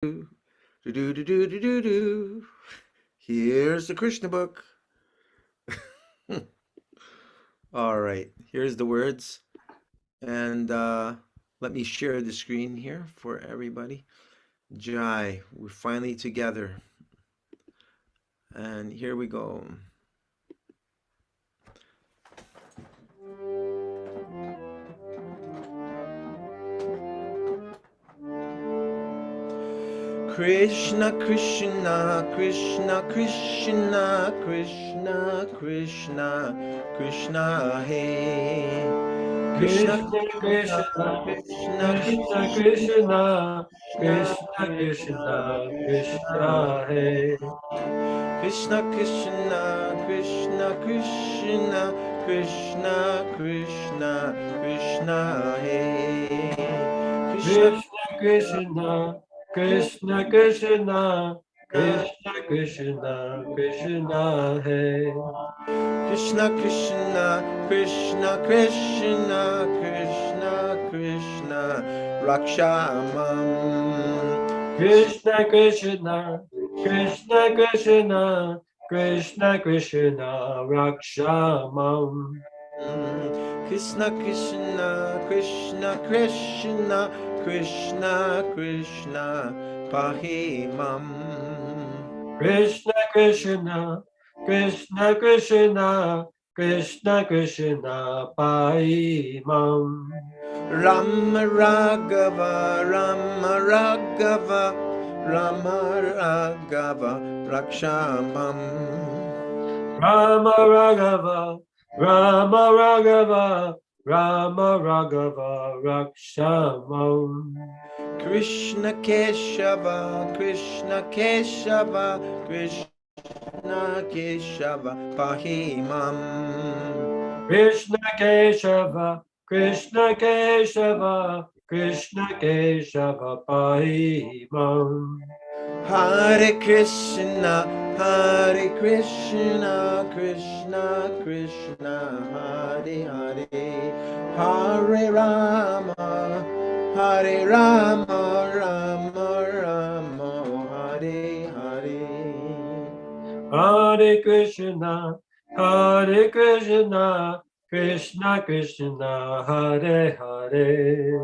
Do, do, do, do, do, do, do. Here's the Krishna book. All right, here's the words. And let me share the screen here for everybody. Jai, we're finally together. And here we go. Krishna, Krishna, Krishna, Krishna, Krishna, Krishna, Krishna, hey. Krishna, Krishna, Krishna, Krishna, Krishna, Krishna, Krishna, hey. Krishna, Krishna, Krishna, Krishna, Krishna, Krishna, Krishna, hey. Krishna, Krishna, Krishna, Krishna, Krishna, Krishna, Krishna, hey. Krishna, Krishna, Krishna, Krishna, Krishna, Krishna, Rakshamam. Krishna, Krishna, Krishna, Krishna, Krishna, Krishna, Rakshamam. Krishna, Krishna, Krishna, Krishna, Krishna, Krishna, Pahimam. Krishna, Krishna, Krishna, Krishna, Krishna, Krishna, Paimam. Rama Raghava, Rama Raghava, Rama Raghava, Rakshamam. Rama Raghava, Rama Raghava, Rama Raghava, Rakshamam. Krishna Keshava, Krishna Keshava, Krishna Keshava, Pahimam. Krishna Keshava, Krishna Keshava, Krishna Keshava, Paimam. Hare Krishna, Hare Krishna, Krishna Krishna, Hare Hare, Hare Rama, Hare Rama, Rama Rama, Hare Hare. Hare Krishna, Hare Krishna, Krishna Krishna, Hare Hare,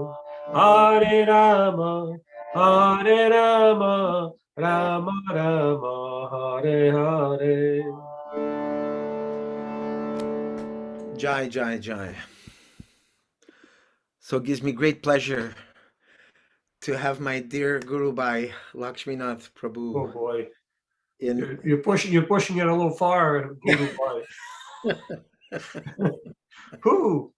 Hare Rama, Hare Rama, Rama Rama, Hare Hare. Jai, Jai, Jai. So it gives me great pleasure to have my dear Guru Bhai, Lakshminath Prabhu. Oh boy, In you're pushing it a little far, Guru Bhai. Who?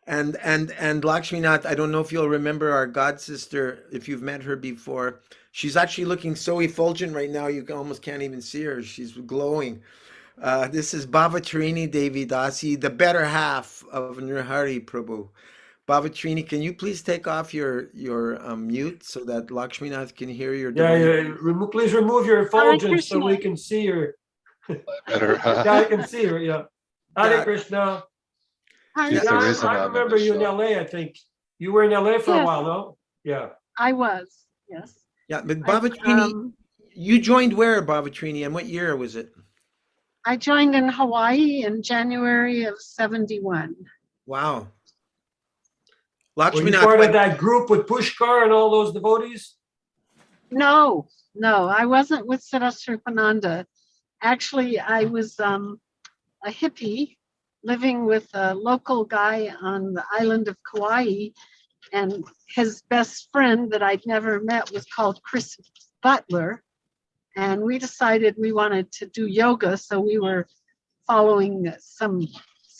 and Lakshminath, I don't know if you'll remember our god sister, if you've met her before. She's actually looking so effulgent right now, you almost can't even see her. She's glowing. This is Bhavatrini Devi Dasi, the better half of Nrihari Prabhu. Bhavatrini, can you please take off your mute so that Lakshminath can hear your Yeah. Please remove your effulgence so Krishna. we can see her. Better. Yeah, I can see her. Yeah. Hare Yeah. Krishna. Hare She's the Yeah, reason I I'm in remember the you in show. LA, I think. You were in LA for a Yes. while, no? Yeah. I was, yes. Yeah, but I, Bhavatrini, you joined where, Bhavatrini, and what year was it? I joined in Hawaii in January of 71. Wow. Were you Lakshminath, part of that group with Pushkar and all those devotees? No, I wasn't with Sarasrupananda. Actually, I was a hippie living with a local guy on the island of Kauai, and his best friend that I'd never met was called Chris Butler. And we decided we wanted to do yoga, so we were following some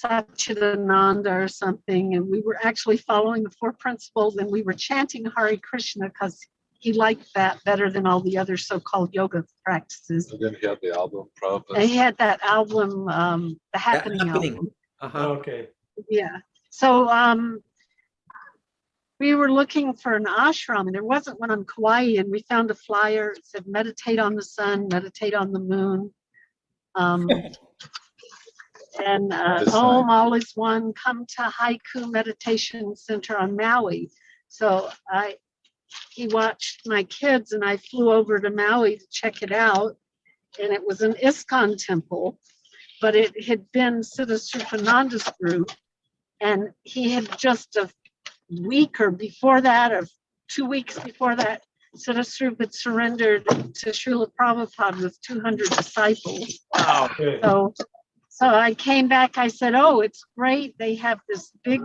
Satchidananda or something, and we were actually following the four principles, and we were chanting Hare Krishna because he liked that better than all the other so-called yoga practices. And then he had the album And Prabhupada. he had that album, the Happening album. Uh-huh. Okay. Yeah. So we were looking for an ashram, and there wasn't one on Kauai, and we found a flyer. It said, meditate on the sun, meditate on the moon. And Om All is One, come to Haiku Meditation Center on Maui. So I he watched my kids, and I flew over to Maui to check it out. And it was an ISKCON temple, but it had been Siddha Sripananda's group. And he had just a week or before that, or 2 weeks before that, Siddha Srupa had surrendered to Srila Prabhupada with 200 disciples. Wow. Okay. So I came back, I said, oh, it's great. They have this big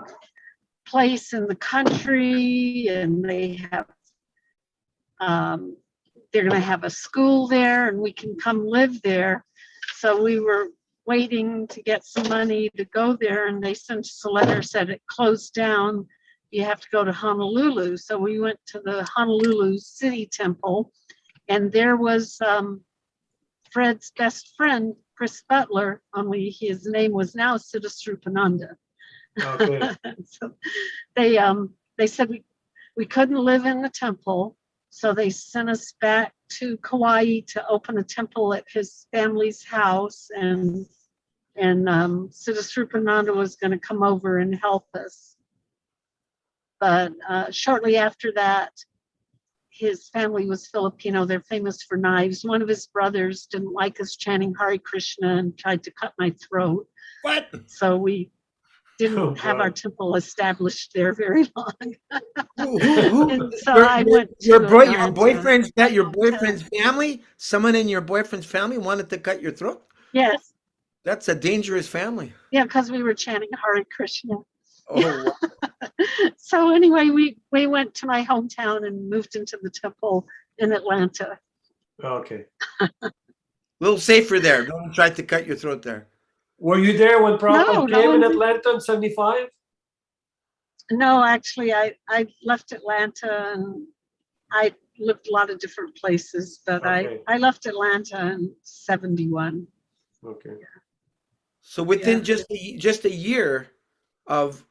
place in the country, and they have, they're going to have a school there, and we can come live there. So we were waiting to get some money to go there, and they sent us a letter, said it closed down. You have to go to Honolulu. So we went to the Honolulu City Temple, and there was Fred's best friend, Chris Butler, only his name was now Siddha Srupananda. Okay. So they said we couldn't live in the temple, so they sent us back to Kauai to open a temple at his family's house, and Siddha Srupananda was going to come over and help us. But shortly after that, his family was Filipino. They're famous for knives. One of his brothers didn't like us chanting Hare Krishna and tried to cut my throat. What? So we didn't Oh, have our God. temple established there very long. Who- And so I went to your Atlanta. boyfriend's family? Someone in your boyfriend's family wanted to cut your throat? Yes. That's a dangerous family. Yeah, because we were chanting Hare Krishna. Oh, wow. So anyway, we went to my hometown and moved into the temple in Atlanta. Okay. A little safer there. No one tried to cut your throat there. Were you there when No Prabhupada came in one- Atlanta in 75? No, actually, I left Atlanta, and I lived a lot of different places, but Okay. I left Atlanta in 71. Okay. So within Yeah. just a year of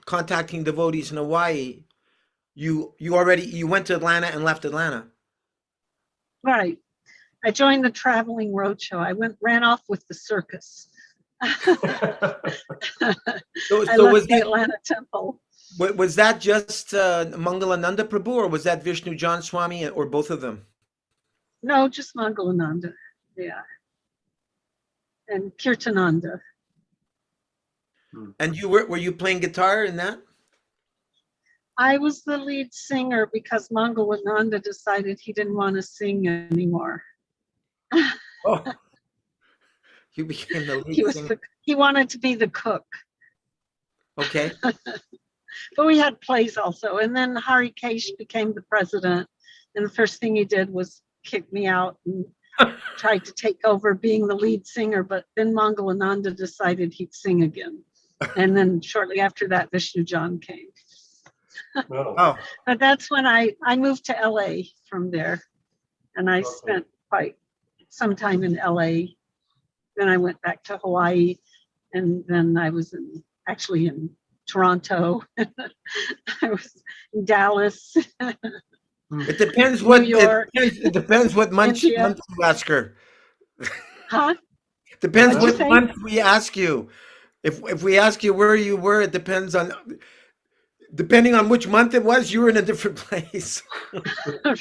contacting devotees in Hawaii, you went to Atlanta and left Atlanta. Right. I joined the traveling roadshow. I ran off with the circus. So, I so left was the that Atlanta temple. was that just Mangalananda Prabhu, or was that Vishnu John Swami, or both of them? No, just Mangalananda. Yeah. And Kirtananda. And were you playing guitar in that? I was the lead singer because Mangalananda decided he didn't want to sing anymore. Oh, you became the He lead was singer. he wanted to be the cook. Okay. But we had plays also. And then Hari Kesh became the president. And the first thing he did was kick me out and tried to take over being the lead singer. But then Mangalananda decided he'd sing again. And then shortly after that, Vishnu John came. Oh. Oh, But that's when I moved to LA from there. And I Okay. spent quite some time in LA. Then I went back to Hawaii. And then I was actually in Toronto. I was in Dallas. it depends New what York. it depends what month India. you ask her. Huh? Depends What'd you what say? month we ask you. If we ask you where you were, it depends on depending on which month it was, you were in a different place.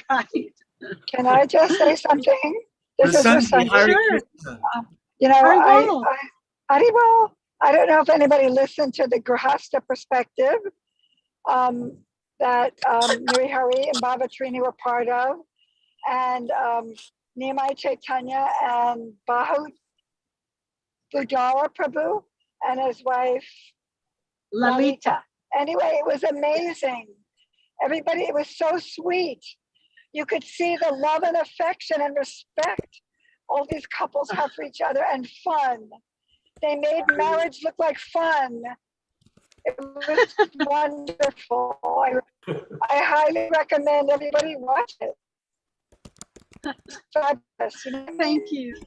Right. Can I just say something? This is Rasangi, Rasangi. Hare Sure. Krishna. You know, Haribol. Haribol, I don't know if anybody listened to the Grahasta perspective that Nuri Hari and Baba Trini were part of, and Nimai Chaitanya and Bahu Budara Prabhu and his wife Lalita. Anyway, it was amazing. Everybody, it was so sweet. You could see the love and affection and respect all these couples have for each other, and fun. They made marriage look like fun. It was wonderful. I highly recommend everybody watch it. It's fabulous. You know what I mean? Thank you.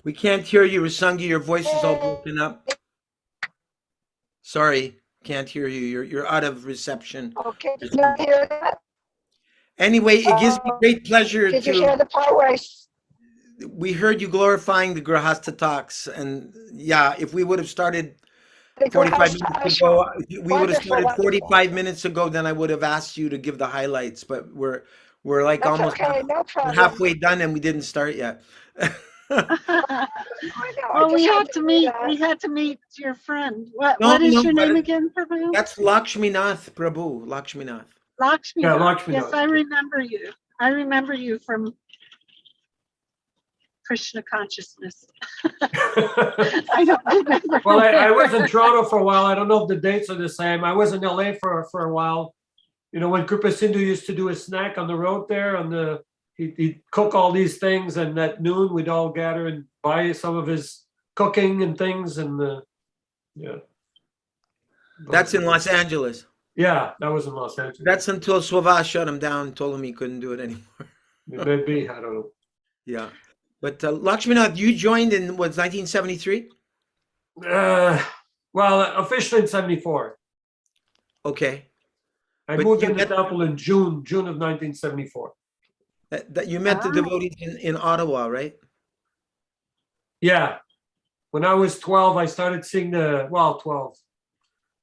We can't hear you, Rasangi. Your voice is all broken up. Sorry, can't hear you. You're out of reception. Okay, did you not hear that? Anyway, it gives me great pleasure Did you hear the part where we heard you glorifying the Grahasta talks, and yeah, if we would have started They go 45 house to minutes house. ago. We would have Wonderful, started wonderful. 45 minutes ago, then I would have asked you to give the highlights, but we're like That's almost okay, no we're problem. halfway done and we didn't start yet. I know, I Well, we just had had to to do meet, that. we had to meet your friend. What No, is no, your but name again, Prabhu? that's Lakshminath Prabhu, Lakshminath. Lakshmi. Yeah, Yes, Lakshminath. I remember you. I remember you from Krishna consciousness. I don't remember. Well, I was in where. Toronto for a while. I don't know if the dates are the same. I was in LA for a while. You know, when Kripa Sindhu used to do a snack on the road there, he'd cook all these things, and at noon we'd all gather and buy some of his cooking and things, and yeah. That's in Los Angeles. Yeah, that was in Los Angeles. That's until Swava shut him down, told him he couldn't do it anymore. Maybe, I don't know. Yeah. But Lakshminath, you joined in what, 1973? Well, officially in 74. Okay. I But moved you into met- Temple in June of 1974. That you met the Ah. devotees in Ottawa, right? Yeah. When I was 12, I started seeing 12,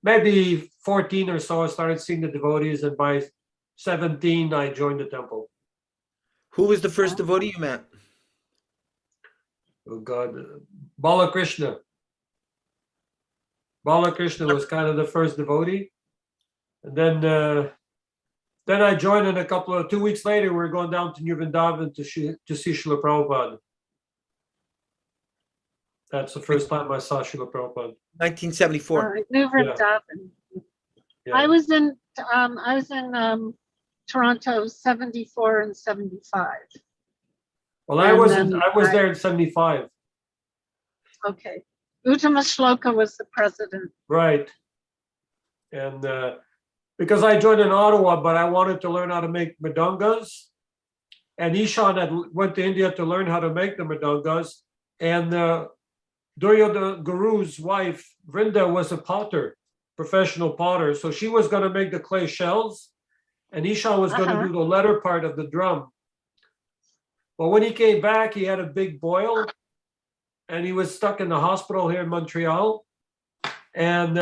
maybe 14 or so, I started seeing the devotees. And by 17, I joined the temple. Who was the first devotee you met? Oh God, Balakrishna. Balakrishna was kind of the first devotee. And then I joined in 2 weeks later, we were going down to New Vrindavan to see Srila Prabhupada. That's the first time I saw Srila Prabhupada. 1974. New Vrindavan. Yeah. I was in Toronto 74 and 75. Well, I And was then there in 75. Okay. Uttama Shloka was the president. Right. And because I joined in Ottawa, but I wanted to learn how to make mridungas. And Ishan went to India to learn how to make the mridungas. And Durya Guru's wife, Vrinda, was a potter, professional potter. So she was going to make the clay shells. And Ishan was going to do the letter part of the drum. But when he came back, he had a big boil. And he was stuck in the hospital here in Montreal. And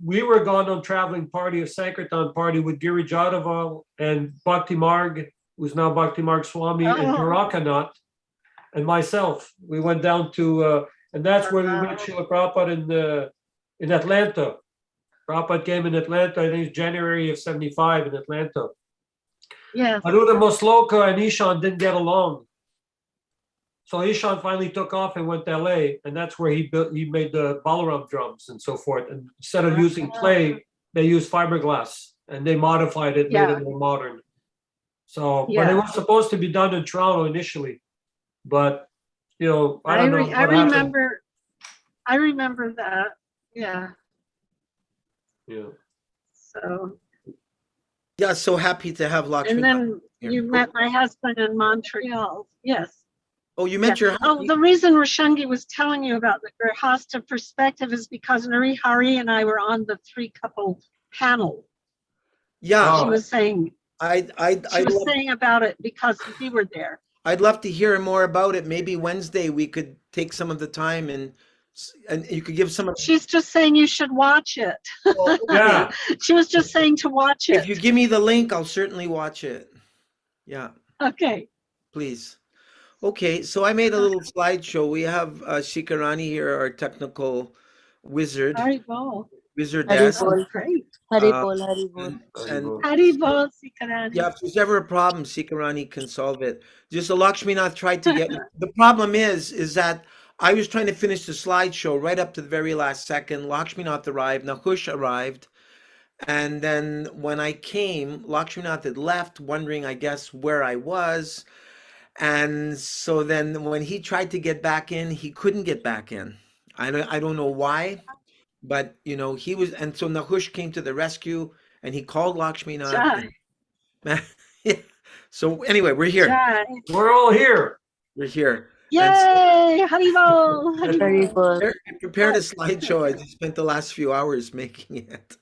we were gone on traveling party, a Sankirtan party with Giri Jadaval and Bhakti Marg, who's now Bhakti Marg Swami, and Dwarakanath, and myself. We went down to, and that's where we met Srila Prabhupada in Atlanta. Prabhupada came in Atlanta, I think it's January of 75 in Atlanta. Yes. Aruda Mosloka and Ishan didn't get along. So Ishan finally took off and went to LA, and that's where he made the Balaram drums and so forth. And instead of using clay, they used fiberglass, and they modified it, made it more modern. So, but it was supposed to be done in Toronto initially, but you know, I don't know. I remember that. Yeah. Yeah. So. Yeah, so happy to have Lakshmi. And then you met my husband in Montreal. Yes. Oh, you met your husband? Oh, the reason Rashangi was telling you about the Grihasta perspective is because Nari Hari and I were on the 3-couple panel. Yeah. She was saying. She was saying about it because we were there. I'd love to hear more about it. Maybe Wednesday we could take some of the time and you could give some. She's just saying you should watch it. Oh, okay. Yeah. She was just saying to watch it. If you give me the link, I'll certainly watch it. Yeah. Okay. Please. Okay, so I made a little slideshow. We have Shikarani here, our technical wizard. Haribol. Wizardess. Oh, great. Haribol, Haribol. And Haribol, Sikarani. yeah, if there's ever a problem, Sikarani can solve it. Just Lakshminath tried to get the problem is that I was trying to finish the slideshow right up to the very last second. Lakshminath arrived, Nahush arrived, and then when I came, Lakshminath had left, wondering, I guess, where I was. And so then when he tried to get back in, he couldn't get back in. I don't know why, but you know, he was, and so Nahush came to the rescue and he called Lakshminath. Yeah. So anyway, we're here. We're all here. We're here. Yay! Haribol! Haribol. Haribol. I prepared a slideshow. I just spent the last few hours making it.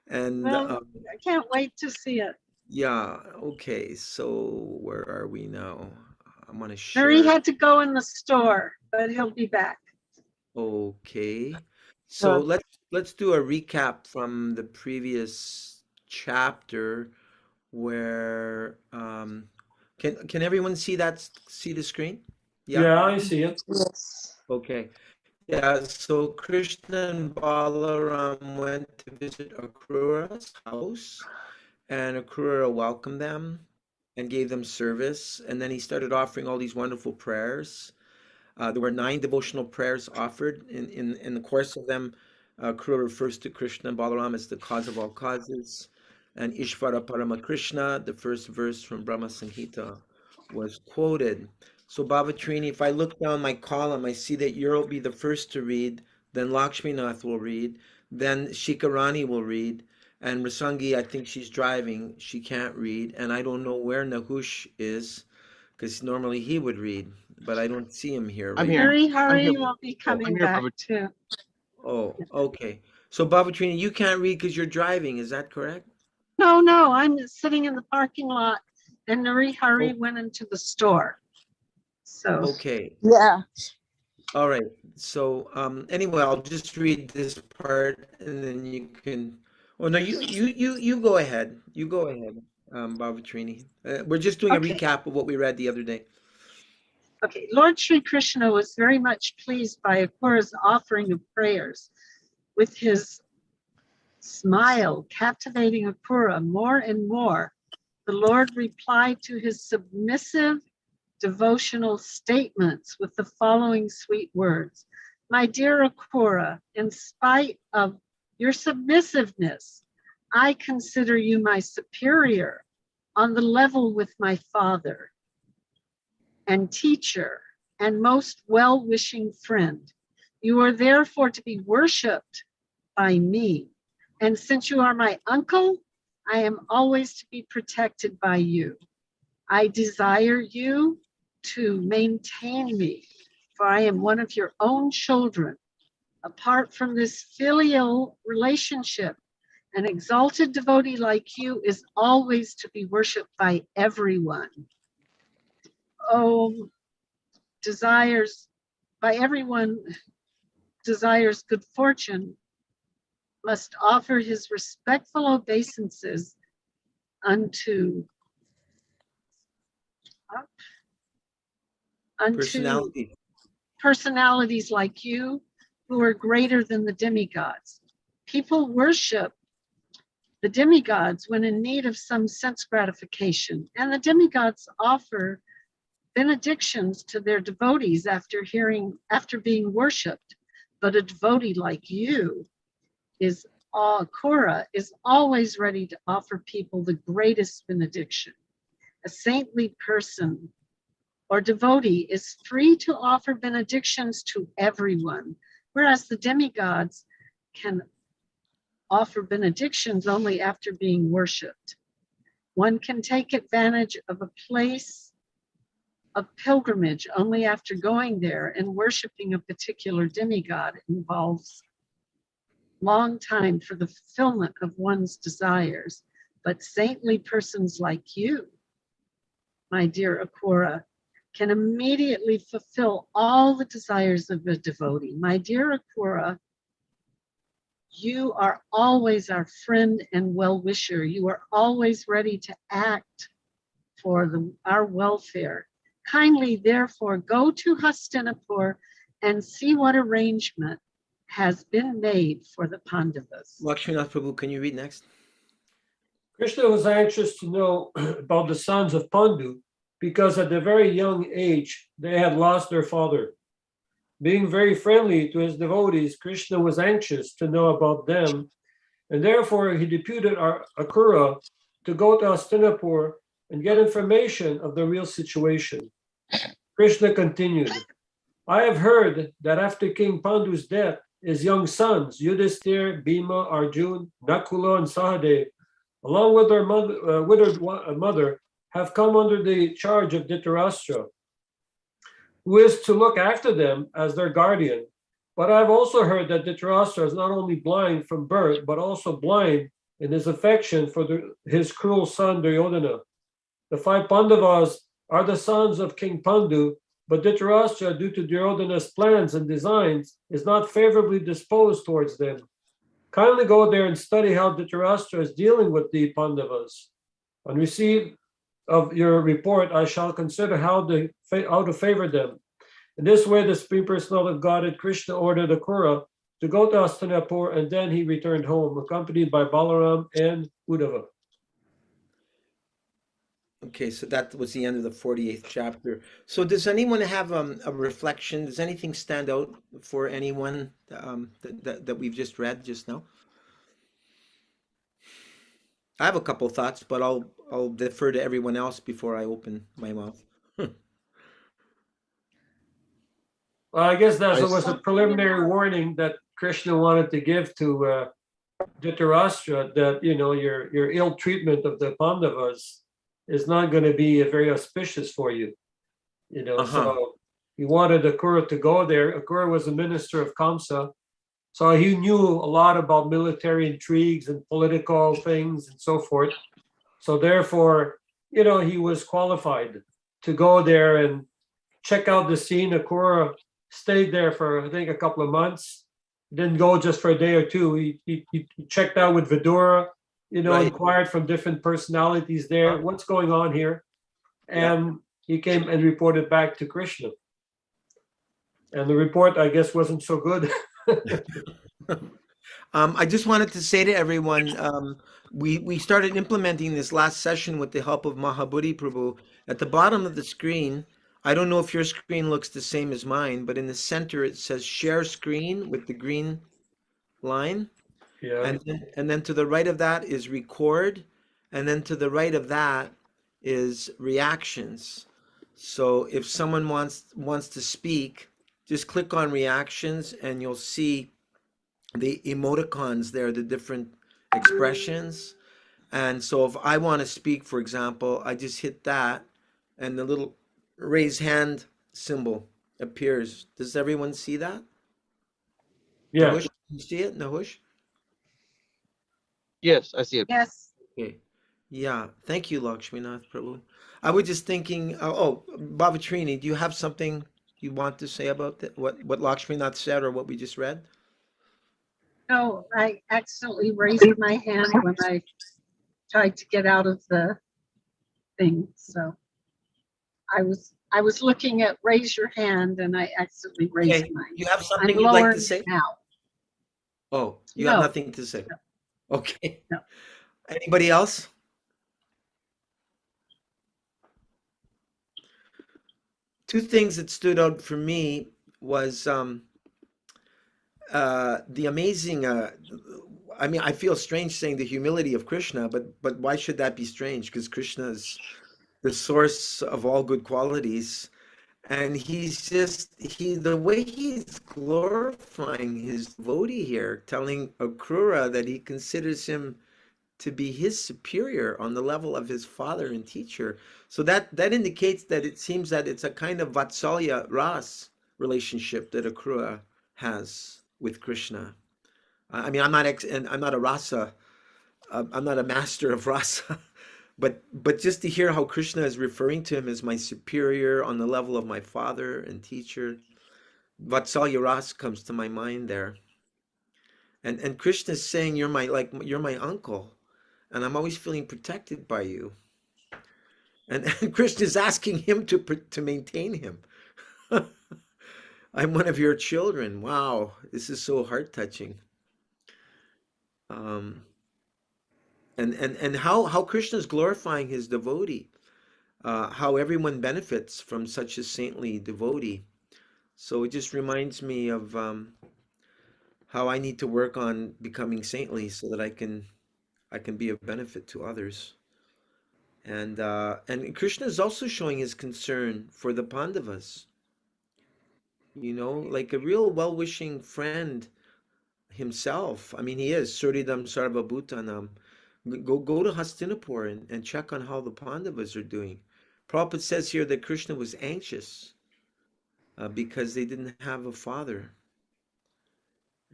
And Well, I can't wait to see it. yeah, okay. So where are we now? I'm gonna share. Nuri had to go in the store, but he'll be back. Okay. So Sure. let's do a recap from the previous chapter where can everyone see see the screen? Yeah? Yeah, I see it. Yes. Okay. Yeah, so Krishna and Balaram went to visit Akrura's house, and Akrura welcomed them and gave them service. And then he started offering all these wonderful prayers. There were 9 devotional prayers offered. In the course of them, Akrura refers to Krishna and Balaram as the cause of all causes. And Ishvara Parama Krishna, the first verse from Brahma Samhita, was quoted. So Bhavatrini, if I look down my column, I see that you'll be the first to read, then Lakshminath will read, then Shikarani will read, and Rasangi, I think she's driving, she can't read, and I don't know where Nahush is, because normally he would read, but I don't see him here I'm right here. now. Hari I'm Hari here. will be coming I'm here, back Baba. too. Oh, okay. So Bhavatrini, you can't read because you're driving, is that correct? No, I'm sitting in the parking lot and Nari Hari Oh. went into the store. So Okay. Yeah. All right. So anyway, I'll just read this part and then you can. Oh no, you go ahead. You go ahead, Bhavatrini. We're just doing Okay. a recap of what we read the other day. Okay, Lord Sri Krishna was very much pleased by Akrura's offering of prayers. With his smile captivating Akrura more and more, the Lord replied to his submissive devotional statements with the following sweet words. My dear Akrura, in spite of your submissiveness, I consider you my superior on the level with my father and teacher and most well-wishing friend. You are therefore to be worshipped by me. And since you are my uncle, I am always to be protected by you. I desire you to maintain me, for I am one of your own children. Apart from this filial relationship, an exalted devotee like you is always to be worshipped by everyone. Oh, desires by everyone desires good fortune must offer his respectful obeisances unto Personality. personalities like you who are greater than the demigods. People worship the demigods when in need of some sense gratification, and the demigods offer benedictions to their devotees after being worshipped. But a devotee like you is Akrura is always ready to offer people the greatest benediction. A saintly person or devotee is free to offer benedictions to everyone, whereas the demigods can offer benedictions only after being worshipped. One can take advantage of a place of pilgrimage only after going there, and worshiping a particular demigod involves long time for the fulfillment of one's desires. But saintly persons like you, my dear Akrura, can immediately fulfill all the desires of a devotee. My dear Akrura, you are always our friend and well-wisher. You are always ready to act for our welfare. Kindly, therefore, go to Hastinapur and see what arrangement has been made for the Pandavas. Lakshminath Prabhu, can you read next? Krishna was anxious to know about the sons of Pandu because at a very young age, they had lost their father. Being very friendly to his devotees, Krishna was anxious to know about them, and therefore he deputed Akrura to go to Hastinapur and get information of the real situation. Krishna continued, I have heard that after King Pandu's death, his young sons, Yudhisthira, Bhima, Arjun, Nakula, and Sahadev, along with their mother, have come under the charge of Dhritarastra, who is to look after them as their guardian. But I've also heard that Dhritarastra is not only blind from birth, but also blind in his affection for his cruel son Duryodhana. The 5 Pandavas are the sons of King Pandu, but Dhritarastra, due to Duryodhana's plans and designs, is not favorably disposed towards them. Kindly go there and study how Dhritarastra is dealing with the Pandavas. On receipt of your report, I shall consider how to favor them. In this way, the Supreme Personality of Godhead, Krishna, ordered Akrura to go to Hastinapur, and then he returned home, accompanied by Balaram and Uddhava. Okay, so that was the end of the 48th chapter. So does anyone have a reflection? Does anything stand out for anyone that we've just read just now? I have a couple thoughts, but I'll defer to everyone else before I open my mouth. Well, I guess that I was a preliminary warning that Krishna wanted to give to Dhritarashtra, that your ill treatment of the Pandavas is not going to be very auspicious for you. So he wanted Akrura to go there. Akrura was a minister of Kamsa, so he knew a lot about military intrigues and political things and so forth. So therefore, he was qualified to go there and check out the scene. Akrura stayed there for, I think, a couple of months. Didn't go just for a day or two. He checked out with Vidura, Right. inquired from different personalities there, what's going on here. And he came and reported back to Krishna. And the report, I guess, wasn't so good. I just wanted to say to everyone, we started implementing this last session with the help of Mahabhuti Prabhu. At the bottom of the screen, I don't know if your screen looks the same as mine, but in the center it says share screen with the green line. Yeah. And then to the right of that is record, and then to the right of that is reactions. So if someone wants to speak, just click on reactions and you'll see the emoticons there, the different expressions. And so if I want to speak, for example, I just hit that and the little raise hand symbol appears. Does everyone see that? Yeah. Nahush, you see it, Nahush? Yes, I see it. Yes. Okay. Yeah. Thank you, Lakshminath Prabhu. I was just thinking, Bhavatrini, do you have something you want to say about what Lakshminath said or what we just read? No, I accidentally raised my hand when I tried to get out of the thing. So I was looking at raise your hand and I accidentally raised Okay. mine. You have I'm something you'd like lowered to say? now. Oh, you have No. nothing to say. Okay. No. Anybody else? Two things that stood out for me was the amazing. I mean, I feel strange saying the humility of Krishna, but why should that be strange? Because Krishna is the source of all good qualities, and the way he's glorifying his devotee here, telling Akrura that he considers him to be his superior on the level of his father and teacher. So that indicates that it seems that it's a kind of Vatsalya Ras relationship that Akrura has with Krishna. I mean, I'm not a rasa, I'm not a master of rasa, but just to hear how Krishna is referring to him as my superior on the level of my father and teacher, Vatsalya Ras comes to my mind there. And Krishna is saying you're my uncle, and I'm always feeling protected by you. And Krishna is asking him to maintain him. I'm one of your children. Wow, this is so heart touching. And how Krishna is glorifying his devotee, how everyone benefits from such a saintly devotee. So it just reminds me of how I need to work on becoming saintly so that I can be of benefit to others. And Krishna is also showing his concern for the Pandavas. Like a real well-wishing friend himself. I mean, he is Suridam Sarvabhutanam. Go to Hastinapur and check on how the Pandavas are doing. Prabhupada says here that Krishna was anxious because they didn't have a father.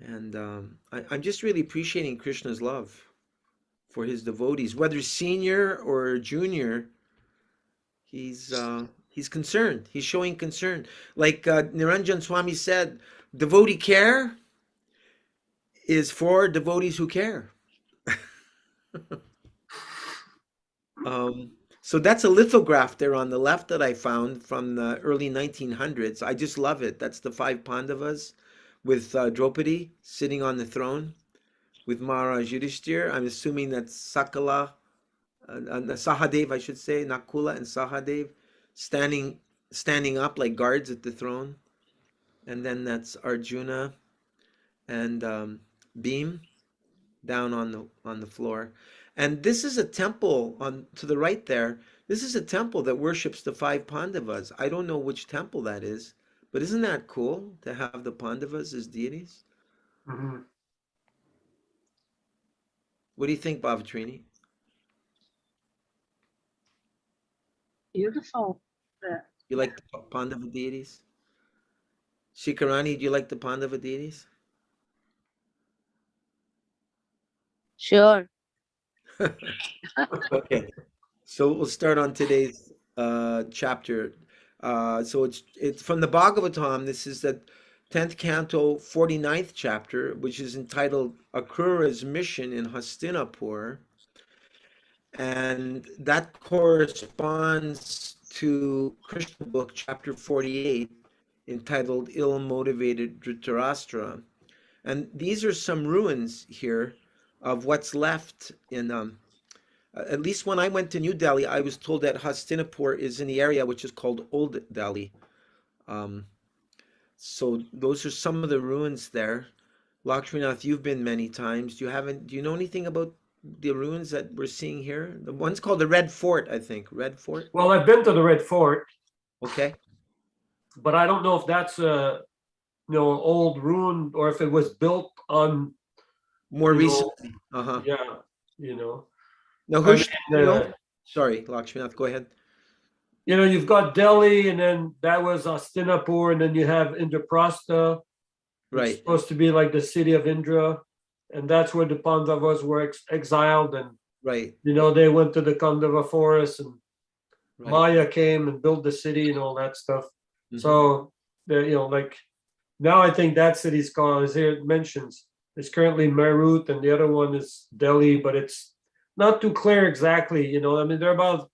And I'm just really appreciating Krishna's love for his devotees, whether senior or junior. He's concerned. He's showing concern. Like Niranjan Swami said, devotee care is for devotees who care. So that's a lithograph there on the left that I found from the early 1900s. I just love it. That's the five Pandavas with Draupadi sitting on the throne with Maharaj Yudhishthir. I'm assuming that's Sakala, Sahadev, I should say, Nakula and Sahadev standing up like guards at the throne. And then that's Arjuna and Bhim down on the floor. And this is a temple on to the right there. This is a temple that worships the five Pandavas. I don't know which temple that is, but isn't that cool to have the Pandavas as deities? Mhm. What do you think, Bhavatrini? Beautiful. You like the Pandava deities? Shikarani, do you like the Pandava deities? Sure. Okay, so we'll start on today's chapter. So it's from the Bhagavatam. This is the 10th canto, 49th chapter, which is entitled Akrura's Mission in Hastinapur. And that corresponds to Krishna book, chapter 48, entitled Ill-Motivated Dhritarastra. And these are some ruins here of what's left in at least when I went to New Delhi, I was told that Hastinapur is in the area which is called Old Delhi. So those are some of the ruins there. Lakshmanath, you've been many times. Do you know anything about the ruins that we're seeing here? The one's called the Red Fort, I think. Red Fort? Well, I've been to the Red Fort, Okay. but I don't know if that's a old ruin or if it was built on More You know, recently. Uh-huh. yeah, you know. Now, I Hush, mean, sorry, Lakshmanath, go ahead. you've got Delhi, and then that was Hastinapur, and then you have Indraprastha, which is Right, supposed to be like the city of Indra, and that's where the Pandavas were exiled, and right, they went to the Kandava forest, and right. Maya came and built the city and all that stuff. Mhm. So, like now I think that city's called, as here it mentions, it's currently Meerut, and the other one is Delhi, but it's not too clear exactly. I mean, they're about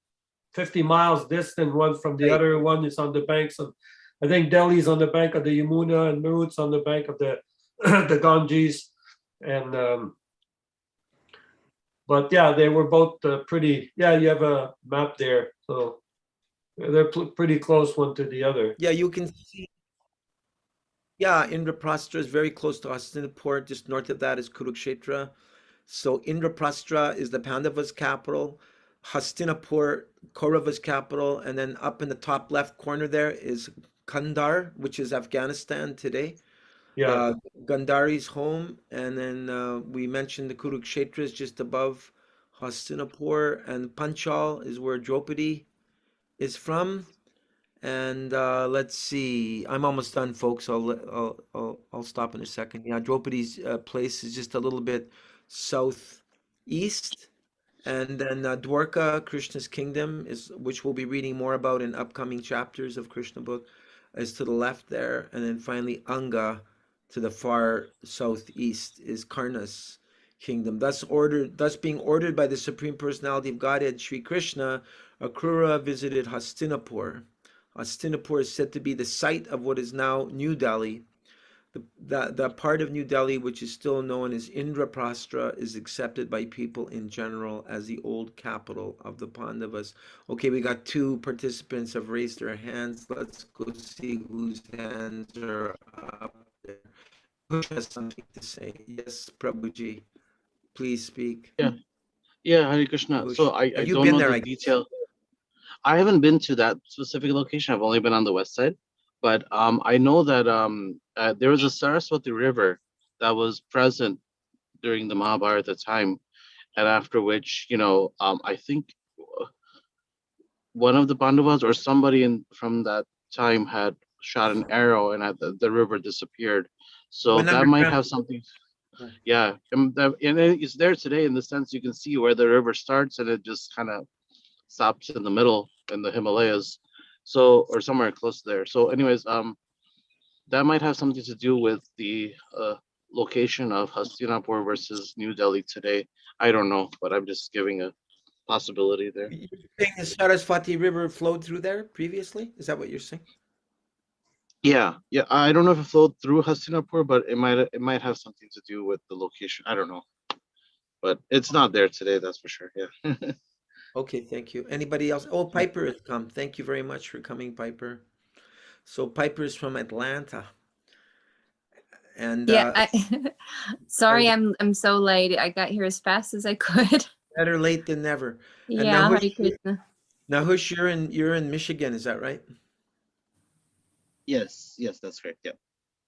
50 miles distant one from the Right. other. One is on the banks of, I think Delhi's on the bank of the Yamuna, and Meerut's on the bank of the the Ganges. And but yeah, they were both pretty. Yeah, you have a map there, so they're pretty close one to the other. Yeah, you can see. Yeah, Indraprastha is very close to Hastinapur. Just north of that is Kurukshetra. So Indraprastha is the Pandavas' capital. Hastinapur, Kaurava's capital, and then up in the top left corner there is Kandar, which is Afghanistan today. Yeah, Gandhari's home, and then we mentioned the Kurukshetra is just above Hastinapur, and Panchal is where Draupadi is from. And let's see, I'm almost done, folks. I'll stop in a second. Yeah, Draupadi's place is just a little bit southeast, and then Dwarka, Krishna's kingdom, which we'll be reading more about in upcoming chapters of Krishna book, is to the left there, and then finally Anga to the far southeast is Karna's kingdom. Thus being ordered by the Supreme Personality of Godhead, Sri Krishna, Akrura visited Hastinapur. Hastinapur is said to be the site of what is now New Delhi. The part of New Delhi which is still known as Indraprastha is accepted by people in general as the old capital of the Pandavas. Okay, we got two participants have raised their hands. Let's go see whose hands are up there. Who has something to say? Yes, Prabhuji, please speak. Yeah, Hare Krishna. Who's- So I Have you don't been know there, the I guess? detail. I haven't been to that specific location. I've only been on the west side, but I know that there was a Saraswati River that was present during the Mahabharata time, and after which, I think one of the Pandavas or somebody from that time had shot an arrow, and the river disappeared. So Went that might underground. have something. Right. Yeah, and it's there today in the sense you can see where the river starts, and it just kind of stops in the middle in the Himalayas, or somewhere close there. So anyways, that might have something to do with the location of Hastinapur versus New Delhi today. I don't know, but I'm just giving a possibility there. You're saying the Saraswati River flowed through there previously? Is that what you're saying? Yeah, yeah. I don't know if it flowed through Hastinapur, but it might have something to do with the location. I don't know, but it's not there today. That's for sure. Yeah. Okay, thank you. Anybody else? Oh, Piper has come. Thank you very much for coming, Piper. So Piper is from Atlanta. And Yeah, sorry, Sorry. I'm so late. I got here as fast as I could. better late than never. And Yeah, Hare Nahush, Krishna. Nahush, you're in Michigan, is that right? Yes, that's correct. Yeah.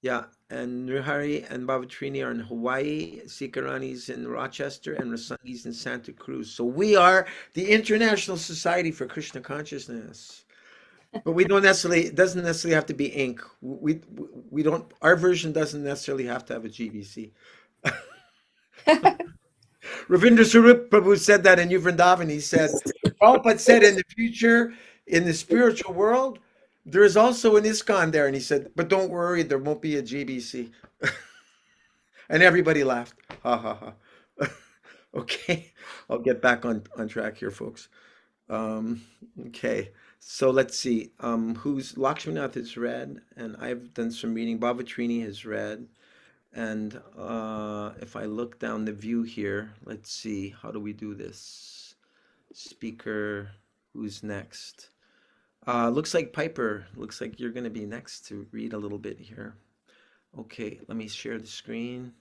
Yeah, and Nrihari and Bavatrini are in Hawaii, Sikarani's in Rochester, and Rasangi's in Santa Cruz. So we are the International Society for Krishna Consciousness. But we don't necessarily, it doesn't necessarily have to be Inc. We don't, our version doesn't necessarily have to have a GBC. Ravindra Swarup Prabhu said that in New Vrindavan. He said, Prabhupada said in the future, in the spiritual world, there is also an ISKCON there. And he said, but don't worry, there won't be a GBC. And everybody laughed. Ha ha ha. Okay, I'll get back on track here, folks. Okay, so let's see. Who's Lakshmanath is read, and I've done some reading. Bavatrini has read. And if I look down the view here, let's see, how do we do this? Speaker, who's next? Looks like Piper. Looks like you're going to be next to read a little bit here. Okay, let me share the screen.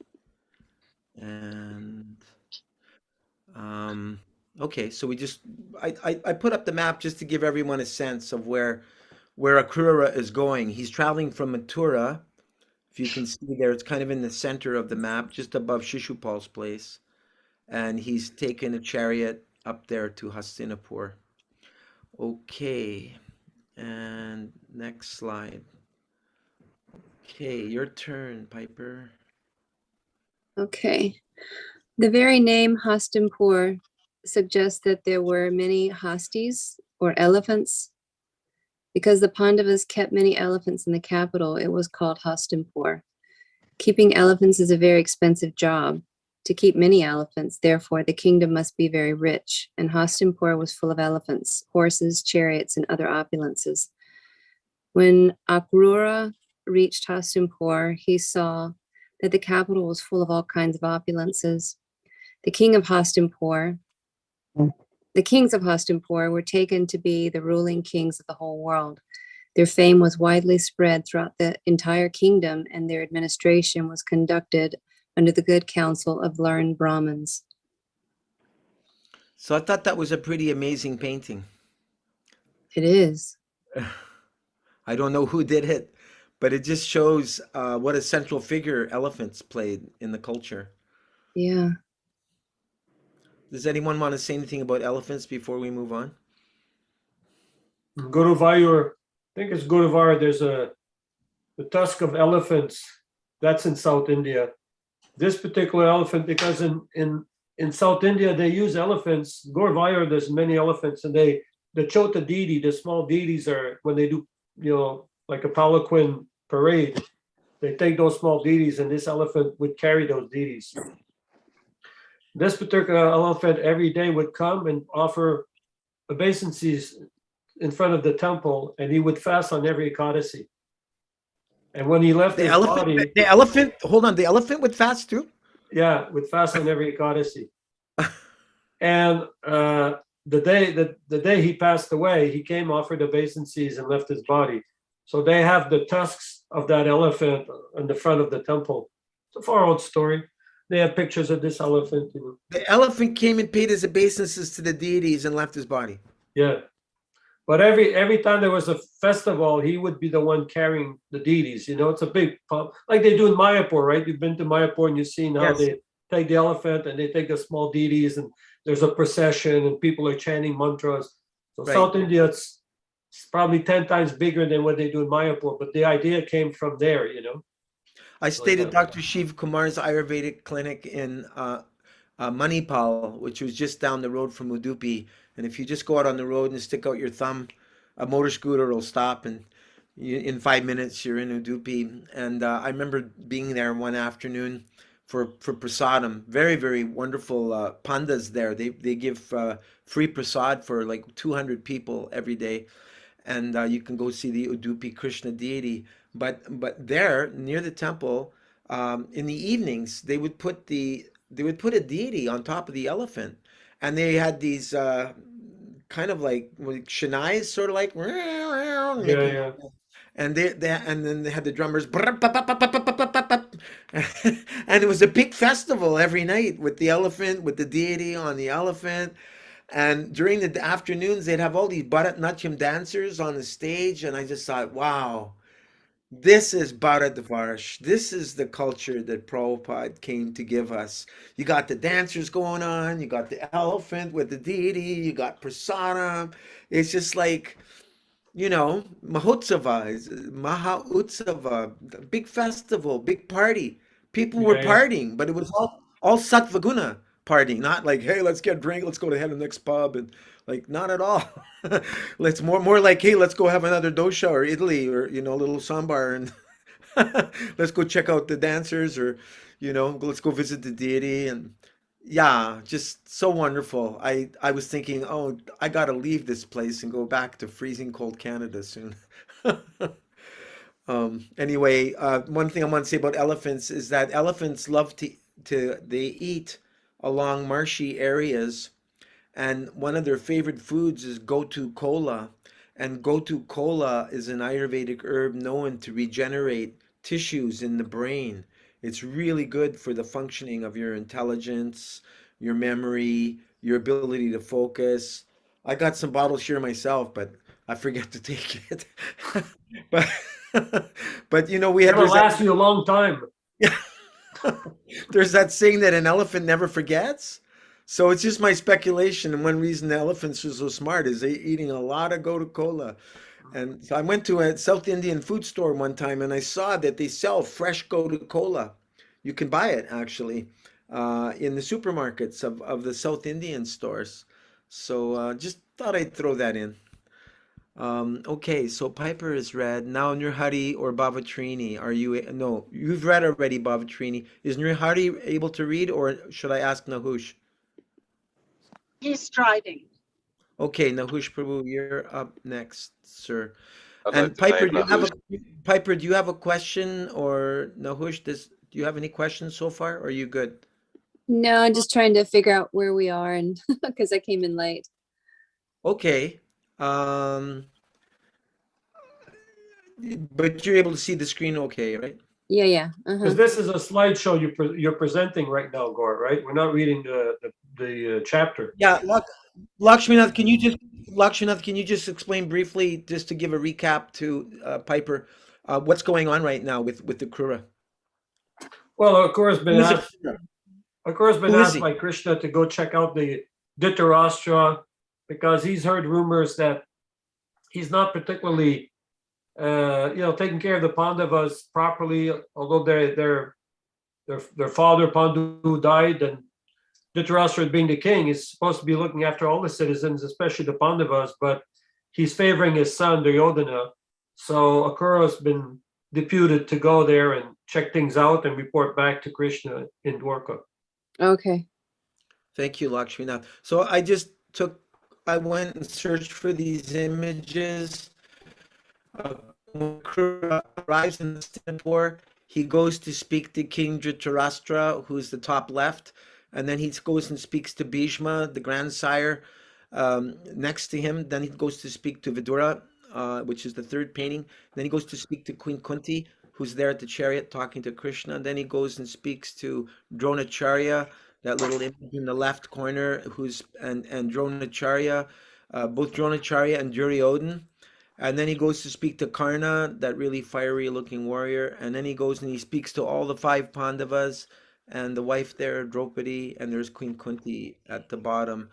And okay, so I put up the map just to give everyone a sense of where Akrura is going. He's traveling from Mathura. If you can see there, it's kind of in the center of the map, just above Shishupal's place. And he's taken a chariot up there to Hastinapur. Okay, and next slide. Okay, your turn, Piper. Okay. The very name Hastinapur suggests that there were many hastis or elephants. Because the Pandavas kept many elephants in the capital, it was called Hastinapur. Keeping elephants is a very expensive job. To keep many elephants, therefore, the kingdom must be very rich, and Hastinapur was full of elephants, horses, chariots, and other opulences. When Akrura reached Hastinapur, he saw that the capital was full of all kinds of opulences. The kings of Hastinapur were taken to be the ruling kings of the whole world. Their fame was widely spread throughout the entire kingdom, and their administration was conducted under the good counsel of learned Brahmins. So I thought that was a pretty amazing painting. It is. I don't know who did it, but it just shows what a central figure elephants played in the culture. Yeah. Does anyone want to say anything about elephants before we move on? Guruvayur, I think it's Guruvayur, there's the tusk of elephants. That's in South India. This particular elephant, because in South India, they use elephants. Guruvayur, there's many elephants, and the Chota deity, the small deities are, when they do, like a palanquin parade, they take those small deities, and this elephant would carry those deities. This particular elephant every day would come and offer obeisances in front of the temple, and he would fast on every Ekadasi. And when he left his body, the elephant, hold on, the elephant would fast too? yeah, would fast on every Ekadasi. And the day he passed away, he came, offered obeisances, and left his body. So they have the tusks of that elephant in the front of the temple. It's a far old story. They have pictures of this elephant. The elephant came and paid his obeisances to the deities and left his body. Yeah. But every time there was a festival, he would be the one carrying the deities. It's a big pump, like they do in Mayapur, right? You've been to Mayapur and you've seen how Yes. they take the elephant and they take the small deities, and there's a procession and people are chanting mantras. So Right. South India, it's probably 10 times bigger than what they do in Mayapur, but the idea came from there. I stayed at yeah. Dr. Shiv Kumar's Ayurvedic clinic in Manipal, which was just down the road from Udupi. And if you just go out on the road and stick out your thumb, a motor scooter will stop and In 5 minutes, you're in Udupi. And I remember being there one afternoon for prasadam. Very, very wonderful pandas there. They give free prasad for like 200 people every day. And you can go see the Udupi Krishna deity. But there near the temple, in the evenings, they would put a deity on top of the elephant, and they had these kind of like shanais, sort of like Yeah, making, yeah. and and then they had the drummers, and it was a big festival every night with the elephant, with the deity on the elephant. And during the afternoons, they'd have all these Bharatanatyam dancers on the stage, and I just thought, wow, this is Bharatvarsh. This is the culture that Prabhupada came to give us. You got the dancers going on, you got the elephant with the deity, you got prasadam. It's just like, Mahotsava, Maha Utsava, big festival, big party. People were Yeah, yeah. partying, but it was all Sattvaguna partying, not like, hey, let's get a drink, let's go to the next pub, and like not at all. Let's more like, hey, let's go have another dosha or idli or a little sambar and let's go check out the dancers or let's go visit the deity. And yeah, just so wonderful. I was thinking, oh, I gotta leave this place and go back to freezing cold Canada soon. Anyway, one thing I want to say about elephants is that elephants love they eat along marshy areas, and one of their favorite foods is gotu kola. And gotu kola is an Ayurvedic herb known to regenerate tissues in the brain. It's really good for the functioning of your intelligence, your memory, your ability to focus. I got some bottles here myself, but I forget to take it. But but we had It'll last you a long time. there's that saying that an elephant never forgets. So it's just my speculation, and one reason the elephants are so smart is they eating a lot of gotu kola. And so I went to a South Indian food store one time, and I saw that they sell fresh gotu kola. You can buy it actually in the supermarkets of the South Indian stores. So just thought I'd throw that in. Okay, so Piper is read. Now Nirhari or Bavatrini, are you? No, you've read already, Bavatrini. Is Nirhari able to read, or should I ask Nahush? He's driving. Okay, Nahush Prabhu, you're up next, sir. I'd And like to thank Piper, do you have a question, or Nahush, do you have any questions so far? Or are you good? No, I'm just trying to figure out where we are and because I came in late. Okay. But you're able to see the screen okay, right? Yeah. Because this is a slideshow you're presenting right now, Gaura, right? We're not reading the chapter. Yeah, Lakshminath, can you just explain briefly, just to give a recap to Piper, what's going on right now with the Krura? Well, of course, Who is it? been Who is asked he? by Krishna to go check out the Dhritarastra because he's heard rumors that he's not particularly, taking care of the Pandavas properly, although their father Pandu died, and Dhritarashtra, being the king, is supposed to be looking after all the citizens, especially the Pandavas, but he's favoring his son Duryodhana. So Akura's been deputed to go there and check things out and report back to Krishna in Dwarka. Okay. Thank you, Lakshminath. So I went and searched for these images. When Krura arrives in Singapore, he goes to speak to King Dhritarashtra, who's the top left, and then he goes and speaks to Bhishma, the grandsire, next to him. Then he goes to speak to Vidura, which is the third painting. Then he goes to speak to Queen Kunti, who's there at the chariot talking to Krishna. Then he goes and speaks to Dronacharya, that little image in the left corner, and Dronacharya, both Dronacharya and Duryodhan. And then he goes to speak to Karna, that really fiery looking warrior. And then he goes and he speaks to all the five Pandavas and the wife there, Draupadi, and there's Queen Kunti at the bottom.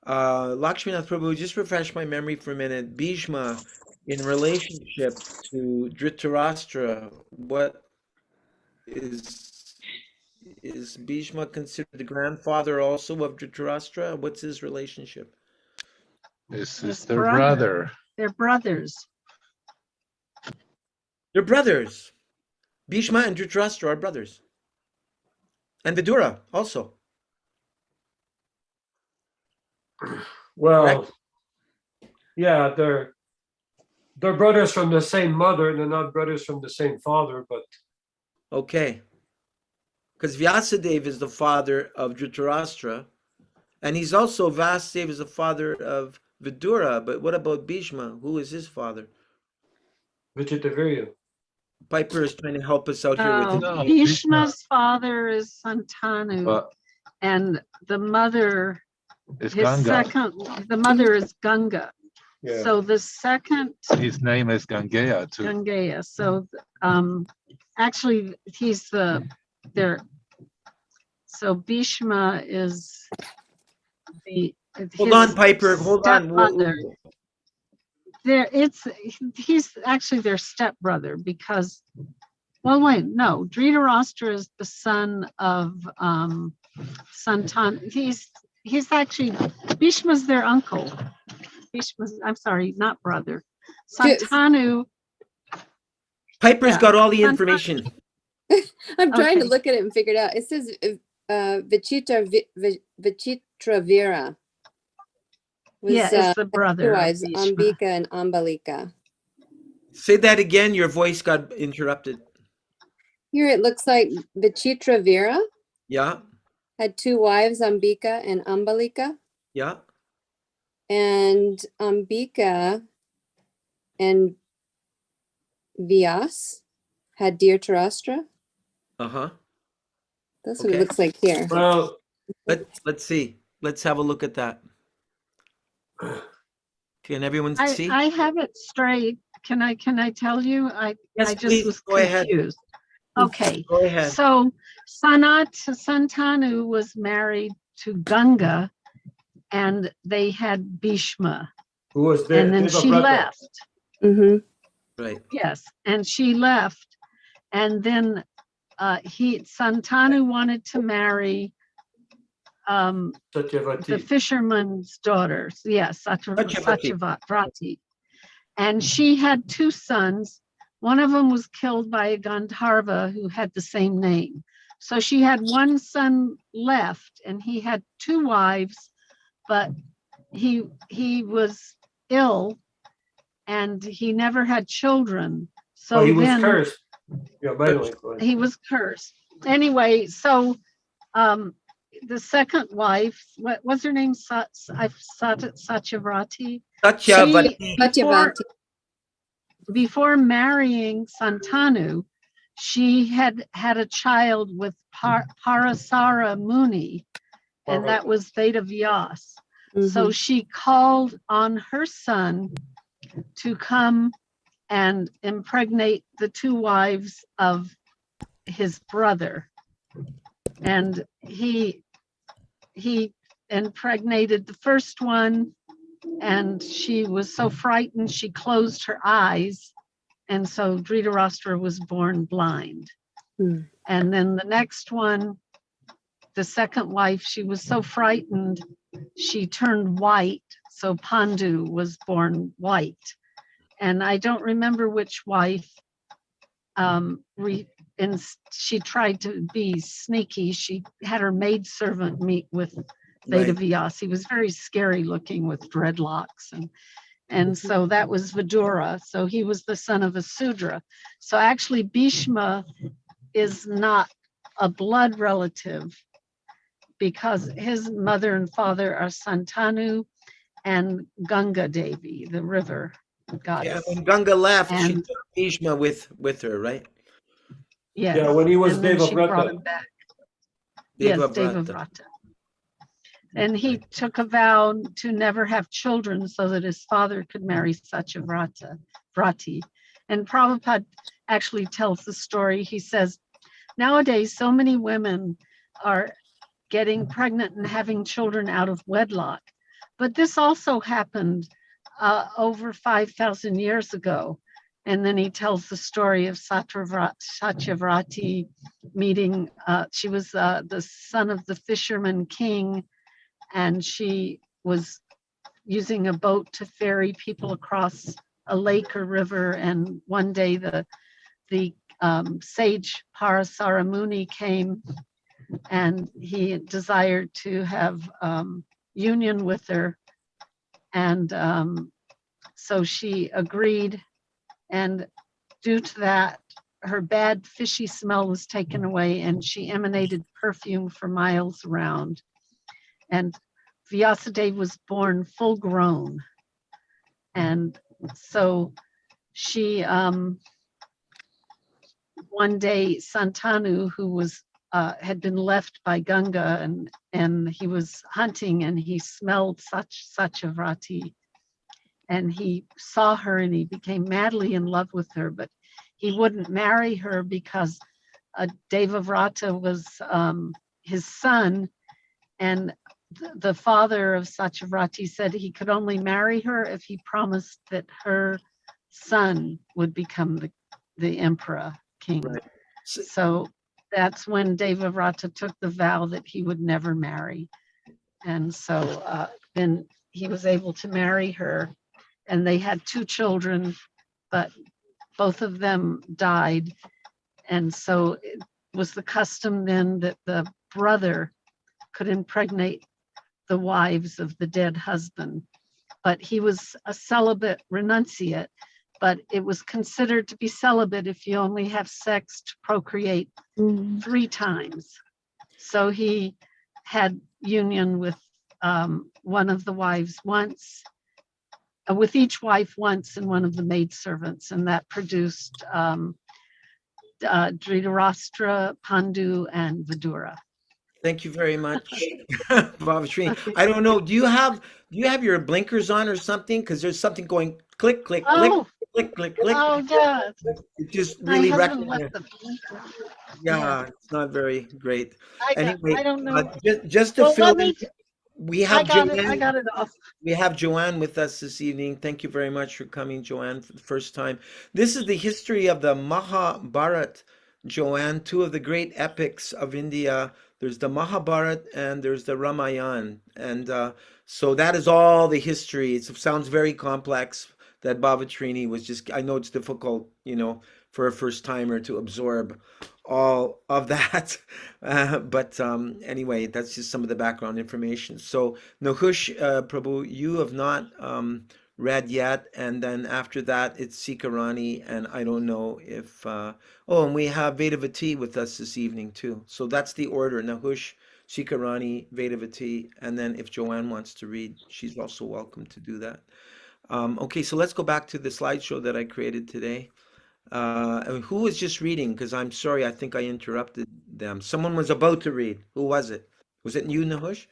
Lakshminath Prabhu, just refresh my memory for a minute. Bhishma, in relationship to Dhritarashtra, what is Bhishma considered the grandfather also of Dhritarashtra? What's his relationship? This His is their brother. They're brothers. They're brothers. Bhishma and Dhritarashtra are brothers. And Vidura also. Well, yeah, they're brothers from the same mother. They're not brothers from the same father, but Okay. Because Vyasadeva is the father of Dhritarashtra, and he's also Vyasadeva is the father of Vidura. But what about Bhishma? Who is his father? Vijitavirya. Piper is trying to help us out here with No, it. No, Bhishma's father is Santanu, But and the mother, it's his Ganga. second, the mother is Ganga. Yeah. So the second His name is Gangaya too. Gangaya. So actually he's there. So Bhishma is the Hold on, Piper. Hold on. stepmother. He's actually their stepbrother because, well, wait, no, Dhritarashtra is the son of Santan. He's actually Bhishma's their uncle. I'm sorry, not brother. Santanu. Piper's Yeah. got all the information. I'm trying to Okay. look at it and figure it out. It says Vichitravira was Yeah, is the two brother. Of wives, Bhishma. Ambika and Ambalika. Say that again. Your voice got interrupted. Here it looks like Vichitravira Yeah, had two wives, Ambika and Ambalika. yeah. And Ambika and Vyas had Dhritarashtra. Uh-huh. That's what Okay. it looks like here. Well, Let's see. Let's have a look at that. Can everyone see? I have it straight. Can I tell you? I Yes, just please, was go ahead. confused. Okay. Go ahead. So Santanu was married to Ganga and they had Bhishma. who was there? And then she Devabrata. left. Mm-hmm. Right. Yes. And she left. And then Santanu wanted to marry the Satyavati. fisherman's daughters. Yes, Satyavati. Satyavati. And she had two sons. One of them was killed by a Gandharva who had the same name. So she had one son left and he had two wives, but he was ill and he never had children. So Oh, he was then cursed. Yeah, by the way. go ahead. he was cursed. Anyway, so the second wife, what was her name? Satyavati. Satyavati. Before marrying Santanu, she had a child with Parasara Muni, and that was Veda Vyas. So she called on her son to come and impregnate the two wives of his brother. And he impregnated the first one, and she was so frightened she closed her eyes, and so Dhritarashtra was born blind. And then the next one, the second wife, she was so frightened she turned white, so Pandu was born white. And I don't remember which wife, and she tried to be sneaky. She had her maidservant meet with Veda Vyas. He was very scary looking with dreadlocks, and so that was Vidura. So he was the son of a Sudra. So actually Bhishma is not a blood relative because his mother and father are Santanu and Ganga Devi, the river goddess. Yeah, when Ganga left, she And- took Bhishma with her, right? Yes. Yeah, when he was and then she brought Devabrata. him back. Yes, Devabrata. Devabrata. And he took a vow to never have children so that his father could marry Vrati. And Prabhupada actually tells the story. He says, nowadays, so many women are getting pregnant and having children out of wedlock. But this also happened over 5,000 years ago. And then he tells the story of Satyavati meeting, she was the son of the fisherman king, and she was using a boat to ferry people across a lake or river. And one day the the sage Parasara Muni came and he desired to have union with her. And so she agreed. And due to that, her bad fishy smell was taken away and she emanated perfume for miles around. And Vyasadeva was born full grown. And so she, one day, Santanu, who was had been left by Ganga, and he was hunting and he smelled such a Vrati. And he saw her and he became madly in love with her, but he wouldn't marry her because Devavrata was his son, and the father of Satyavrati said he could only marry her if he promised that her son would become the emperor king. Right. So that's when Devavrata took the vow that he would never marry. And so then he was able to marry her, and they had 2 children, but both of them died. And so it was the custom then that the brother could impregnate the wives of the dead husband. But he was a celibate renunciate, but it was considered to be celibate if you only have sex to procreate 3 times. So he had union with one of the wives once, with each wife once, and one of the maidservants, and that produced Dhritarastra, Pandu, and Vidura. Thank you very much, Bhavashrini. I don't know. Do you have your blinkers on or something? Because there's something going click, click, click, Oh, click, click, click. oh, yeah. It just My really husband wrecked. left the blinker. Yeah, it's not very great. I Anyway, don't know. just to Well, fill let in, me, we I have got it Joanne. off. We have Joanne with us this evening. Thank you very much for coming, Joanne, for the first time. This is the history of the Mahabharat, Joanne, 2 of the great epics of India. There's the Mahabharat and there's the Ramayana. And so that is all the history. It sounds very complex. That Bhavatrini was just, I know it's difficult, for a first timer to absorb all of that. But anyway, that's just some of the background information. So Nahush, Prabhu, you have not read yet, and then after that it's Sikarani, and I don't know if and we have Vedavati with us this evening too. So that's the order: Nahush, Sikarani, Vedavati, and then if Joanne wants to read, she's also welcome to do that. Okay, so let's go back to the slideshow that I created today. Who was just reading? Because I'm sorry, I think I interrupted them. Someone was about to read. Who was it? Was it you, Nahush?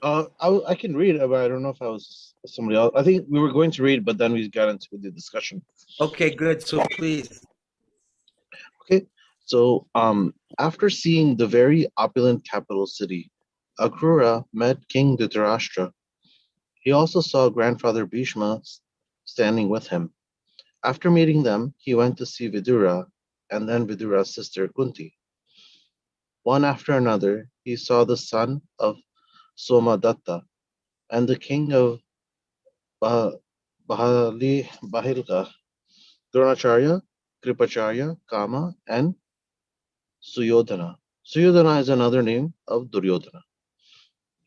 I can read, but I don't know if I was somebody else. I think we were going to read, but then we got into the discussion. Okay, good. So please. Okay, so after seeing the very opulent capital city, Akrura met King Dhritarashtra. He also saw grandfather Bhishma standing with him. After meeting them, he went to see Vidura and then Vidura's sister Kunti. One after another, he saw the son of Somadatta and the king of Bahilka, Dronacharya, Kripacharya, Kama, and Suyodhana. Suyodhana is another name of Duryodhana.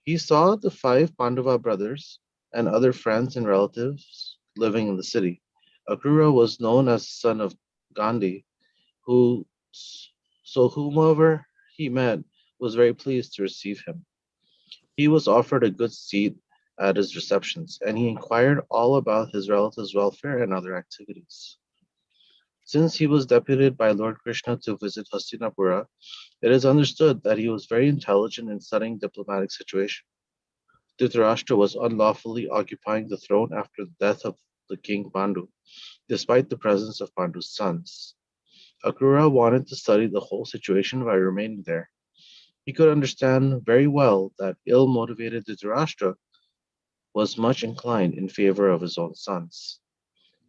He saw the 5 Pandava brothers and other friends and relatives living in the city. Akrura was known as son of Gandhi, whomever he met was very pleased to receive him. He was offered a good seat at his receptions, and he inquired all about his relatives' welfare and other activities. Since he was deputed by Lord Krishna to visit Hastinapura, it is understood that he was very intelligent in studying diplomatic situation. Dhritarashtra was unlawfully occupying the throne after the death of the king Pandu, despite the presence of Pandu's sons. Akrura wanted to study the whole situation by remaining there. He could understand very well that ill-motivated Dhritarashtra was much inclined in favor of his own sons.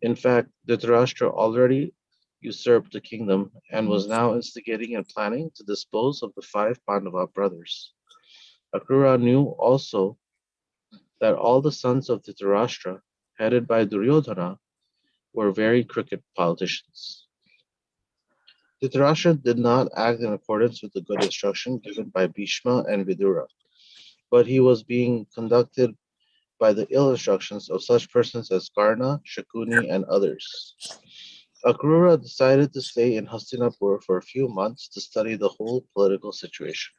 In fact, Dhritarashtra already usurped the kingdom and was now instigating and planning to dispose of the 5 Pandava brothers. Akrura knew also that all the sons of Dhritarashtra, headed by Duryodhana, were very crooked politicians. Dhritarashtra did not act in accordance with the good instruction given by Bhishma and Vidura, but he was being conducted by the ill instructions of such persons as Karna, Shakuni, and others. Akrura decided to stay in Hastinapur for a few months to study the whole political situation.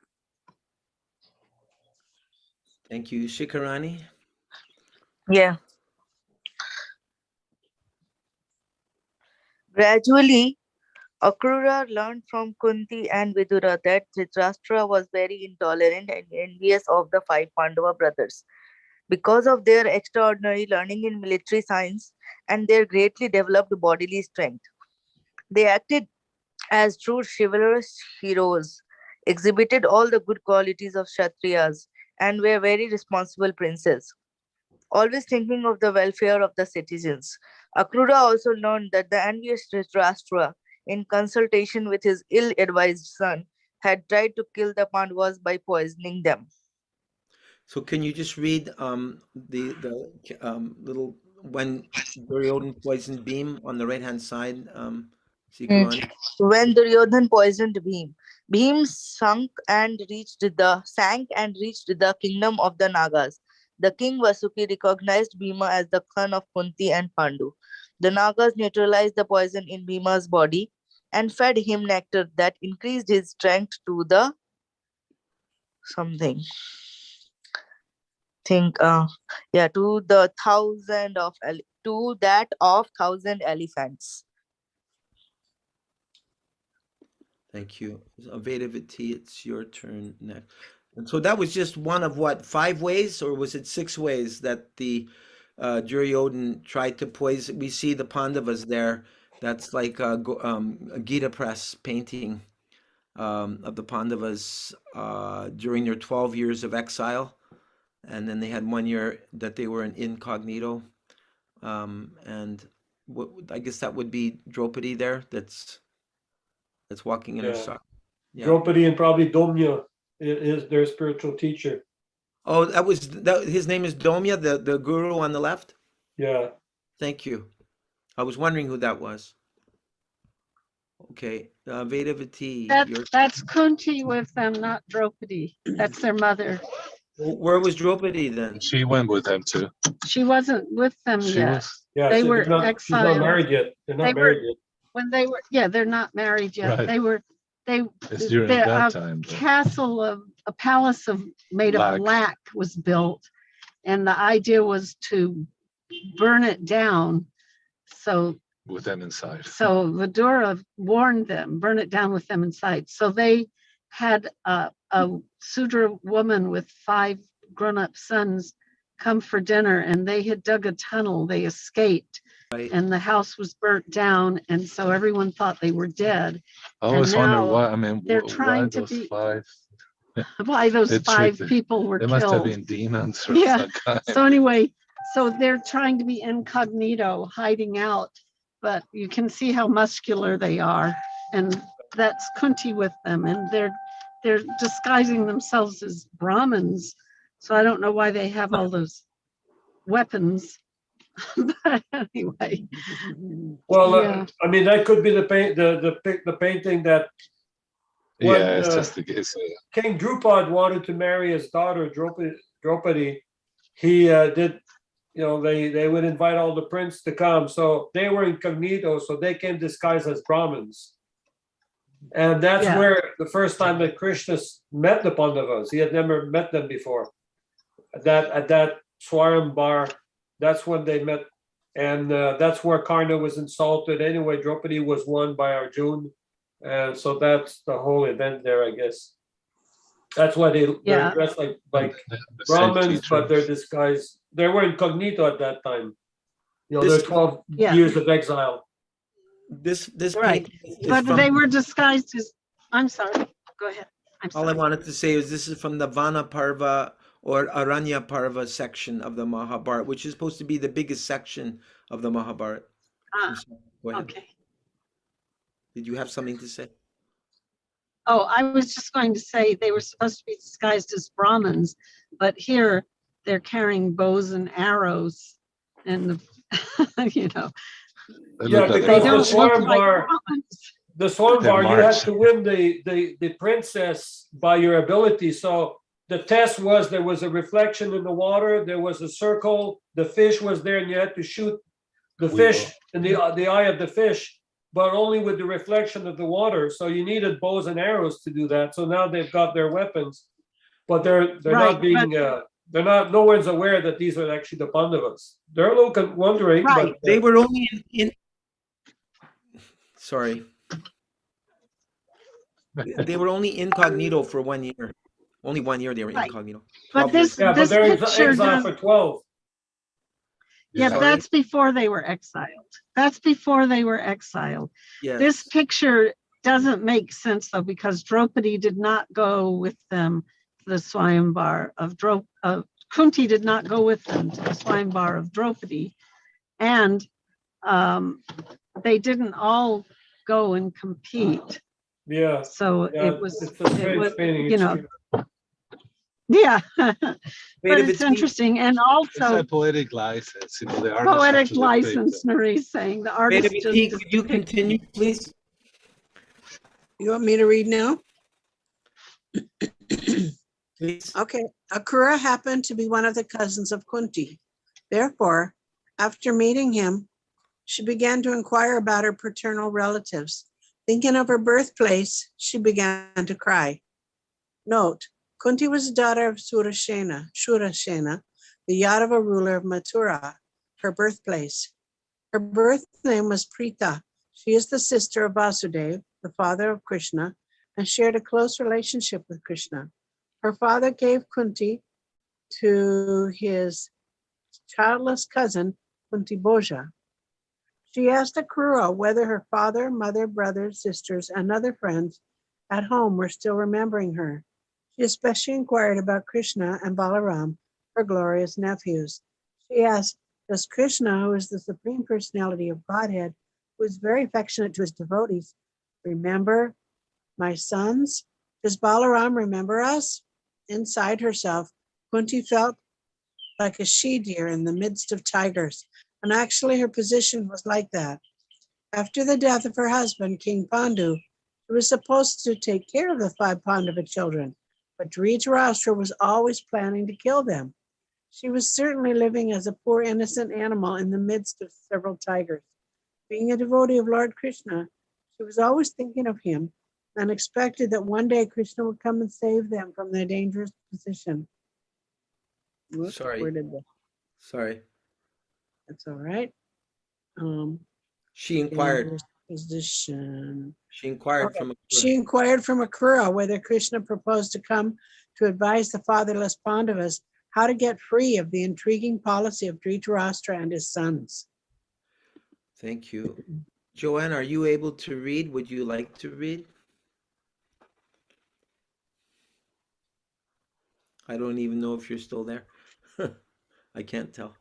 Thank you. Shikarani? Yeah. Gradually, Akrura learned from Kunti and Vidura that Dhritarashtra was very intolerant and envious of the five Pandava brothers. Because of their extraordinary learning in military science and their greatly developed bodily strength, they acted as true chivalrous heroes, exhibited all the good qualities of Kshatriyas, and were very responsible princes, always thinking of the welfare of the citizens. Akrura also learned that the envious Dhritarashtra, in consultation with his ill-advised son, had tried to kill the Pandavas by poisoning them. So can you just read the little when Duryodhan poisoned Beam on the right hand side, Shikarani? When Duryodhan poisoned Bhim, Bhim sank and reached the kingdom of the Nagas. The king Vasuki recognized Bhima as the son of Kunti and Pandu. The Nagas neutralized the poison in Bhima's body and fed him nectar that increased his strength to the something. To the to that of 1,000 elephants. Thank you. Vedavati, it's your turn next. And so that was just one of what, 5 ways, or was it 6 ways that the Duryodhan tried to poison? We see the Pandavas there. That's like a Gita press painting of the Pandavas during their 12 years of exile. And then they had 1 year that they were in incognito. And I guess that would be Draupadi there. That's walking in her sock. Yeah. Draupadi and probably Domya is their spiritual teacher. Oh, his name is Domya, the guru on the left? Yeah. Thank you. I was wondering who that was. Okay, Vedavati. That's Kunti with them, not Draupadi. That's their mother. Where was Draupadi then? She went with them too. She wasn't with them She yet. was. Yeah, They so were she's not exiled. married yet. They're not They married yet. When they were, they're not married yet. Right. It's during their, that time. though. a palace made of lac was built, and the idea was to burn it down. So With them inside. Vidura warned them, burn it down with them inside. So they had a Sudra woman with 5 grown-up sons come for dinner, and they had dug a tunnel. They escaped. Right. And the house was burnt down, and so everyone thought they were dead. I always And wonder now why. I mean, they're why trying to those be- 5? Why those They 5 tricked them. people were They killed. must have been demons or Yeah. some kind. So anyway, so they're trying to be incognito, hiding out, but you can see how muscular they are, and that's Kunti with them, and they're disguising themselves as Brahmins. So I don't know why they have all those weapons. But anyway, Well, yeah. I mean, that could be the painting that when, Yeah, it's just it's King Drupad wanted to marry his daughter Draupadi. He did, they would invite all the princes to come. So they were incognito, so they came disguised as Brahmins. And that's where the first time that Krishna met the Pandavas, he had never met them before. At that Swarambar, that's when they met. And that's where Karna was insulted. Anyway, Draupadi was won by Arjun. And so that's the whole event there, I guess. That's why they're dressed like the Brahmins, same but they're teachers. disguised. They were incognito at that time. They're 12 Yeah. years of exile. This Right. painting is But from, they were disguised as, I'm sorry, go ahead. I'm all I sorry. wanted to say is this is from the Vana Parva or Aranya Parva section of the Mahabharat, which is supposed to be the biggest section of the Mahabharat. Ah, Go ahead. okay. Did you have something to say? Oh, I was just going to say they were supposed to be disguised as Brahmins, but here they're carrying bows and arrows, and Yeah, They look like they because don't the look like Swarambar, Brahmins. the Swambar, Their you had march. to win the princess by your ability. So the test was there was a reflection in the water, there was a circle, the fish was there, and you had to shoot the fish in the eye of the fish, but only with the reflection of the water. So you needed bows and arrows to do that. So now they've got their weapons, but they're Right, not being they're not. No one's aware that these are actually the Pandavas. They're a little wondering, Right. but They were only in sorry. They were only incognito for 1 year. Only 1 year they were Right. incognito. But 12 years. this yeah, but this they're picture exiled does, for 12. yeah, Sorry? that's before they were exiled. That's before they were exiled. Yes. This picture doesn't make sense though, because Draupadi did not go with them to the Swayamvar of Kunti did not go with them to the Swayamvar of Draupadi, and they didn't all go and compete. Yeah, So yeah, it was, it's a strange painting. you know, It's yeah. But Creativity. it's interesting, and It's also a poetic license, you know, the artist has poetic to dictate license. them. Marie's saying the artist Creativity, just could you continue, please? You want me to read now? Please. Okay. Akrura happened to be one of the cousins of Kunti. Therefore, after meeting him, she began to inquire about her paternal relatives. Thinking of her birthplace, she began to cry. Note, Kunti was the daughter of Shurashena, the Yadava ruler of Mathura, her birthplace. Her birth name was Prita. She is the sister of Vasudev, the father of Krishna, and shared a close relationship with Krishna. Her father gave Kunti to his childless cousin, Kunti Bhoja. She asked Akrura whether her father, mother, brothers, sisters, and other friends at home were still remembering her. She especially inquired about Krishna and Balaram, her glorious nephews. She asked, does Krishna, who is the Supreme Personality of Godhead, who is very affectionate to his devotees, remember my sons? Does Balaram remember us? Inside herself, Kunti felt like a she-deer in the midst of tigers, and actually her position was like that. After the death of her husband, King Pandu, she was supposed to take care of the 5 Pandava children, but Dhritarastra was always planning to kill them. She was certainly living as a poor innocent animal in the midst of several tigers. Being a devotee of Lord Krishna, she was always thinking of him and expected that one day Krishna would come and save them from their dangerous position. Whoops, Sorry. where did the, Sorry. that's all right. She inquired. Dangerous position. She inquired Okay. from She inquired from Akrura whether Krishna proposed to come to advise the fatherless Pandavas how to get free of the intriguing policy of Dhritarastra and his sons. Thank you. Joanne, are you able to read? Would you like to read? I don't even know if you're still there. I can't tell.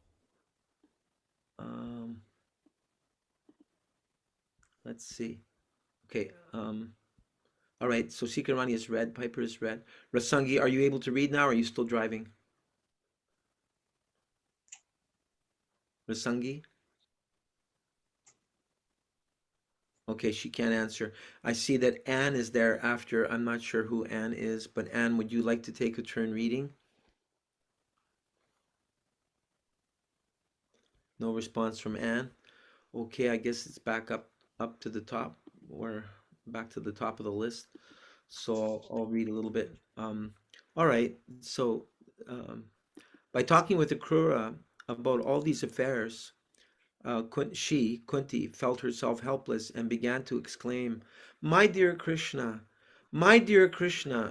Let's see. Okay. All right. So Sikarani is read. Piper is read. Rasangi, are you able to read now? Or are you still driving? Rasangi? Okay, she can't answer. I see that Anne is there after. I'm not sure who Anne is, but Anne, would you like to take a turn reading? No response from Anne. Okay, I guess it's back up to the top, or back to the top of the list. So I'll read a little bit. All right. So by talking with Akrura about all these affairs, Kunti, felt herself helpless and began to exclaim, my dear Krishna,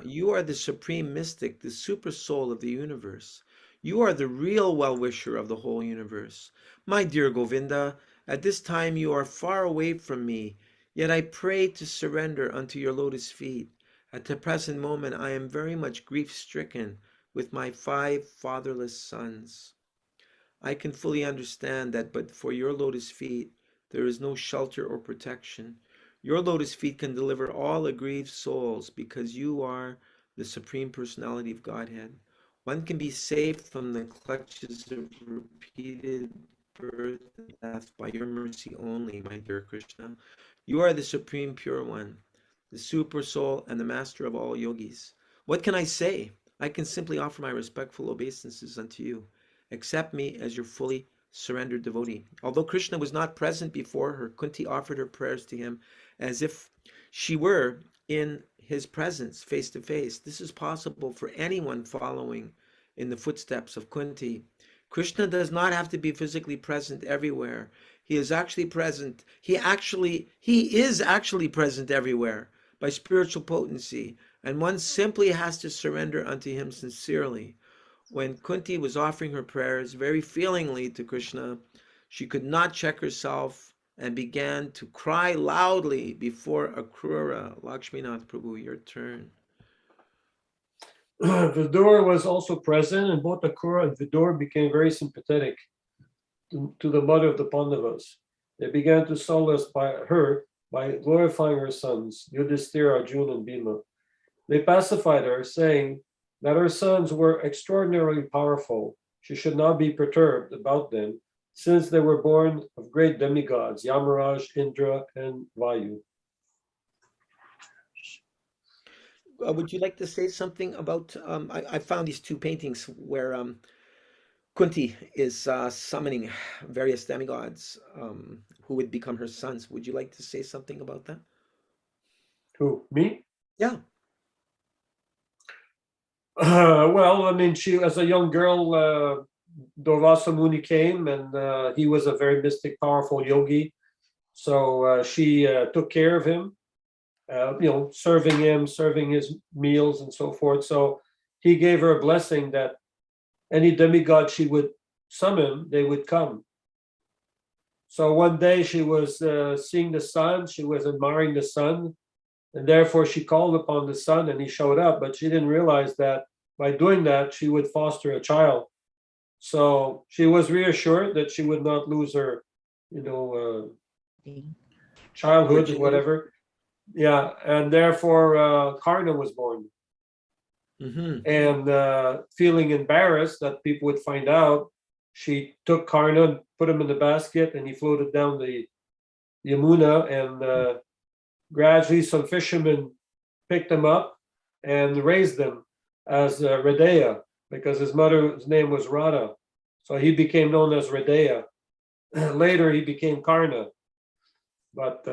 you are the supreme mystic, the super soul of the universe. You are the real well-wisher of the whole universe. My dear Govinda, at this time you are far away from me, yet I pray to surrender unto your lotus feet. At the present moment I am very much grief-stricken with my 5 fatherless sons. I can fully understand that, but for your lotus feet, there is no shelter or protection. Your lotus feet can deliver all aggrieved souls because you are the Supreme Personality of Godhead. One can be saved from the clutches of repeated birth and death by your mercy only, my dear Krishna. You are the Supreme Pure One, the Super Soul, and the Master of all yogis. What can I say? I can simply offer my respectful obeisances unto you. Accept me as your fully surrendered devotee. Although Krishna was not present before her, Kunti offered her prayers to him as if she were in his presence, face to face. This is possible for anyone following in the footsteps of Kunti. Krishna does not have to be physically present everywhere. He is actually present. He is actually present everywhere by spiritual potency, and one simply has to surrender unto him sincerely. When Kunti was offering her prayers very feelingly to Krishna, she could not check herself and began to cry loudly before Akrura. Lakshminath Prabhu, your turn. Vidur was also present, and both Akrura and Vidur became very sympathetic to the mother of the Pandavas. They began to solace her by glorifying her sons, Yudhishthira, Arjuna, and Bhima. They pacified her, saying that her sons were extraordinarily powerful. She should not be perturbed about them, since they were born of great demigods, Yamaraj, Indra, and Vayu. Would you like to say something about, I found these two paintings where Kunti is summoning various demigods who would become her sons. Would you like to say something about that? Who, me? Yeah. Well, I mean, she, as a young girl, Durvasa Muni came, and he was a very mystic, powerful yogi. So she took care of him, serving him, serving his meals and so forth. So he gave her a blessing that any demigod she would summon, they would come. So one day she was seeing the sun, she was admiring the sun, and therefore she called upon the sun and he showed up, but she didn't realize that by doing that, she would foster a child. So she was reassured that she would not lose her, childhood or whatever. Yeah, and therefore Karna was born. Mm-hmm. And feeling embarrassed that people would find out, she took Karna and put him in the basket, and he floated down the Yamuna, and gradually some fishermen picked him up and raised him as Hrideya, because his mother's name was Radha. So he became known as Hrideya. Later he became Karna. But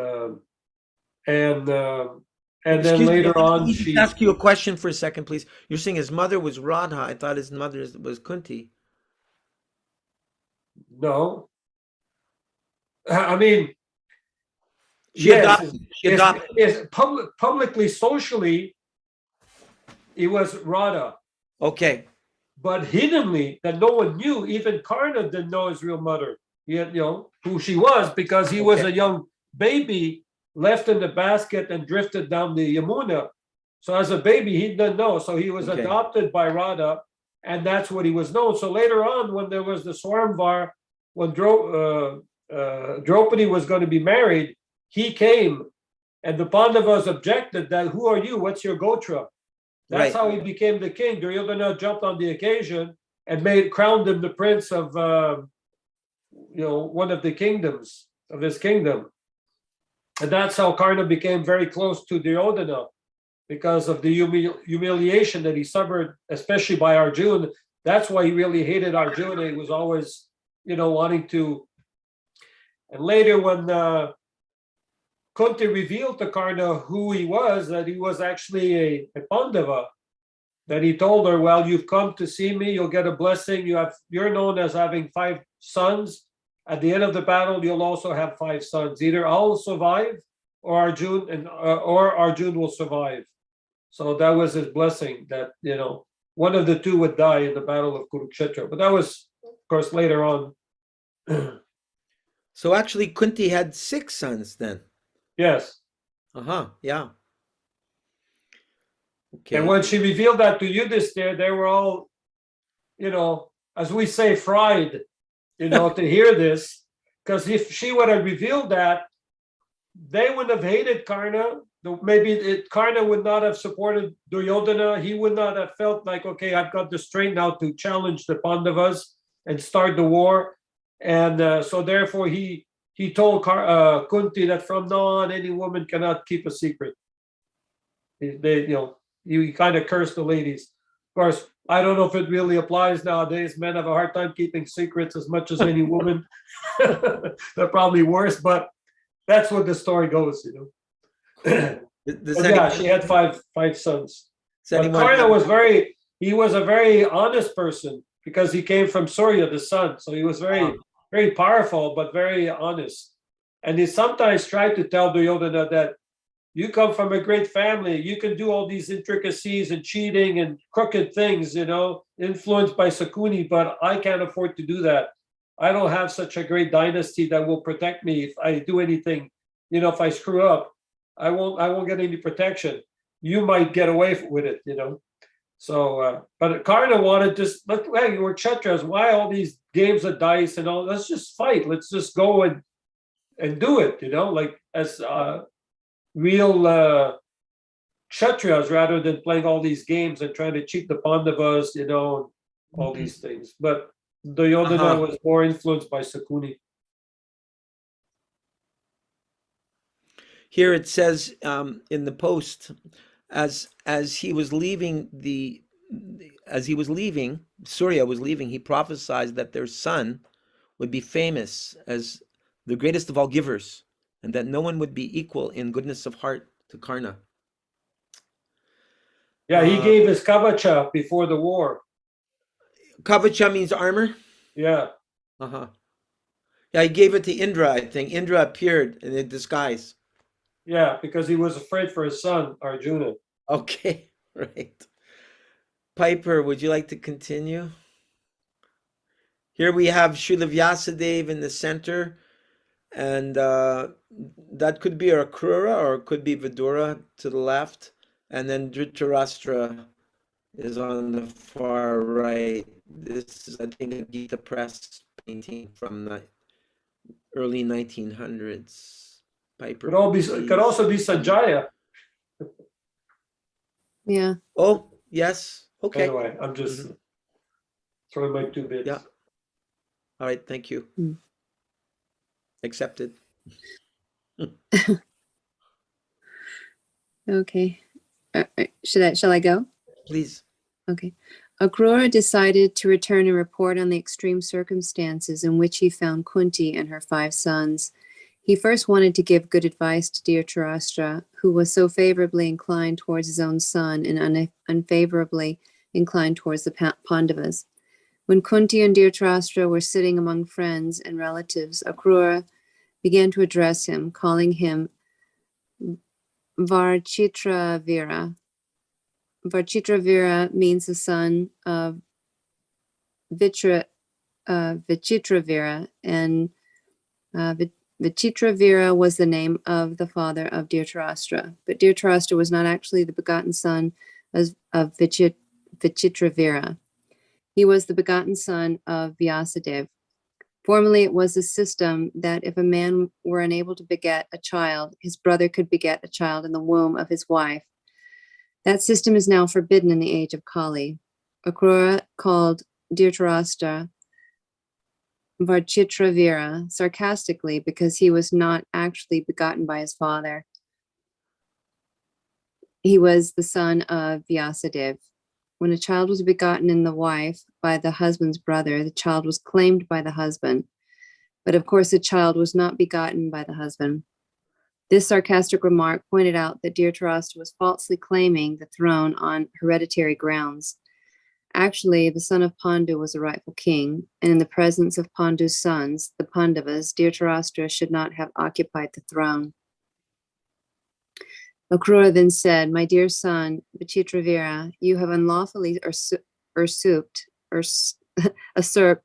and then Excuse me, later let on me just ask you a question for a second, please. You're saying his mother was Radha. I thought his mother was Kunti. No. I mean, She yes, adopted. is publicly, socially, he was Radha. Okay. But hiddenly, that no one knew, even Karna didn't know his real mother. He had, who she was, because he was a young baby left in the basket and drifted down the Yamuna. So as a baby, he didn't know. So he was adopted by Radha, and that's what he was known. So later on, when there was the Swaramvar, when Draupadi was going to be married, he came, and the Pandavas objected that, who are you? What's your Gotra? That's how he became the king. Duryodhana jumped on the occasion and crowned him the prince of, one of the kingdoms of his kingdom. And that's how Karna became very close to Duryodhana, because of the humiliation that he suffered, especially by Arjuna. That's why he really hated Arjuna. He was always, wanting to. And later, when Kunti revealed to Karna who he was, that he was actually a Pandava, that he told her, well, you've come to see me, you'll get a blessing. You're known as having 5 sons. At the end of the battle, you'll also have 5 sons. Either I'll survive, or Arjun will survive. So that was his blessing, that one of the two would die in the battle of Kurukshetra. But that was, of course, later on. So actually, Kunti had 6 sons then. Yes. Yeah. Okay. And when she revealed that to Yudhishthira, they were all, as we say, fried, to hear this. Because if she would have revealed that, they would have hated Karna. Maybe Karna would not have supported Duryodhana. He would not have felt like, okay, I've got the strength now to challenge the Pandavas and start the war. And so therefore he told Kunti that from now on any woman cannot keep a secret. He kind of cursed the ladies. Of course, I don't know if it really applies nowadays. Men have a hard time keeping secrets as much as any woman. They're probably worse, but that's what the story goes, Does But yeah, she had five sons. But anyone Karna have- was he was a very honest person because he came from Surya, the sun. So he was very powerful, but very honest. And he sometimes tried to tell Duryodhana that you come from a great family. You can do all these intricacies and cheating and crooked things, influenced by Sakuni, but I can't afford to do that. I don't have such a great dynasty that will protect me if I do anything. If I screw up, I won't get any protection. You might get away with it, So, but Karna wanted just, hey, we're Kshatriyas. Why all these games of dice and all? Let's just fight. Let's just go and do it, like as real Kshatriyas rather than playing all these games and trying to cheat the Pandavas, all these things. But Duryodhana was more influenced by Sakuni. Here it says in the post, as he was leaving Surya was leaving, he prophesied that their son would be famous as the greatest of all givers, and that no one would be equal in goodness of heart to Karna. Yeah, he gave his kavacha before the war. Kavacha means armor? Yeah. Yeah, he gave it to Indra, I think. Indra appeared in a disguise. Yeah, because he was afraid for his son, Arjuna. Okay, right. Piper, would you like to continue? Here we have Srila Vyasadeva in the center, and that could be Akrura or it could be Vidura to the left, and then Dhritarastra is on the far right. This is, I think, a Gita Press painting from the early 1900s. Piper, Could also be Sanjaya. Yeah. Oh, yes. Okay. Anyway, I'm just throwing my 2 bits. Yeah. All right. Thank you. Accepted. Okay. Shall I go? Please. Okay. Akrura decided to return and report on the extreme circumstances in which he found Kunti and her 5 sons. He first wanted to give good advice to Dhritarastra, who was so favorably inclined towards his own son and unfavorably inclined towards the Pandavas. When Kunti and Dhritarastra were sitting among friends and relatives, Akrura began to address him, calling him Varchitravira. Varchitravira means the son of Vichitravira, and Vichitravira was the name of the father of Dhritarastra. But Dhritarastra was not actually the begotten son of Vichitravira. He was the begotten son of Vyasadeva. Formerly, it was a system that if a man were unable to beget a child, his brother could beget a child in the womb of his wife. That system is now forbidden in the age of Kali. Akrura called Dhritarashtra Varchitravira sarcastically because he was not actually begotten by his father. He was the son of Vyasadeva. When a child was begotten in the wife by the husband's brother, the child was claimed by the husband. But of course, the child was not begotten by the husband. This sarcastic remark pointed out that Dhritarashtra was falsely claiming the throne on hereditary grounds. Actually, the son of Pandu was the rightful king, and in the presence of Pandu's sons, the Pandavas, Dhritarashtra should not have occupied the throne. Akrura then said, "My dear son, Vichitravira, you have unlawfully usurped the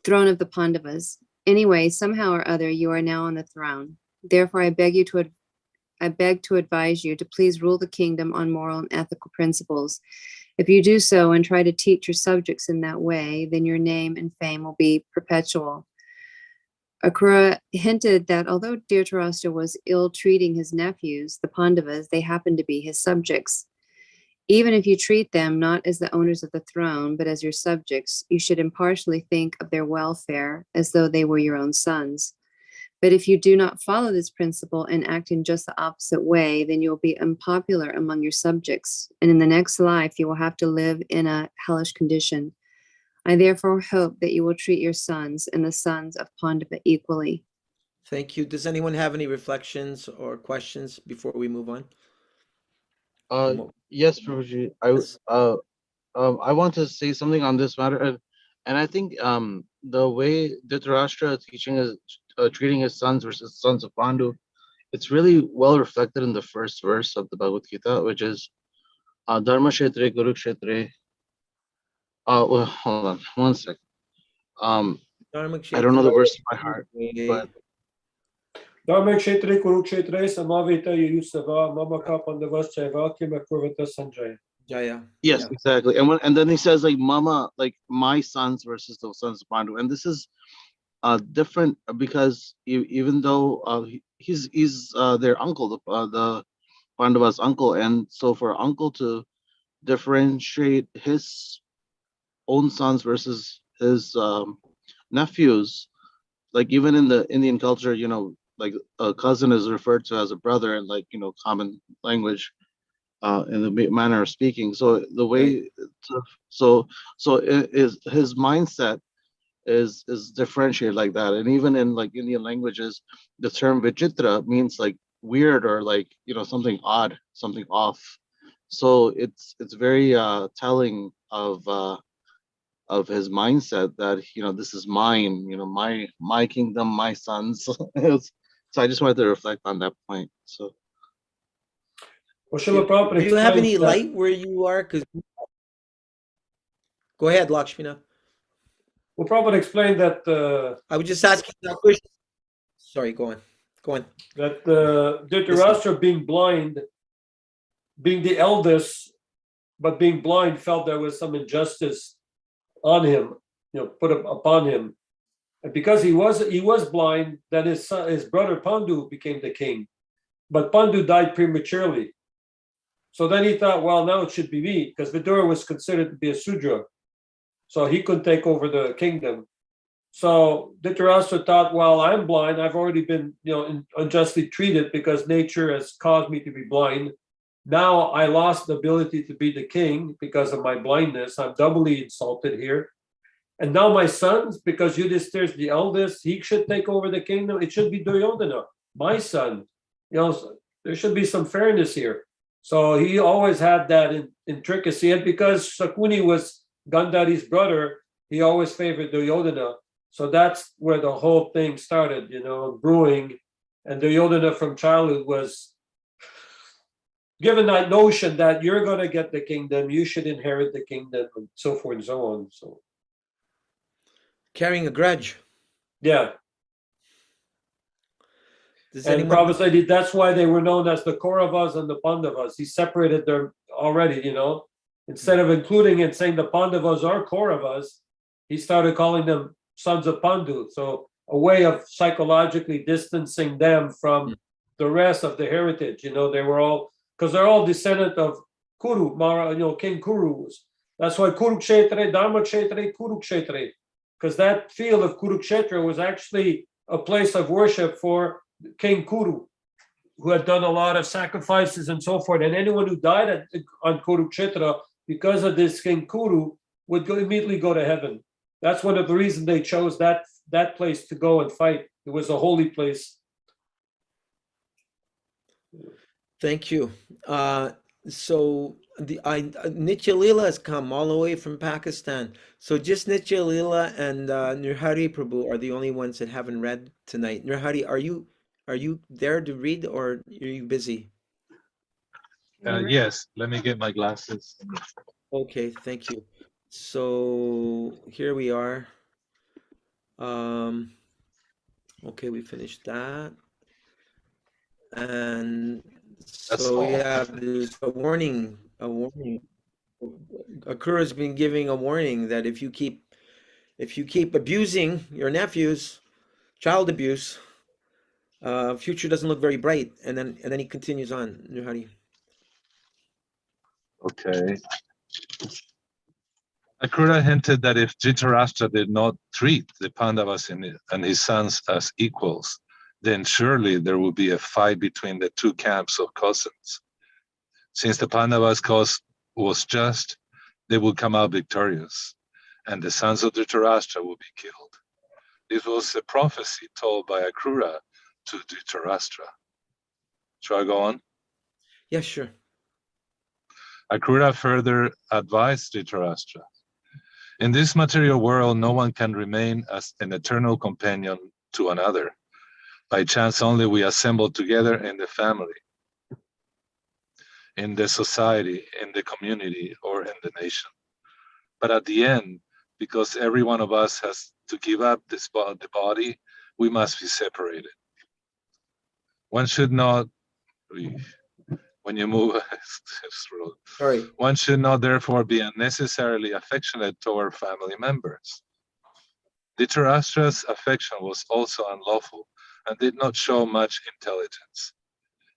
throne of the Pandavas. Anyway, somehow or other, you are now on the throne. Therefore, I beg to advise you to please rule the kingdom on moral and ethical principles. If you do so and try to teach your subjects in that way, then your name and fame will be perpetual." Akrura hinted that although Dhritarashtra was ill-treating his nephews, the Pandavas, they happened to be his subjects. Even if you treat them not as the owners of the throne, but as your subjects, you should impartially think of their welfare as though they were your own sons. But if you do not follow this principle and act in just the opposite way, then you will be unpopular among your subjects, and in the next life you will have to live in a hellish condition. I therefore hope that you will treat your sons and the sons of Pandava equally. Thank you. Does anyone have any reflections or questions before we move on? Yes, Prabhuji. Yes. I want to say something on this matter, and I think the way Dhritarastra treating his sons versus sons of Pandu, it's really well reflected in the first verse of the Bhagavad Gita, which is Dharma Kshetre Guru Kshetre. Well, hold on one second. I don't know the verse by heart, but Dharma kshetre kurukshetre samaveta yuyusava mamaka pandavascheva kimakurvata sanjaya. Jaya. yes, Yeah. exactly. And then he says like Mama, like my sons versus the sons of Pandu, and this is different because even though he's their uncle, the Pandava's uncle, and so for uncle to differentiate his own sons versus his nephews, like even in the Indian culture, like a cousin is referred to as a brother in like common language, in the manner of speaking. So the way, so his mindset is differentiated like that. And even in like Indian languages, the term vichitra means like weird or like something odd, something off. So it's very telling of his mindset that this is mine, my kingdom, my sons. So I just wanted to reflect on that point. So Well, Srila Prabhupada Do you have explains any that- light where you are? Go ahead, Lakshmina. Well, Prabhupada explained that I was just asking that question. Sorry, go on. Go on. that Dhritarastra being blind, being the eldest, but being blind, felt there was some injustice on him, put upon him. And because he was blind, then his brother Pandu became the king. But Pandu died prematurely. So then he thought, well, now it should be me, because Vidura was considered to be a Sudra. So he couldn't take over the kingdom. So Dhritarashtra thought, well, I'm blind. I've already been unjustly treated because nature has caused me to be blind. Now I lost the ability to be the king because of my blindness. I'm doubly insulted here. And now my sons, because Yudhishthira is the eldest, he should take over the kingdom. It should be Duryodhana, my son. There should be some fairness here. So he always had that intricacy. And because Shakuni was Gandhari's brother, he always favored Duryodhana. So that's where the whole thing started, brewing. And Duryodhana from childhood was given that notion that you're going to get the kingdom, you should inherit the kingdom, and so forth and so on. So Carrying a grudge. yeah. Does And anyone? Prabhupada said that's why they were known as the Kauravas and the Pandavas. He separated them already, Instead of including and saying the Pandavas are Kauravas, he started calling them sons of Pandu. So a way of psychologically distancing them from the rest of the heritage. They were all, because they're all descendant of Kuru, King Kuru. That's why Kurukshetra, Dharma Kshetra, Kurukshetra, because that field of Kurukshetra was actually a place of worship for King Kuru, who had done a lot of sacrifices and so forth. And anyone who died on Kurukshetra because of this King Kuru would immediately go to heaven. That's one of the reasons they chose that place to go and fight. It was a holy place. Thank you. So Nitya Leela has come all the way from Pakistan. So just Nitya Leela and Nirhari Prabhu are the only ones that haven't read tonight. Nirhari, are you there to read or are you busy? Yes, let me get my glasses. Okay, thank you. So here we are. Okay, we finished that. And That's so all. yeah, there's a warning. Akura's been giving a warning that if you keep abusing your nephews, child abuse, future doesn't look very bright. And then he continues on. Nirhari. Okay. Akrura hinted that if Dhritarashtra did not treat the Pandavas and his sons as equals, then surely there would be a fight between the two camps of cousins. Since the Pandavas' cause was just, they would come out victorious, and the sons of Dhritarashtra would be killed. This was a prophecy told by Akrura to Dhritarashtra. Shall I go on? Yeah, sure. Akrura further advised Dhritarashtra, in this material world, no one can remain as an eternal companion to another. By chance only we assemble together in the family, in the society, in the community, or in the nation. But at the end, because every one of us has to give up the body, we must be separated. One should not, when you move, Sorry. one should not therefore be unnecessarily affectionate toward family members. Dhritarashtra's affection was also unlawful and did not show much intelligence.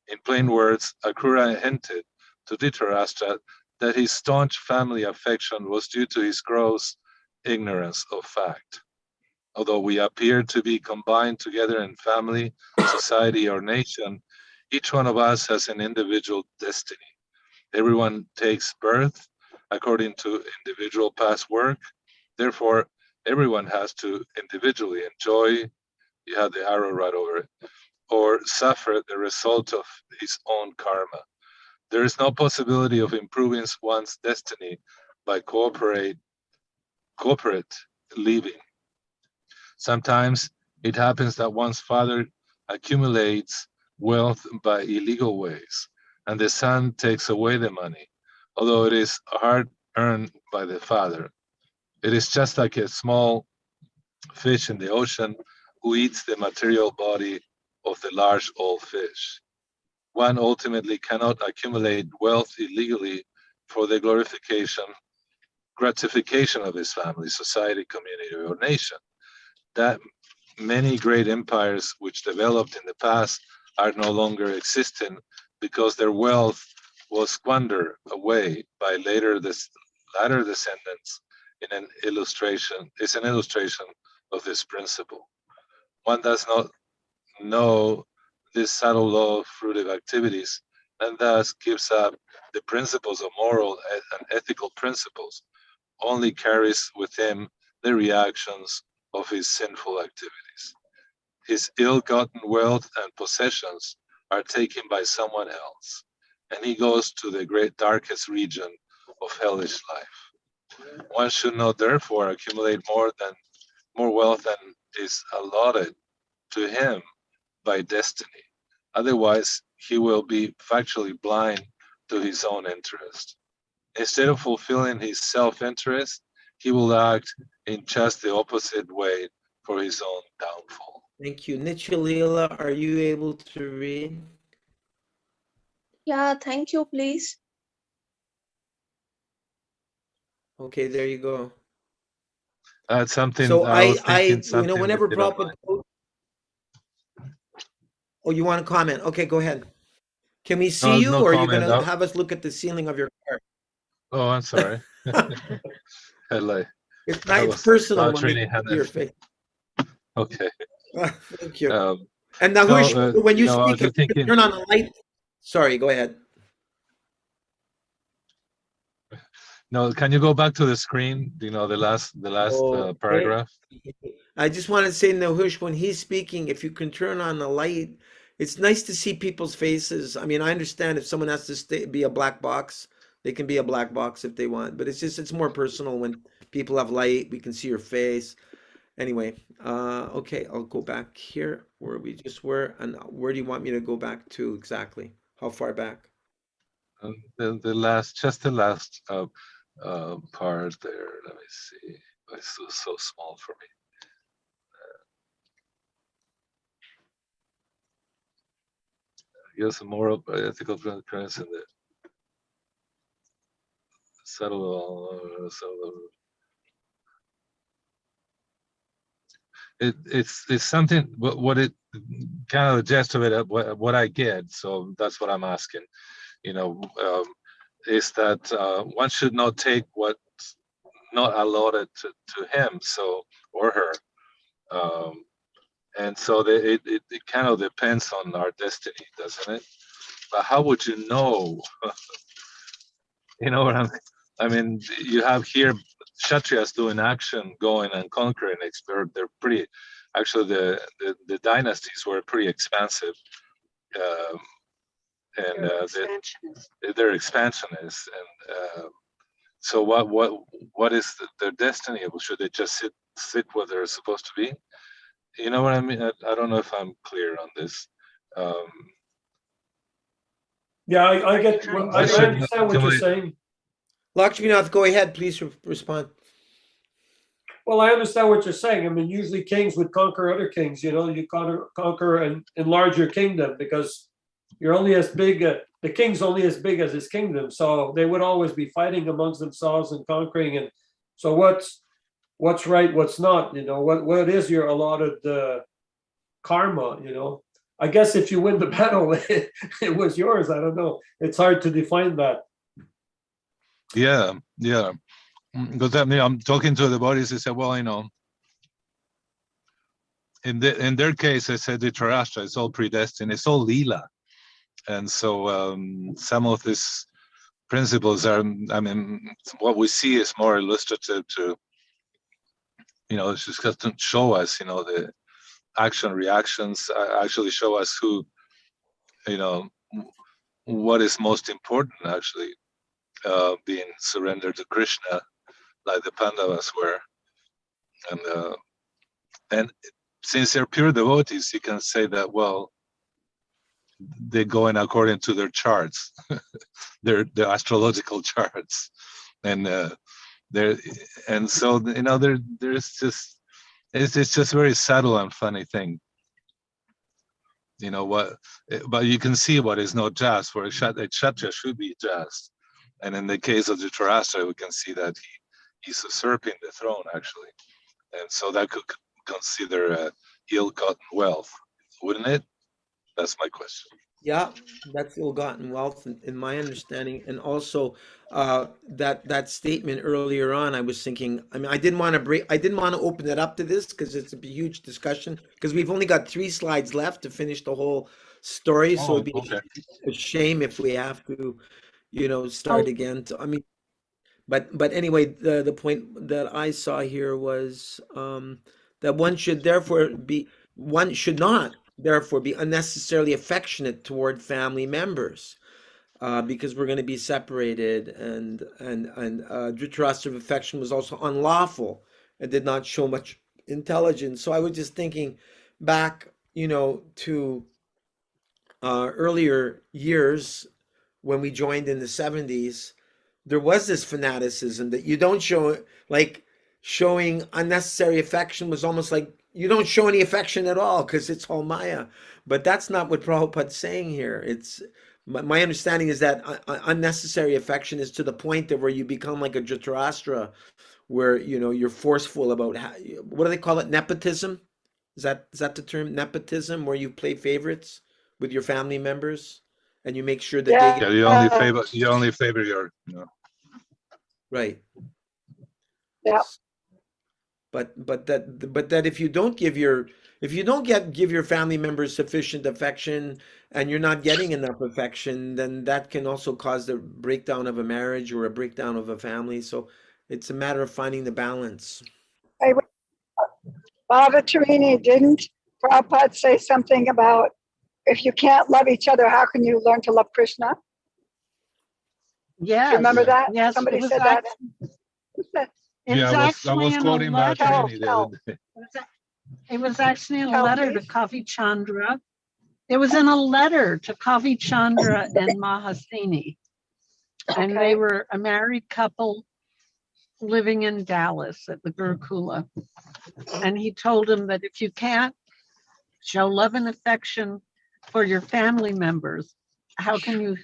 In plain words, Akrura hinted to Dhritarashtra that his staunch family affection was due to his gross ignorance of fact. Although we appear to be combined together in family, society, or nation, each one of us has an individual destiny. Everyone takes birth according to individual past work. Therefore, everyone has to individually enjoy, you have the arrow right over it, or suffer the result of his own karma. There is no possibility of improving one's destiny by cooperate living. Sometimes it happens that one's father accumulates wealth by illegal ways, and the son takes away the money, although it is hard earned by the father. It is just like a small fish in the ocean who eats the material body of the large old fish. One ultimately cannot accumulate wealth illegally for the gratification of his family, society, community, or nation. That many great empires which developed in the past are no longer existing because their wealth was squandered away by latter descendants is an illustration of this principle. One does not know this subtle law of fruitive activities and thus gives up the principles of moral and ethical principles, only carries with him the reactions of his sinful activities. His ill-gotten wealth and possessions are taken by someone else, and he goes to the great darkest region of hellish life. One should not therefore accumulate more wealth than is allotted to him by destiny. Otherwise, he will be factually blind to his own interest. Instead of fulfilling his self-interest, he will act in just the opposite way for his own downfall. Thank you. Nicholila, are you able to read? Yeah, thank you, please. Okay, there you go. Something So I was I, thinking something whenever if you don't Prabhupada, mind. oh, you want to comment? Okay, go ahead. Can we see No, you, no or are you comment. going to have us look at the ceiling of your Oh, I'm sorry. car? Hello. It's not. I It's was personal not when we really can see your face. Okay. Thank you. Um, And Nahush, no, when you I was speak, if just you could thinking. turn on the light. Sorry, go ahead. No, can you go back to the screen? The last Okay. paragraph. I just want to say, Nahush, when he's speaking, if you can turn on the light, it's nice to see people's faces. I mean, I understand if someone has to be a black box, they can be a black box if they want, but it's more personal when people have light. We can see your face. Anyway, okay, I'll go back here where we just were, and where do you want me to go back to exactly? How far back? The last part there. Let me see. It's so small for me. Yes, moral ethical transparency in the subtle. It's something. What it kind of the gist of it. What I get. So that's what I'm asking. is that one should not take what's not allotted to him, so or her. And so it kind of depends on our destiny, doesn't it? But how would you know? You know what I mean, you have here Kshatriyas doing action, going and conquering. They're pretty, actually, the dynasties were pretty expansive. And they're expansionists. And so what is their destiny? Should they just sit where they're supposed to be? You know what I mean? I don't know if I'm clear on this. Yeah, I get, I understand what you're saying. Lakshminath, go ahead, please respond. Well, I understand what you're saying. I mean, usually kings would conquer other kings, you know, you conquer and enlarge your kingdom because you're only as big, the king's only as big as his kingdom. So they would always be fighting amongst themselves and conquering. And so what's right, what's not, you know, what is your allotted karma, you know? I guess if you win the battle, it was yours. I don't know. It's hard to define that. Yeah. Because I'm talking to the bodies. They said, well, you know, in their case, I said Dhritarastra, it's all predestined. It's all lila, and so some of these principles are. I mean, what we see is more illustrative to, you know, it's just to show us, you know, the action reactions actually show us who, you know, what is most important actually, being surrendered to Krishna, like the Pandavas were, and since they're pure devotees, you can say that, well, they're going according to their charts, their astrological charts, and so, you know, there's just it's just very subtle and funny thing, you know, but you can see what is not just for a Kshatriya should be just, and in the case of Dhritarashtra, we can see that he's usurping the throne actually, and so that could consider ill-gotten wealth, wouldn't it? That's my question. Yeah, that's ill-gotten wealth in my understanding. And also that statement earlier on, I was thinking, I mean, I didn't want to open it up to this because it's a huge discussion, because we've only got 3 slides left to finish the whole story. So it'd be Okay. a shame if we have to, you know, start again. I mean, but anyway, the point that I saw here was that one should not therefore be unnecessarily affectionate toward family members, because we're going to be separated, and Dhritarashtra's affection was also unlawful and did not show much intelligence. So I was just thinking back, you know, to earlier years when we joined in the 70s. There was this fanaticism that you don't show, like showing unnecessary affection was almost like you don't show any affection at all because it's all Maya. But that's not what Prabhupada's saying here. It's my understanding is that unnecessary affection is to the point that where you become like a Dhritarashtra, where, you know, you're forceful about what do they call it? Nepotism? Is that the term, nepotism, where you play favorites with your family members and you make sure that they Yeah, get you only favor your, you know. right. Yeah. But that if you don't give your family members sufficient affection and you're not getting enough affection, then that can also cause the breakdown of a marriage or a breakdown of a family. So it's a matter of finding the balance. Hey, Bhavatarini, didn't Prabhupada say something about if you can't love each other, how can you learn to love Krishna? Yes. Do you remember that? Yes, Somebody it was said that. It was I actually was in a quoting letter. Bhavatarini the other day. It was actually in a Tell, letter to please. Kavi Chandra. It was in a letter to Kavi Chandra and Mahasini. And Okay. they were a married couple living in Dallas at the Gurukula. And he told them that if you can't show love and affection for your family members, how can you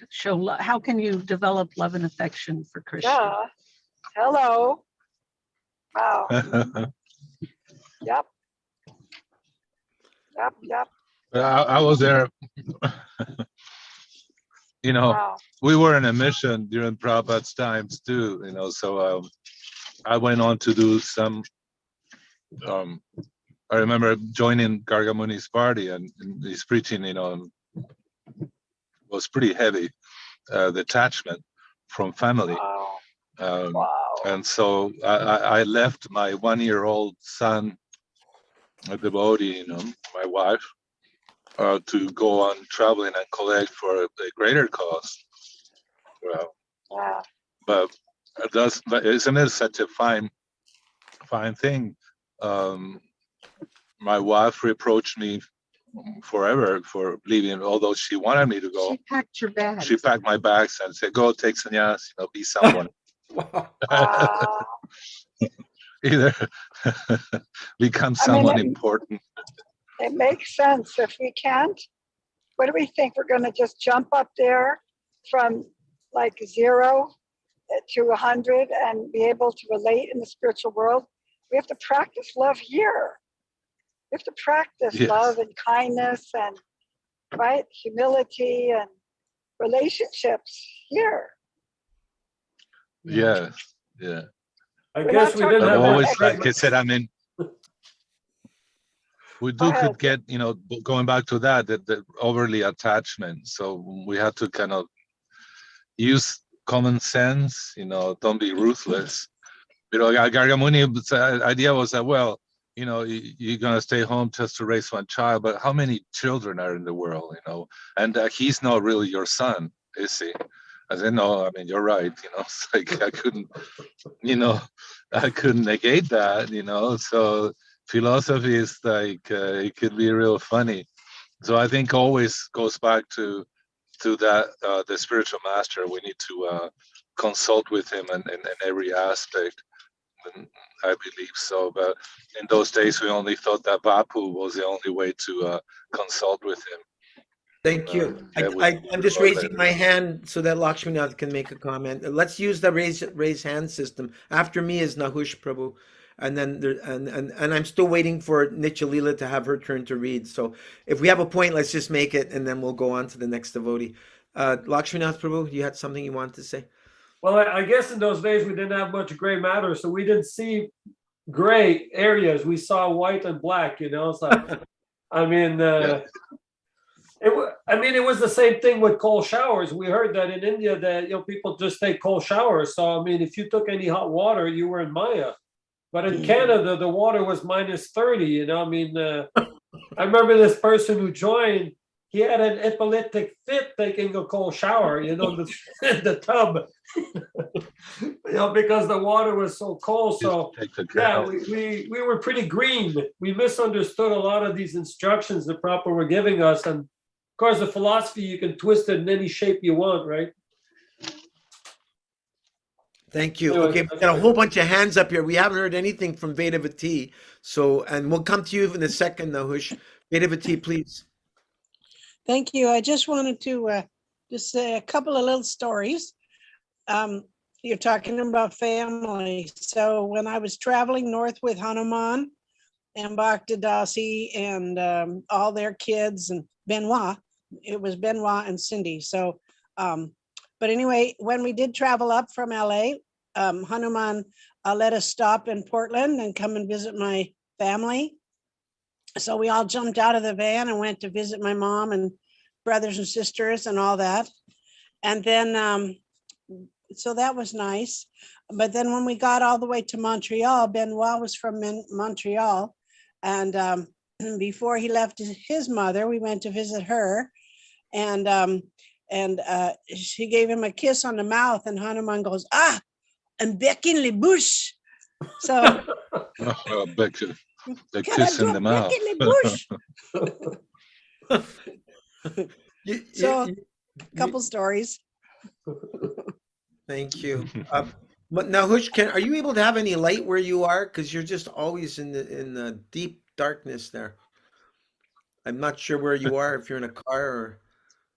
how can you develop love and affection for Krishna? Yeah. Hello. Wow. Yep. I was there. you know, Wow. we were in a mission during Prabhupada's times too, you know, so I went on to do some, I remember joining Gargamuni's party and his preaching, you know, was pretty heavy, the attachment from family. Wow. Um, Wow. and so I left my 1-year-old son, a devotee, you know, my wife, to go on traveling and collect for a greater cause. Well, Yeah. but isn't it such a fine thing? My wife reproached me forever for leaving, although she wanted me to go. She packed your bags. She packed my bags and said, "Go take sannyas, you know, be someone." Wow. Either become I mean, someone important. it makes sense. If we can't, what do we think? We're going to just jump up there from like 0 to 100 and be able to relate in the spiritual world? We have to practice love here. We have to practice Yes. love and kindness and, right, humility and relationships here. Yeah, yeah. I We're guess not we didn't talking But have about much always, like I said, I mean, we Go ahead. could get, you know, going back to that, the overly attachment. So we have to kind of use common sense, you know, don't be ruthless. You know, Gargamuni's idea was that, well, you know, you're going to stay home just to raise one child, but how many children are in the world, you know? And he's not really your son, is he? I said, no, I mean, you're right, you know, it's like I couldn't negate that, you know? So philosophy is like, it could be real funny. So I think always goes back to that, the spiritual master. We need to consult with him in every aspect. And I believe so, but in those days we only thought that Vapu was the only way to consult with him. Thank you. Yeah, I'm just raising my hand so that Lakshminath can make a comment. Let's use the raise hand system. After me is Nahush Prabhu, and then there, and I'm still waiting for Nichalila to have her turn to read. So if we have a point, let's just make it, and then we'll go on to the next devotee. Lakshminath Prabhu, you had something you wanted to say? Well, I guess in those days we didn't have much gray matter, so we didn't see gray areas. We saw white and black, you know. So, I mean, it was the same thing with cold showers. We heard that in India that, you know, people just take cold showers. So I mean, if you took any hot water, you were in Maya. But in Canada, the water was -30. You know, I mean, I remember this person who joined. He had an epileptic fit taking a cold shower, you know, the tub, you know, because the water was so cold. So yeah, we were pretty green. We misunderstood a lot of these instructions the Prabhupada were giving us. And of course, the philosophy, you can twist it in any shape you want, right? Thank you. Anyway, Okay, we got a whole bunch of hands up here. We haven't heard anything from Vedavati. So, and we'll come to you in a second, Nahush. Vedavati, please. Thank you. I just wanted to just say a couple of little stories. You're talking about family. So when I was traveling north with Hanuman and Bhaktadasi and all their kids and Benoit, it was Benoit and Cindy. So, but anyway, when we did travel up from LA, Hanuman let us stop in Portland and come and visit my family. So we all jumped out of the van and went to visit my mom and brothers and sisters and all that. And then, so that was nice. But then when we got all the way to Montreal, Benoit was from Montreal. And before he left his mother, we went to visit her. And she gave him a kiss on the mouth, and Hanuman goes, "Ah, and bec in le bouche." So the kiss in the mouth. So, couple stories. Thank you. But Nahush, are you able to have any light where you are? Because you're just always in the deep darkness there. I'm not sure where you are, if you're in a car or.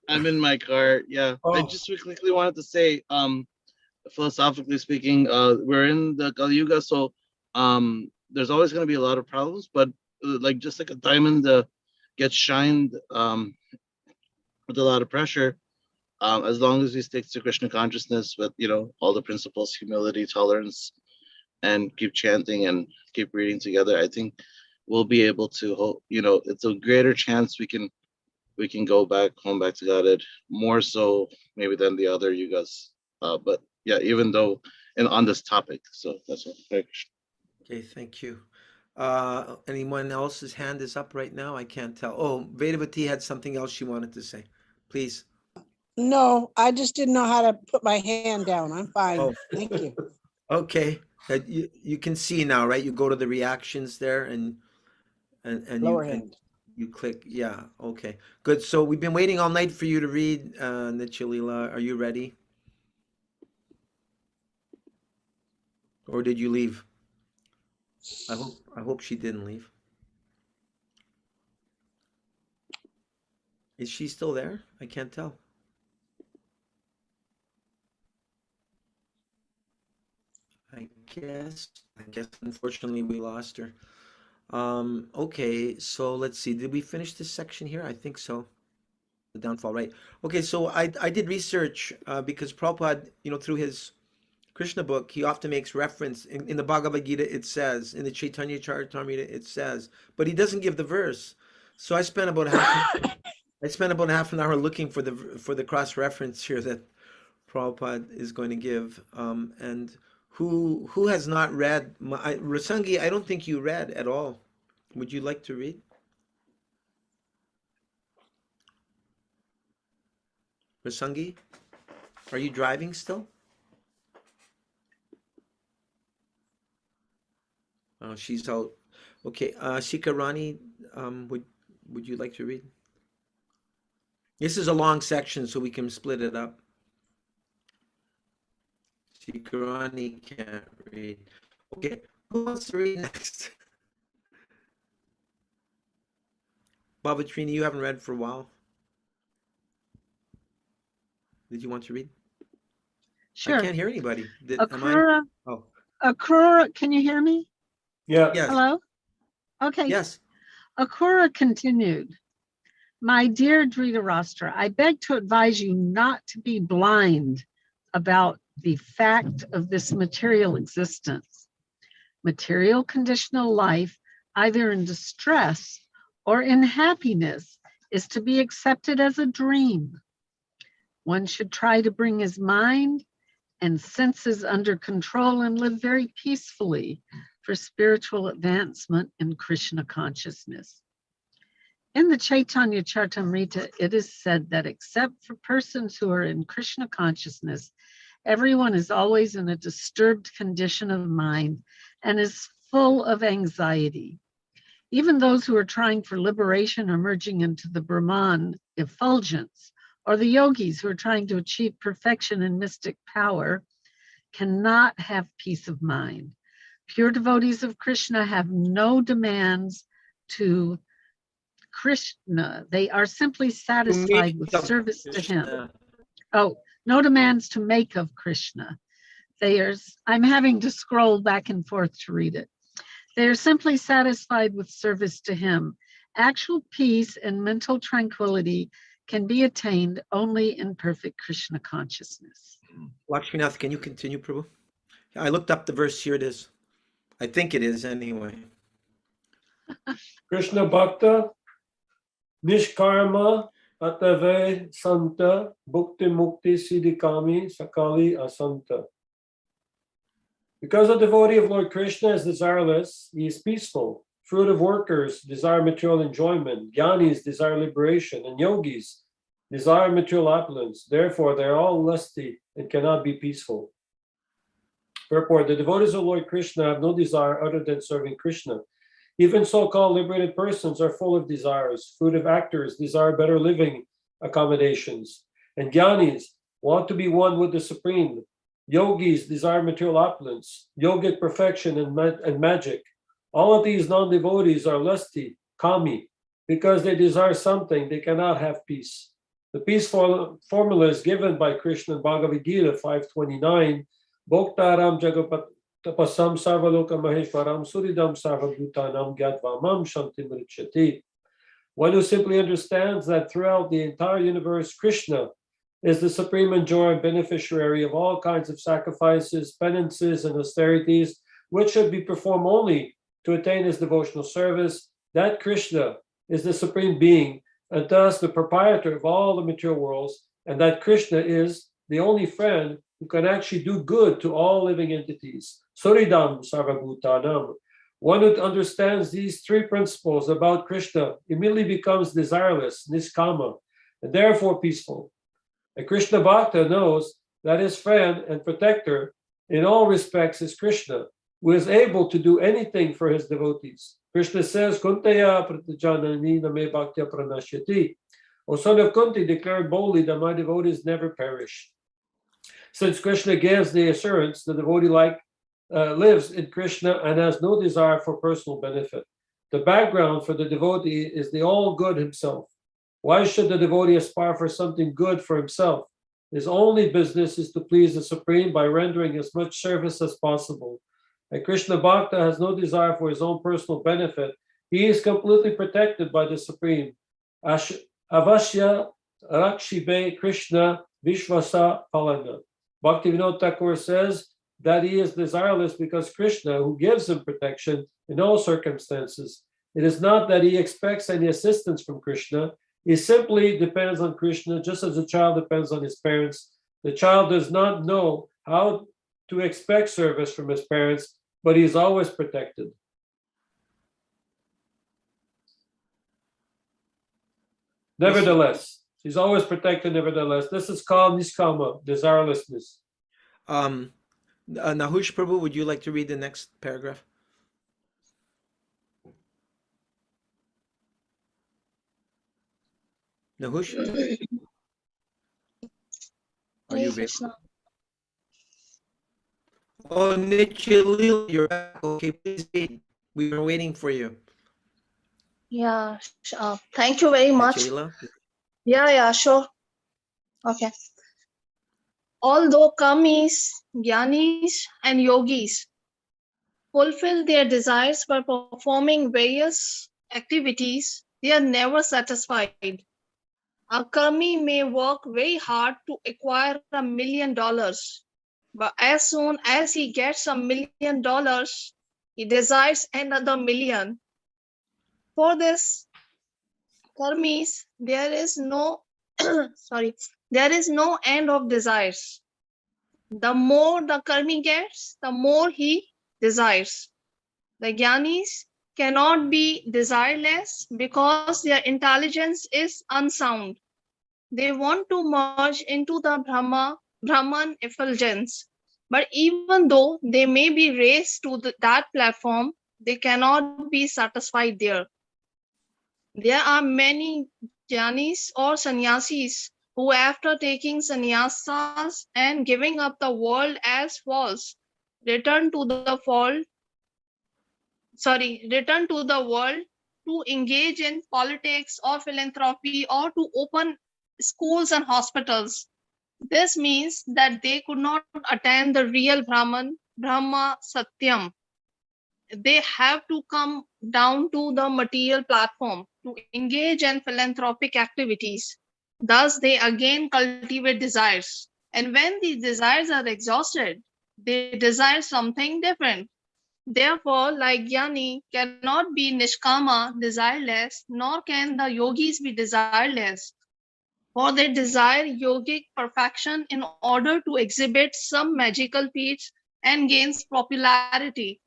I'm in my car. Yeah. I just quickly wanted to say, philosophically speaking, we're in the Kali Yuga, so there's always going to be a lot of problems, but just like a diamond gets shined with a lot of pressure, as long as we stick to Krishna consciousness with, all the principles, humility, tolerance, and keep chanting and keep reading together, I think we'll be able to, it's a greater chance we can go back home, back to Godhead, more so maybe than the other yugas. But yeah, even though on this topic, so that's all. Hare Krishna. Okay, thank you. Anyone else's hand is up right now? I can't tell. Oh, Vedavati had something else she wanted to say. Please. No, I just didn't know how to put my hand down. I'm fine. Oh. Thank you. Okay. You can see now, right? You go to the reactions there and Lower you hand. you click. Yeah. Okay. Good. So we've been waiting all night for you to read, Nichilila. Are you ready? Or did you leave? I hope she didn't leave. Is she still there? I can't tell. I guess unfortunately we lost her. Okay, so let's see. Did we finish this section here? I think so. The downfall, right? Okay, so I did research because Prabhupada, through his Krishna book, he often makes reference in the Bhagavad Gita. It says in the Chaitanya Charitamrita, it says, but he doesn't give the verse. So I spent about half an hour looking for the cross reference here that Prabhupada is going to give. And who has not read? Rasangi, I don't think you read at all. Would you like to read? Rasangi, are you driving still? Oh, she's out. Okay, Shikarani, would you like to read? This is a long section, so we can split it up. Shikarani can't read. Okay, who wants to read next? Baba Trini, you haven't read for a while. Did you want to read? Sure. I can't hear anybody. Akrura, Oh, Akrura, can you hear me? Yeah. yes. Hello? Okay. Yes. Akrura continued. My dear Dhritarastra, I beg to advise you not to be blind about the fact of this material existence. Material conditional life, either in distress or in happiness, is to be accepted as a dream. One should try to bring his mind and senses under control and live very peacefully for spiritual advancement in Krishna consciousness. In the Chaitanya Charitamrita, it is said that except for persons who are in Krishna consciousness, everyone is always in a disturbed condition of mind and is full of anxiety. Even those who are trying for liberation or merging into the Brahman effulgence, or the yogis who are trying to achieve perfection in mystic power, cannot have peace of mind. Pure devotees of Krishna have no demands to Krishna. They are simply satisfied with service to him. Oh, no demands to make of Krishna. I'm having to scroll back and forth to read it. They are simply satisfied with service to him. Actual peace and mental tranquility can be attained only in perfect Krishna consciousness. Lakshminath, can you continue, Prabhu? I looked up the verse. Here it is. I think it is anyway. Krishna Bhakta, Nishkarma, Atave Santa, Bhukti Mukti Siddhikami, Sakali Asanta. Because a devotee of Lord Krishna is desireless, he is peaceful. Fruit of workers desire material enjoyment, jnanis desire liberation, and yogis desire material opulence. Therefore, they are all lusty and cannot be peaceful. Purport: the devotees of Lord Krishna have no desire other than serving Krishna. Even so-called liberated persons are full of desires. Fruit of actors desire better living accommodations, and jnanis want to be one with the Supreme. Yogis desire material opulence, yogic perfection, and magic. All of these non-devotees are lusty, kami. Because they desire something, they cannot have peace. The peace formula is given by Krishna in Bhagavad-Gita 5:29. Bhoktaram jagapatapasam sarvaloka maheshwaram suridam sarvabhutanam gyatva shantim richati. One who simply understands that throughout the entire universe, Krishna is the supreme enjoyer and beneficiary of all kinds of sacrifices, penances, and austerities, which should be performed only to attain his devotional service. That Krishna is the supreme being, and thus the proprietor of all the material worlds, and that Krishna is the only friend who can actually do good to all living entities. Suridam Sarvabhutanam. One who understands these three principles about Krishna immediately becomes desireless, niskama, and therefore peaceful. A Krishna Bhakta knows that his friend and protector in all respects is Krishna, who is able to do anything for his devotees. Krishna says, Kuntaya Pratajanani Name Bhaktya Pranashyati. O son of Kunti, declared boldly that my devotees never perish. Since Krishna gives the assurance, the devotee lives in Krishna and has no desire for personal benefit. The background for the devotee is the all-good himself. Why should the devotee aspire for something good for himself? His only business is to please the Supreme by rendering as much service as possible. A Krishna Bhakta has no desire for his own personal benefit. He is completely protected by the Supreme. Avashya Rakshibe Krishna Vishvasa Palana. Bhaktivinoda Thakur says that he is desireless because Krishna, who gives him protection in all circumstances. It is not that he expects any assistance from Krishna. He simply depends on Krishna, just as a child depends on his parents. The child does not know how to expect service from his parents, but he is always protected. Nevertheless, he's always protected, nevertheless. This is called niskama, desirelessness. Nahush Prabhu, would you like to read the next paragraph? Nahush? Are you available? Oh, Nichilil, you're back. Okay, please read. We were waiting for you. Yeah, thank you very much. Nichilila? Yeah, sure. Okay. Although kamis, jnanis, and yogis fulfill their desires by performing various activities, they are never satisfied. A karmi may work very hard to acquire $1 million, but as soon as he gets $1 million, he desires another million. For this karmis, there is no there is no end of desires. The more the karmi gets, the more he desires. The jnanis cannot be desireless because their intelligence is unsound. They want to merge into the Brahman effulgence. But even though they may be raised to that platform, they cannot be satisfied there. There are many jnanis or sannyasis who, after taking sannyasas and giving up the world as false, return to the world to engage in politics or philanthropy or to open schools and hospitals. This means that they could not attain the real Brahma Satyam. They have to come down to the material platform to engage in philanthropic activities. Thus, they again cultivate desires. And when these desires are exhausted, they desire something different. Therefore, like jnani cannot be nishkama, desireless, nor can the yogis be desireless. For they desire yogic perfection in order to exhibit some magical feats and gains popularity.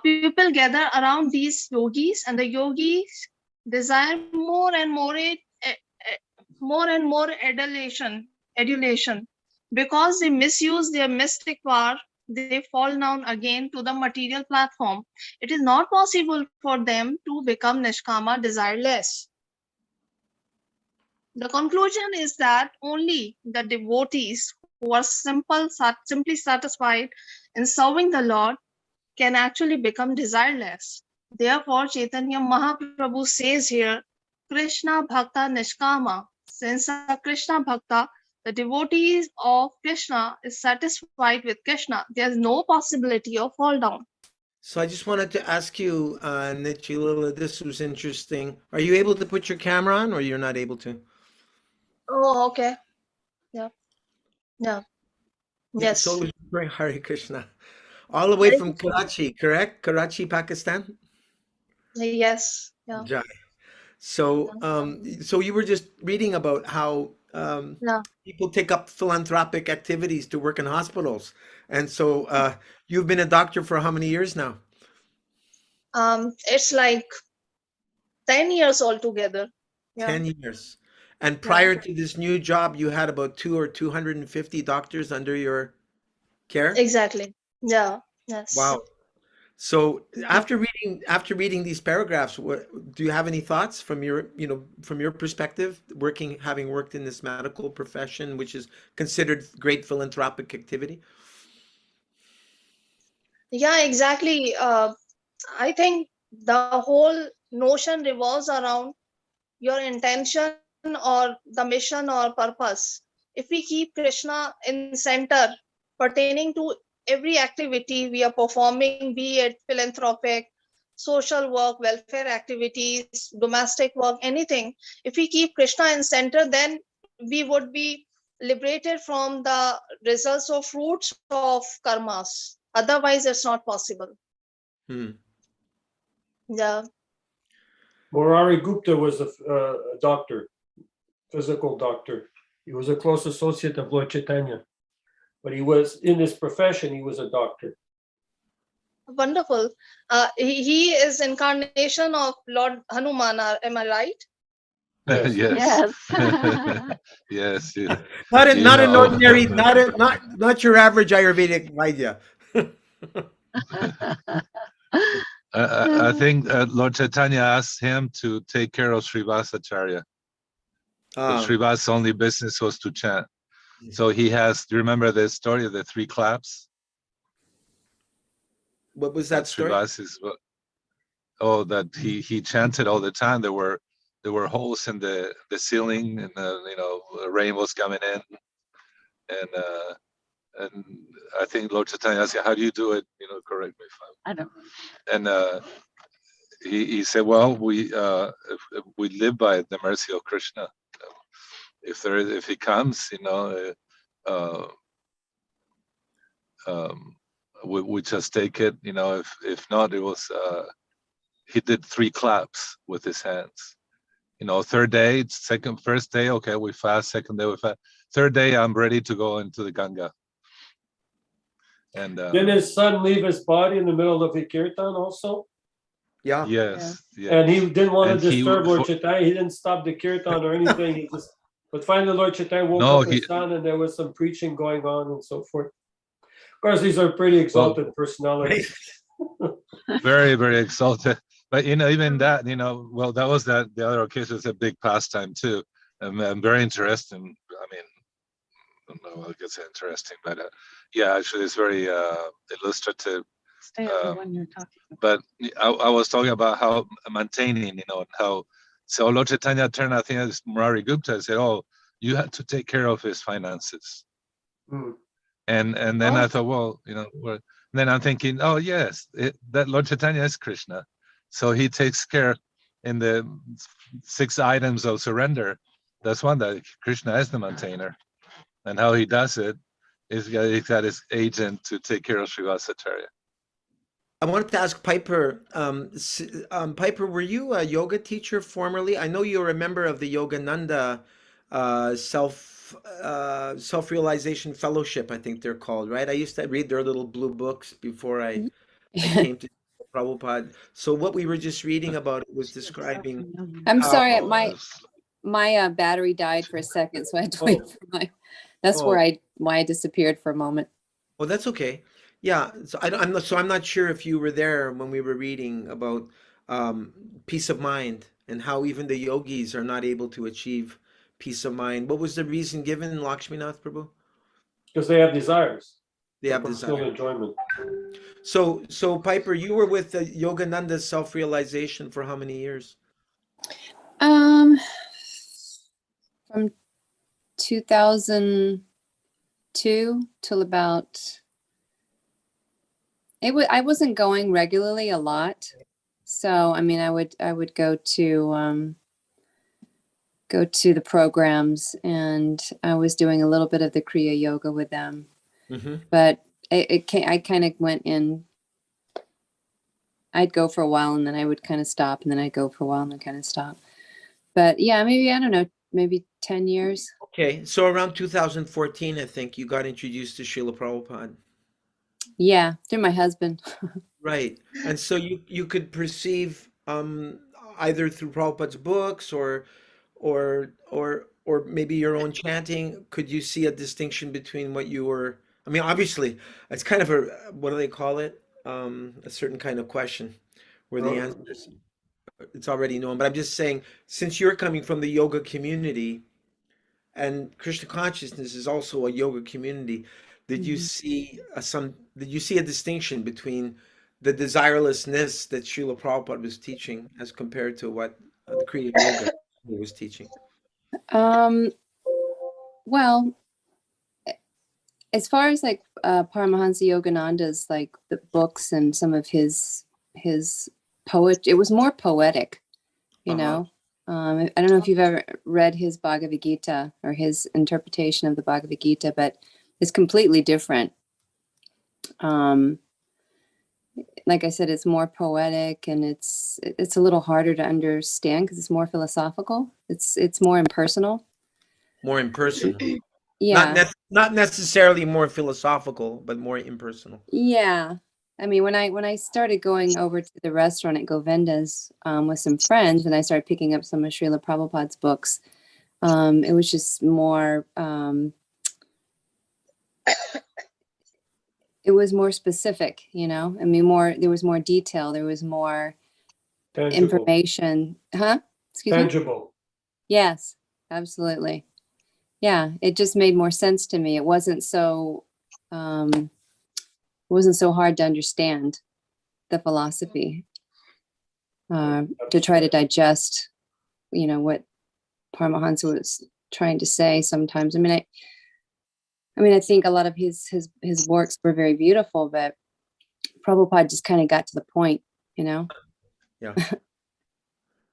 People gather around these yogis, and the yogis desire more and more adulation. Because they misuse their mystic power, they fall down again to the material platform. It is not possible for them to become nishkama, desireless. The conclusion is that only the devotees who are simply satisfied in serving the Lord can actually become desireless. Therefore, Chaitanya Mahaprabhu says here, Krishna Bhakta Nishkama. Since a Krishna Bhakta, the devotees of Krishna is satisfied with Krishna, there is no possibility of fall down. So I just wanted to ask you, Nichilila, this was interesting. Are you able to put your camera on or you're not able to? Oh, okay. Yeah. Yeah. Yeah, so it Yes. was very Hare Krishna. All the way Hare from Krishna. Karachi, correct? Karachi, Pakistan? Yes. Yeah. Jai. So, so you were just reading about how Yeah. people take up philanthropic activities to work in hospitals. And so you've been a doctor for how many years now? It's like 10 years altogether. Yeah. 10 years. And Yeah. prior to this new job, you had about 250 doctors under your care? Exactly. Yeah. Yes. Wow. So Yeah. after reading these paragraphs, what do you have any thoughts from your, from your perspective, having worked in this medical profession, which is considered great philanthropic activity? Yeah, exactly. I think the whole notion revolves around your intention or the mission or purpose. If we keep Krishna in center pertaining to every activity we are performing, be it philanthropic, social work, welfare activities, domestic work, anything, if we keep Krishna in center, then we would be liberated from the results or fruits of karmas. Otherwise, it's not possible. Hmm. Yeah. Murari Gupta was a doctor, physical doctor. He was a close associate of Lord Chaitanya, but he was in his profession. He was a doctor. Wonderful. He is incarnation of Lord Hanuman. Am I right? Yes. Yes. Yes. Yes. Not You not an know. ordinary, not your average Ayurvedic Vaidya. I think Lord Chaitanya asked him to take care of Srivasacharya. Because Srivas' only business was to chant. So he has, do you remember the story of the 3 claps? What was that story? Srivas is, that he chanted all the time. There were holes in the ceiling, and rain was coming in, and I think Lord Chaitanya asked, how do you do it? Correct me if I don't. I'm. And he said, well, if we live by the mercy of Krishna. If he comes, we just take it. If not, it was he did 3 claps with his hands. Third day, first day, okay, we fast. Second day, we fast. Third day, I'm ready to go into the Ganga. And Didn't his son leave his body in the middle of the kirtan also? Yeah. yes, yes. And he didn't want And to he disturb Lord for- Chaitanya. He didn't stop the kirtan or anything. But finally, Lord Chaitanya woke No, up his son, and there was some preaching going on and so forth. Of course, these are pretty exalted personalities. very, very exalted. But even that, well, that was the other occasion was a big pastime too. I'm very interested. I mean, I don't know, I guess interesting, but yeah, actually, it's very illustrative. Stay on the one you're talking about. But I was talking about how maintaining, and how. So Lord Chaitanya turned, I think it's Murari Gupta, and said, "Oh, you had to take care of his finances." And then I thought, well, then I'm thinking, oh yes, that Lord Chaitanya is Krishna, so he takes care in the 6 items of surrender. That's one that Krishna is the maintainer, and how he does it is he's got his agent to take care of Srivasacharya. I wanted to ask Piper, Piper, were you a yoga teacher formerly? I know you're a member of the Yogananda self-realization fellowship, I think they're called, right? I used to read their little blue books before I came to Prabhupada. So what we were just reading about it was describing I'm how, sorry, my battery died for a second, so I had to wait for that's why I disappeared for a moment. oh, that's okay. Yeah, so I'm not sure if you were there when we were reading about peace of mind and how even the yogis are not able to achieve peace of mind. What was the reason given, Lakshminath Prabhu? Because they have desires. They have personal desire. enjoyment. So Piper, you were with Yogananda's self-realization for how many years? From 2002 till about I wasn't going regularly a lot. So, I mean, I would go to the programs, and I was doing a little bit of the Kriya yoga with them. Mm-hmm. But I kind of went in. I'd go for a while, and then I would kind of stop, and then I'd go for a while, and then kind of stop. But yeah, maybe, I don't know, maybe 10 years. Okay, so around 2014, I think you got introduced to Srila Prabhupada. Yeah, through my husband. Right. And so you could perceive either through Prabhupada's books or maybe your own chanting, could you see a distinction between what you were, I mean, obviously, it's kind of a, what do they call it? A certain kind of question where the answers, it's already known. But I'm just saying, since you're coming from the yoga community, and Krishna consciousness is also a yoga community, did you see did you see a distinction between the desirelessness that Srila Prabhupada was teaching as compared to what the Kriya Yoga was teaching? Well, as far as like Paramahansa Yogananda's like the books and some of his poet, it was more poetic, you know. I don't know if you've ever read his Bhagavad Gita or his interpretation of the Bhagavad Gita, but it's completely different. Like I said, it's more poetic, and it's a little harder to understand because it's more philosophical. It's more impersonal. More impersonal. Yeah. Not necessarily more philosophical, but more impersonal. Yeah. I mean, when I started going over to the restaurant at Govinda's with some friends, and I started picking up some of Srila Prabhupada's books, it was just more, it was more specific, you know. I mean, there was more detail, there was more information. Huh? Excuse me? Tangible. Yes, absolutely. Yeah, it just made more sense to me. It wasn't so hard to understand the philosophy, to try to digest, you know, what Paramahansa was trying to say sometimes. I mean, I think a lot of his works were very beautiful, but Prabhupada just kind of got to the point, you know? Yeah.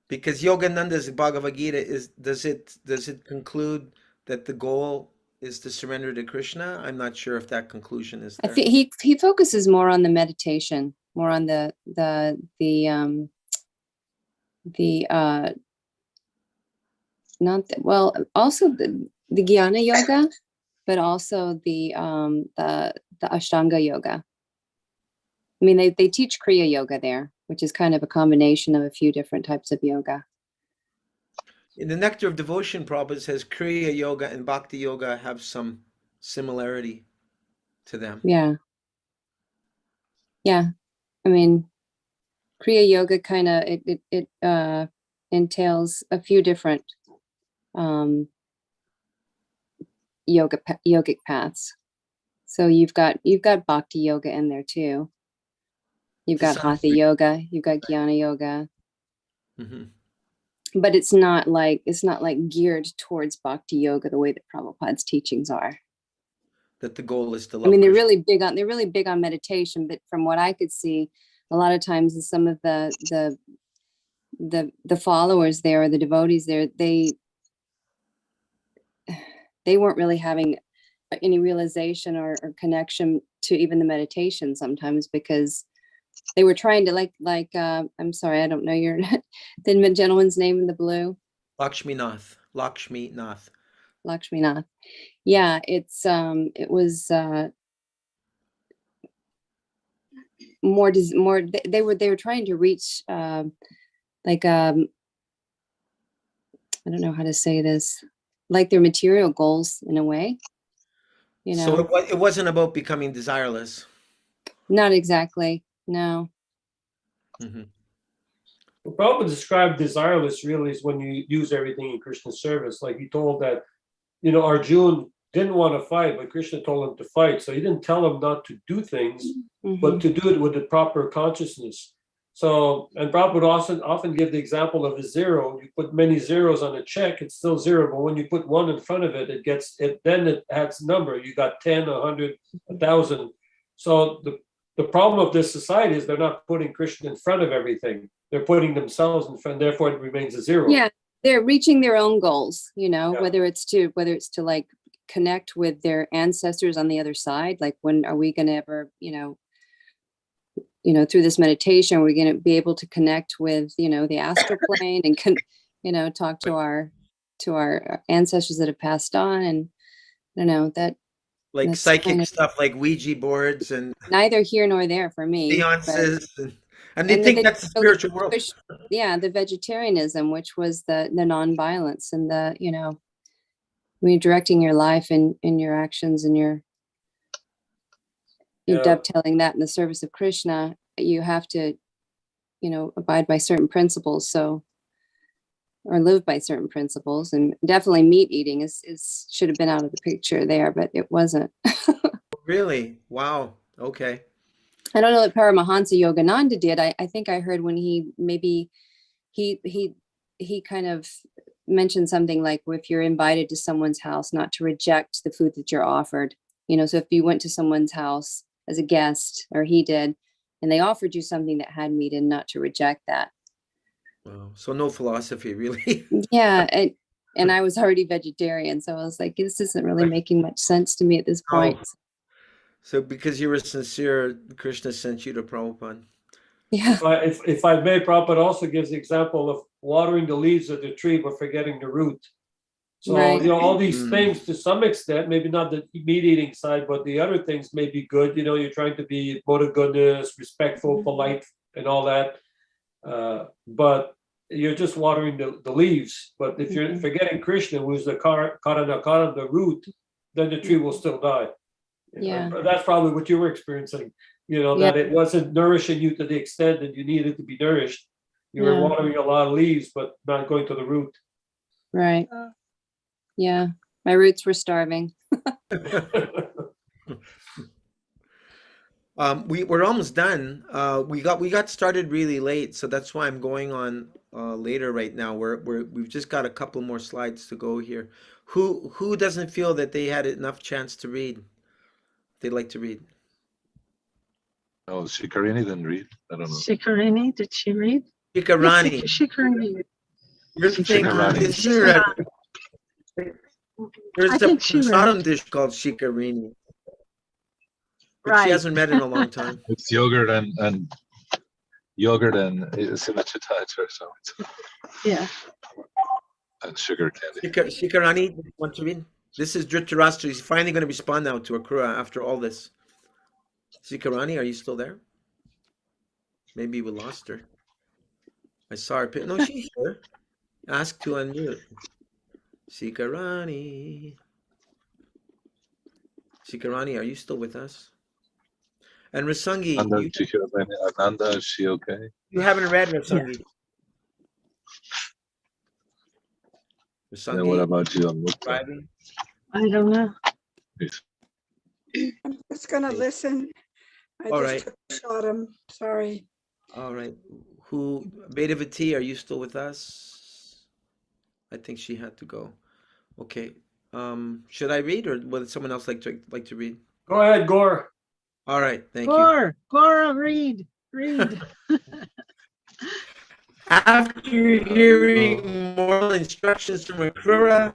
Because Yogananda's Bhagavad Gita does it conclude that the goal is to surrender to Krishna? I'm not sure if that conclusion is I there. think he focuses more on the meditation, more on the also the Jnana yoga, but also the Ashtanga yoga. I mean, they teach Kriya yoga there, which is kind of a combination of a few different types of yoga. In the Nectar of Devotion, Prabhupada says Kriya Yoga and Bhakti Yoga have some similarity to them. Yeah. Yeah. I mean, Kriya Yoga kind of, it entails a few different yogic paths. So you've got Bhakti Yoga in there too. You've got Hatha Yoga, you've got Jnana Yoga. Mm-hmm. But it's not like geared towards Bhakti Yoga the way that Prabhupada's teachings are. That the goal is to love. I mean, they're really big on meditation, but from what I could see, a lot of times in some of the followers there, or the devotees there, they weren't really having any realization or connection to even the meditation sometimes, because they were trying to I'm sorry, I don't know the gentleman's name in the blue. Lakshminath. Yeah, it was more they were trying to reach I don't know how to say this, like their material goals in a way, you know. So it wasn't about becoming desireless. Not exactly, no. Mm-hmm. Well, Prabhupada described desireless really is when you use everything in Krishna's service. Like he told that, you know, Arjuna didn't want to fight, but Krishna told him to fight. So he didn't tell him not to do things, but to do it with the proper consciousness. So, and Prabhupada would often give the example of a zero. You put many zeros on a check, it's still zero. But when you put one in front of it, then it adds number. You got 10, 100, 1,000. So the problem of this society is they're not putting Krishna in front of everything. They're putting themselves in front, therefore it remains a zero. Yeah, they're reaching their own goals, Yeah. whether it's to like connect with their ancestors on the other side. Like, when are we going to ever, through this meditation, we're going to be able to connect with, the astral plane and talk to our ancestors that have passed on. And I don't know, that Like that's psychic kind of stuff, like Ouija boards and neither here nor there for me. but- seances, and they and think the that's the spiritual world. the vegetarianism, which was the nonviolence and the, when you're directing your life and your actions and you're Yeah. dovetailing that in the service of Krishna, you have to, abide by certain principles. So, or live by certain principles, and definitely meat eating is should have been out of the picture there, but it wasn't. Really? Wow. Okay. I don't know that Paramahansa Yogananda did. I think I heard when he kind of mentioned something like, if you're invited to someone's house, not to reject the food that you're offered. So if you went to someone's house as a guest, or he did, and they offered you something that had meat in, not to reject that. Wow. So no philosophy, really. Yeah. And I was already vegetarian, so I was like, this isn't really making much sense to me at this point. Oh. So because you were sincere, Krishna sent you to Prabhupada. Yeah. If I may, Prabhupada also gives the example of watering the leaves of the tree but forgetting the root. So, Right. all these Mm. things, to some extent, maybe not the meat eating side, but the other things may be good. You're trying to be mode of goodness, respectful, polite, and all that. But you're just watering the leaves. But if you're forgetting Krishna, who's the Karanakara, the root, then the tree will still die. Yeah. That's probably what you were experiencing. That it wasn't nourishing you to the extent that you needed to be nourished. You were Yeah. watering a lot of leaves, but not going to the root. Right. Yeah. My roots were starving. We're almost done. We got started really late, so that's why I'm going on later right now. We've just got a couple more slides to go here. Who doesn't feel that they had enough chance to read? They'd like to read. Oh, Shikarini didn't read. I don't know. Shikarini, did she read? Shikarani, Shikarini. you're thinking Shikarani. this is a- there's I a think she read. prasadam dish called Shikarini, but Right. she hasn't read in a long time. It's yogurt and cinnamon or something, Yeah. and sugar candy. Shikarani, want to read? This is Dhritarastra. He's finally going to respond now to Akrura after all this. Shikarani, are you still there? Maybe we lost her. I saw her. No, she's here. Ask to unmute. Shikarani. Shikarani, are you still with us? And Rasangi, Ananda, is she okay? you haven't read Rasangi. And what about you? I'm driving? I don't know. I'm just gonna listen. I All just right. took a shot him. Sorry. All right. Who, Bedavati, are you still with us? I think she had to go. Okay. Should I read, or would someone else like to read? Go ahead, Gaura. All right. Thank you. Gaura, read. After hearing moral instructions from Akrura,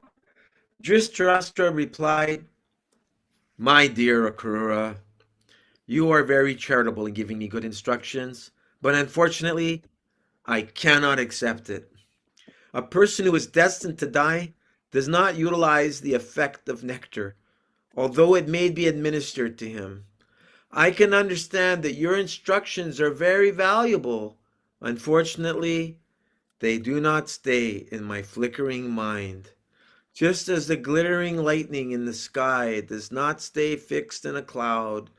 Dhritarastra replied, "My dear Akrura, you are very charitable in giving me good instructions, but unfortunately, I cannot accept it. A person who is destined to die does not utilize the effect of nectar, although it may be administered to him. I can understand that your instructions are very valuable. Unfortunately, they do not stay in my flickering mind. Just as the glittering lightning in the sky does not stay fixed in a cloud,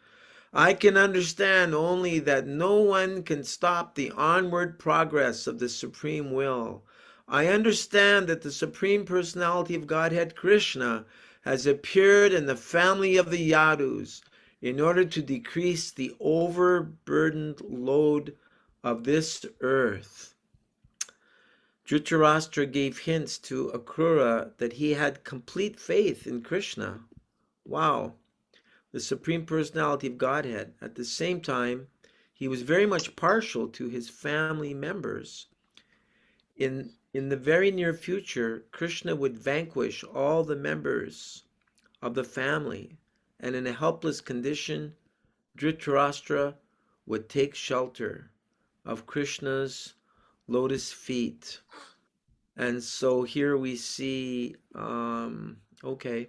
I can understand only that no one can stop the onward progress of the Supreme Will. I understand that the Supreme Personality of Godhead Krishna has appeared in the family of the Yadus in order to decrease the overburdened load of this earth." Dhritarashtra gave hints to Akrura that he had complete faith in Krishna. Wow. the Supreme Personality of Godhead. At the same time, he was very much partial to his family members. In the very near future, Krishna would vanquish all the members of the family, and in a helpless condition, Dhritarastra would take shelter of Krishna's lotus feet. And so here we see, okay,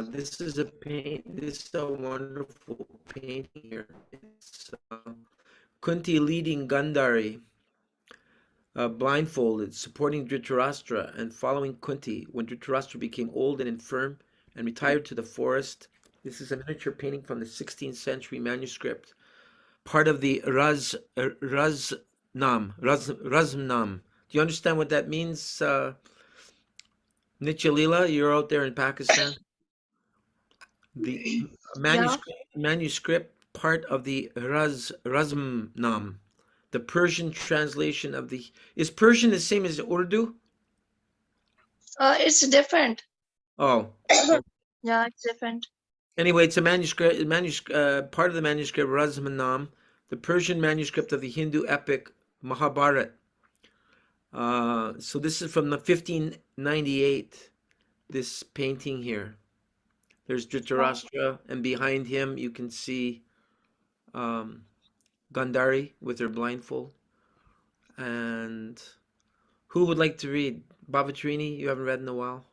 this is a wonderful painting here. It's Kunti leading Gandhari, blindfolded, supporting Dhritarashtra and following Kunti when Dhritarashtra became old and infirm and retired to the forest. This is a miniature painting from the 16th century manuscript, part of the Razmnam. Do you understand what that means, Nichalila? You're out there in Pakistan. The manuscript part of the Razmnam, the Persian translation of the. Is Persian the same as Urdu? It's different. Oh. Yeah, it's different. Anyway, it's a manuscript, part of the manuscript Razmnam, the Persian manuscript of the Hindu epic Mahabharat. So this is from the 1598. This painting here. There's Dhritarashtra, and behind him you can see Gandhari with her blindfold. And who would like to read? Bhavatrini, you haven't read in a while.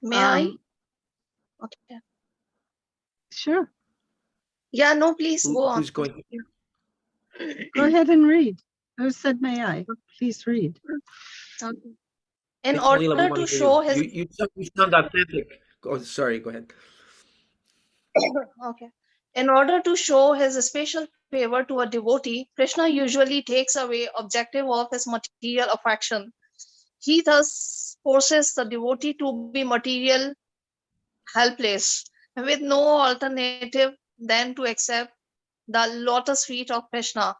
May I? Okay. Sure. Yeah, no, please go on. Who's going? Go ahead and read. Who said may I? Please read. Okay. In Leela, we order want to hear show you. his You sound authentic. Oh, sorry, go ahead. okay. In order to show his special favor to a devotee, Krishna usually takes away objective of his material affection. He thus forces the devotee to be material helpless, with no alternative than to accept the lotus feet of Krishna.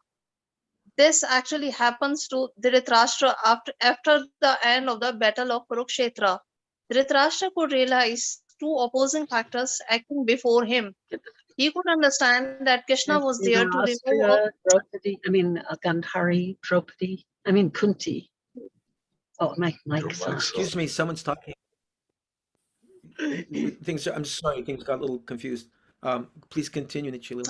This actually happens to Dhritarashtra after the end of the battle of Kurukshetra. Dhritarashtra could realize two opposing factors acting before him. He could understand that Krishna was there to remove all. Draupadi, Gandhari, Draupadi, Kunti. Oh, my Excuse me, someone's talking. I'm sorry, things got a little confused. Please continue, Nichilo.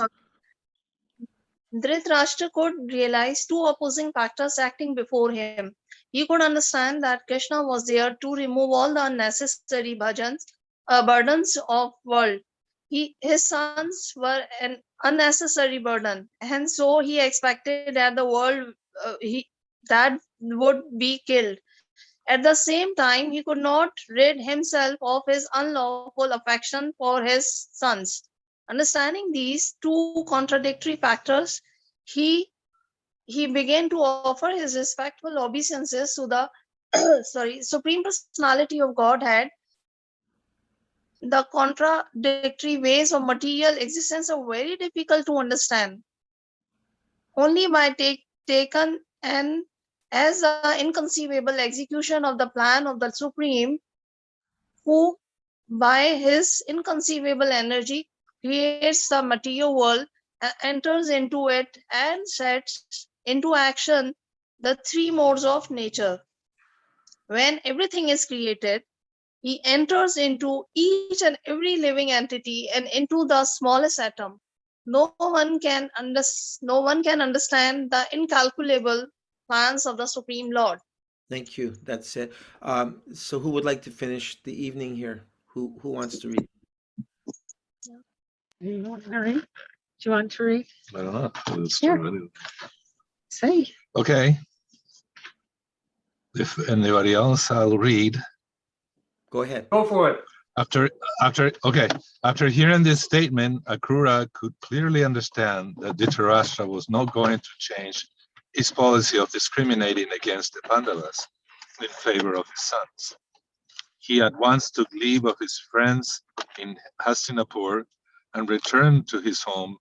Dhritarashtra could realize two opposing factors acting before him. He could understand that Krishna was there to remove all the unnecessary burdens of world. His sons were an unnecessary burden, and so he expected that the world that would be killed. At the same time, he could not rid himself of his unlawful affection for his sons. Understanding these two contradictory factors, he began to offer his respectful obeisances to the Supreme Personality of Godhead. The contradictory ways of material existence are very difficult to understand. Only by taken and as an inconceivable execution of the plan of the Supreme, who by his inconceivable energy creates the material world, enters into it and sets into action the three modes of nature. When everything is created, he enters into each and every living entity and into the smallest atom. No one can understand the incalculable plans of the Supreme Lord. Thank you. That's it. So who would like to finish the evening here? Who wants to read? Do you want to read? Do you want to read? I don't know. It's Yeah. really- Say. Okay. If anybody else, I'll read. Go ahead. Go for it. After hearing this statement, Akrura could clearly understand that Dhritarashtra was not going to change his policy of discriminating against the Pandavas in favor of his sons. He at once took leave of his friends in Hastinapur and returned to his home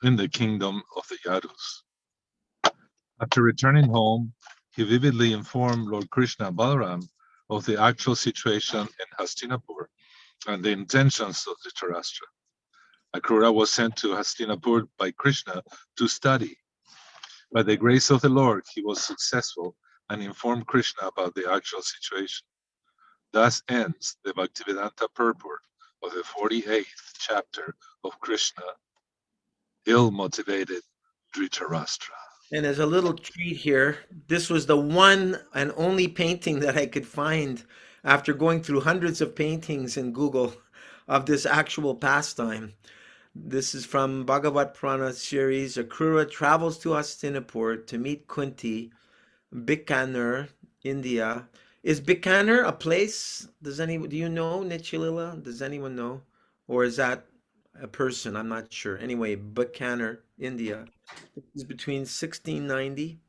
in the kingdom of the Yadus. After returning home, he vividly informed Lord Krishna Balaram of the actual situation in Hastinapur and the intentions of Dhritarastra. Akrura was sent to Hastinapur by Krishna to study. By the grace of the Lord, he was successful and informed Krishna about the actual situation. Thus ends the Bhaktivedanta purport of the 48th chapter of Krishna, ill-motivated Dhritarastra. And as a little treat here, this was the one and only painting that I could find after going through hundreds of paintings in Google of this actual pastime. This is from Bhagavat Purana series. Akrura travels to Hastinapur to meet Kunti, Bikaner, India. Is Bikaner a place? Do you know, Nichilila? Does anyone know? Or is that a person? I'm not sure. Anyway, Bikaner, India. It is between 1690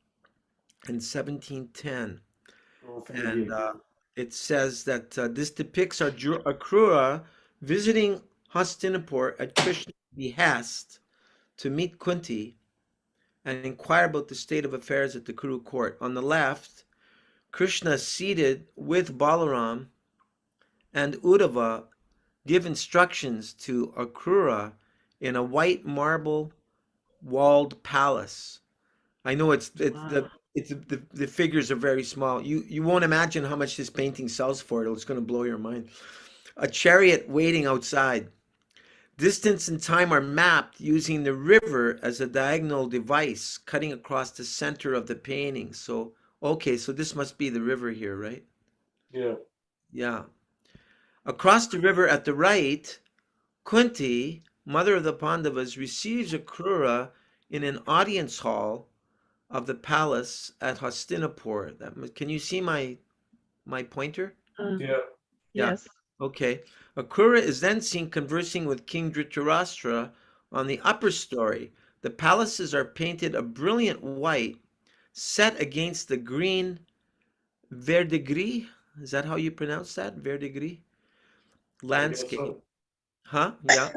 and 1710. And it says that this depicts Akrura visiting Hastinapur at Krishna's behest to meet Kunti and inquire about the state of affairs at the Kuru court. On the left, Krishna seated with Balaram and Uddhava give instructions to Akrura in a white marble walled palace. I know the figures are very small. You won't imagine how much this painting sells for. It's going to blow your mind. A chariot waiting outside. Distance and time are mapped using the river as a diagonal device cutting across the center of the painting. So, okay, so this must be the river here, right? Yeah. Yeah. Across the river at the right, Kunti, mother of the Pandavas, receives Akrura in an audience hall of the palace at Hastinapur. Can you see my pointer? Yeah. Yeah. Yes. Okay. Akrura is then seen conversing with King Dhritarastra on the upper story. The palaces are painted a brilliant white, set against the green verdigris. Is that how you pronounce that? Verdigris? Landscape. So. Huh? Yeah.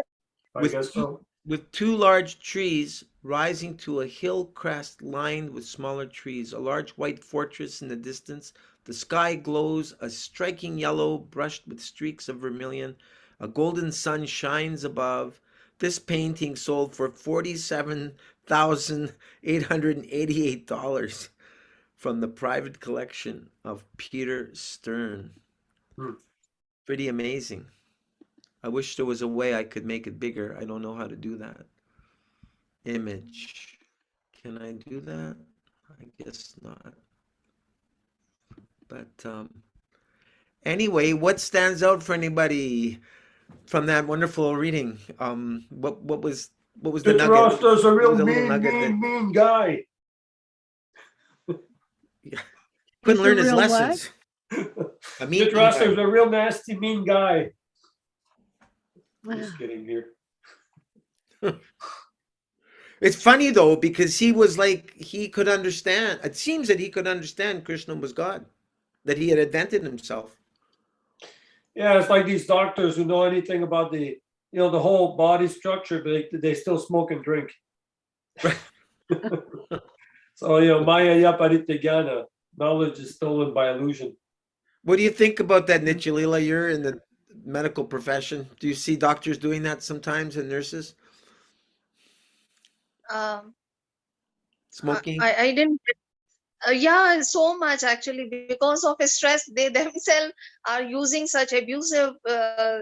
I guess so. With two large trees rising to a hill crest lined with smaller trees, a large white fortress in the distance. The sky glows a striking yellow brushed with streaks of vermilion. A golden sun shines above. This painting sold for $47,888 from the private collection of Peter Stern. Pretty amazing. I wish there was a way I could make it bigger. I don't know how to do that. Image. Can I do that? I guess not. But anyway, what stands out for anybody from that wonderful reading? What was the nugget? Dhritarashtra's a real What was the little mean guy. Couldn't learn his real what? lessons. A mean Dhritarashtra's guy. a real nasty, mean guy. Wow. Just kidding here. It's funny though, because he was like, he could understand. It seems that he could understand Krishna was God, that he had invented himself. Yeah, it's like these doctors who know anything about the whole body structure, but they still smoke and drink. So, Maya Yaparita Jnana, knowledge is stolen by illusion. What do you think about that, Nichilila? You're in the medical profession. Do you see doctors doing that sometimes and nurses? Smoking? I didn't. Yeah, so much actually, because of stress, they themselves are using such abusive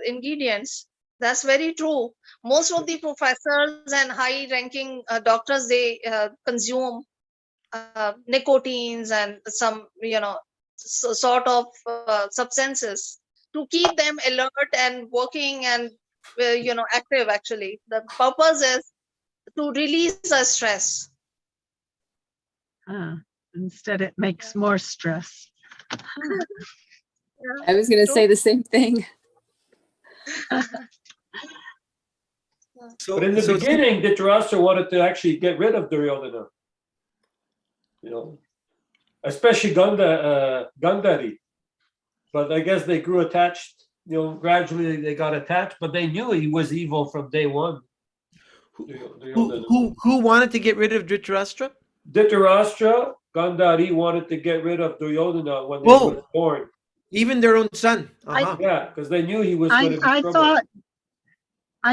ingredients. That's very true. Most of the professors and high-ranking doctors, they consume nicotines and some, sort of substances to keep them alert and working and, active. Actually, the purpose is to release the stress. Instead, it makes more stress. I was going to say the same thing. But in the beginning, Dhritarashtra wanted to actually get rid of Duryodhana. Especially Gandhari. But I guess they grew attached. Gradually they got attached, but they knew he was evil from day one. Who wanted to get rid of Dhritarashtra? Dhritarashtra, Gandhari wanted to get rid of Duryodhana when they were born. Even their own son. Uh-huh. Yeah, because they knew he was going to be I trouble.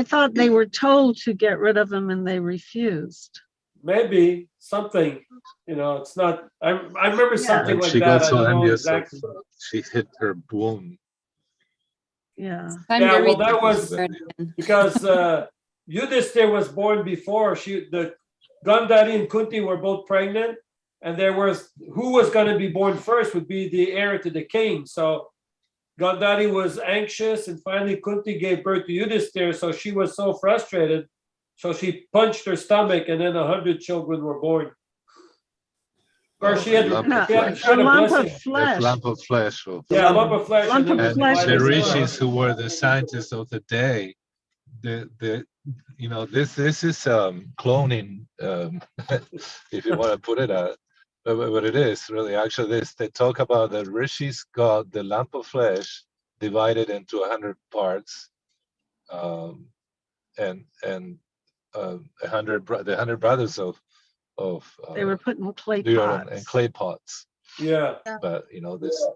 thought they were told to get rid of him and they refused. Maybe something, it's not. I remember something And like she that. got I so don't know envious of, exactly. she hit her womb. Yeah. Time Yeah, to well, read that the was part again. because Yudhisthira was born before the Gandhari and Kunti were both pregnant, and there was who was going to be born first would be the heir to the king. So Gandhari was anxious, and finally Kunti gave birth to Yudhisthira. So she was so frustrated, so she punched her stomach, and then 100 children were born. Or she had, lump of she had, flesh. she had A a lump blessing. of A flesh. lump of flesh. Yeah, a lump of flesh, Lump and then of we flesh divided The is it flesh. rishis who were the scientists of the day, this is cloning, if you want to put it out, but it is really actually this. They talk about the rishis got the lump of flesh divided into 100 parts, and the 100 brothers of They were put in clay Dhritarastra pots. and clay pots. Yeah. But this.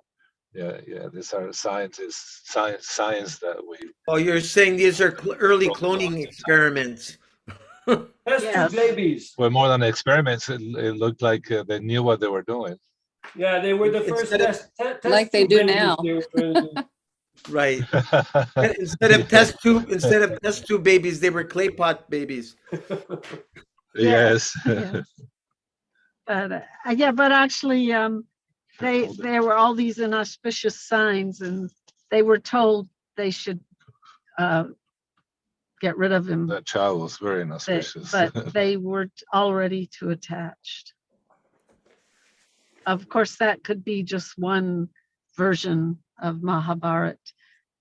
Yeah, these are science that we Oh, you're saying these are early cloning experiments. Test Yes. tube babies. were more than experiments. It looked like they knew what they were doing. Yeah, they were the first Instead of- test Like they tube do babies now. they were trying to do. Right. Instead of test tube babies, they were clay pot babies. Yes. Yes. But actually, there were all these inauspicious signs, and they were told they should get rid of him. That child was very They- inauspicious. but they were already too attached. Of course, that could be just one version of Mahabharat.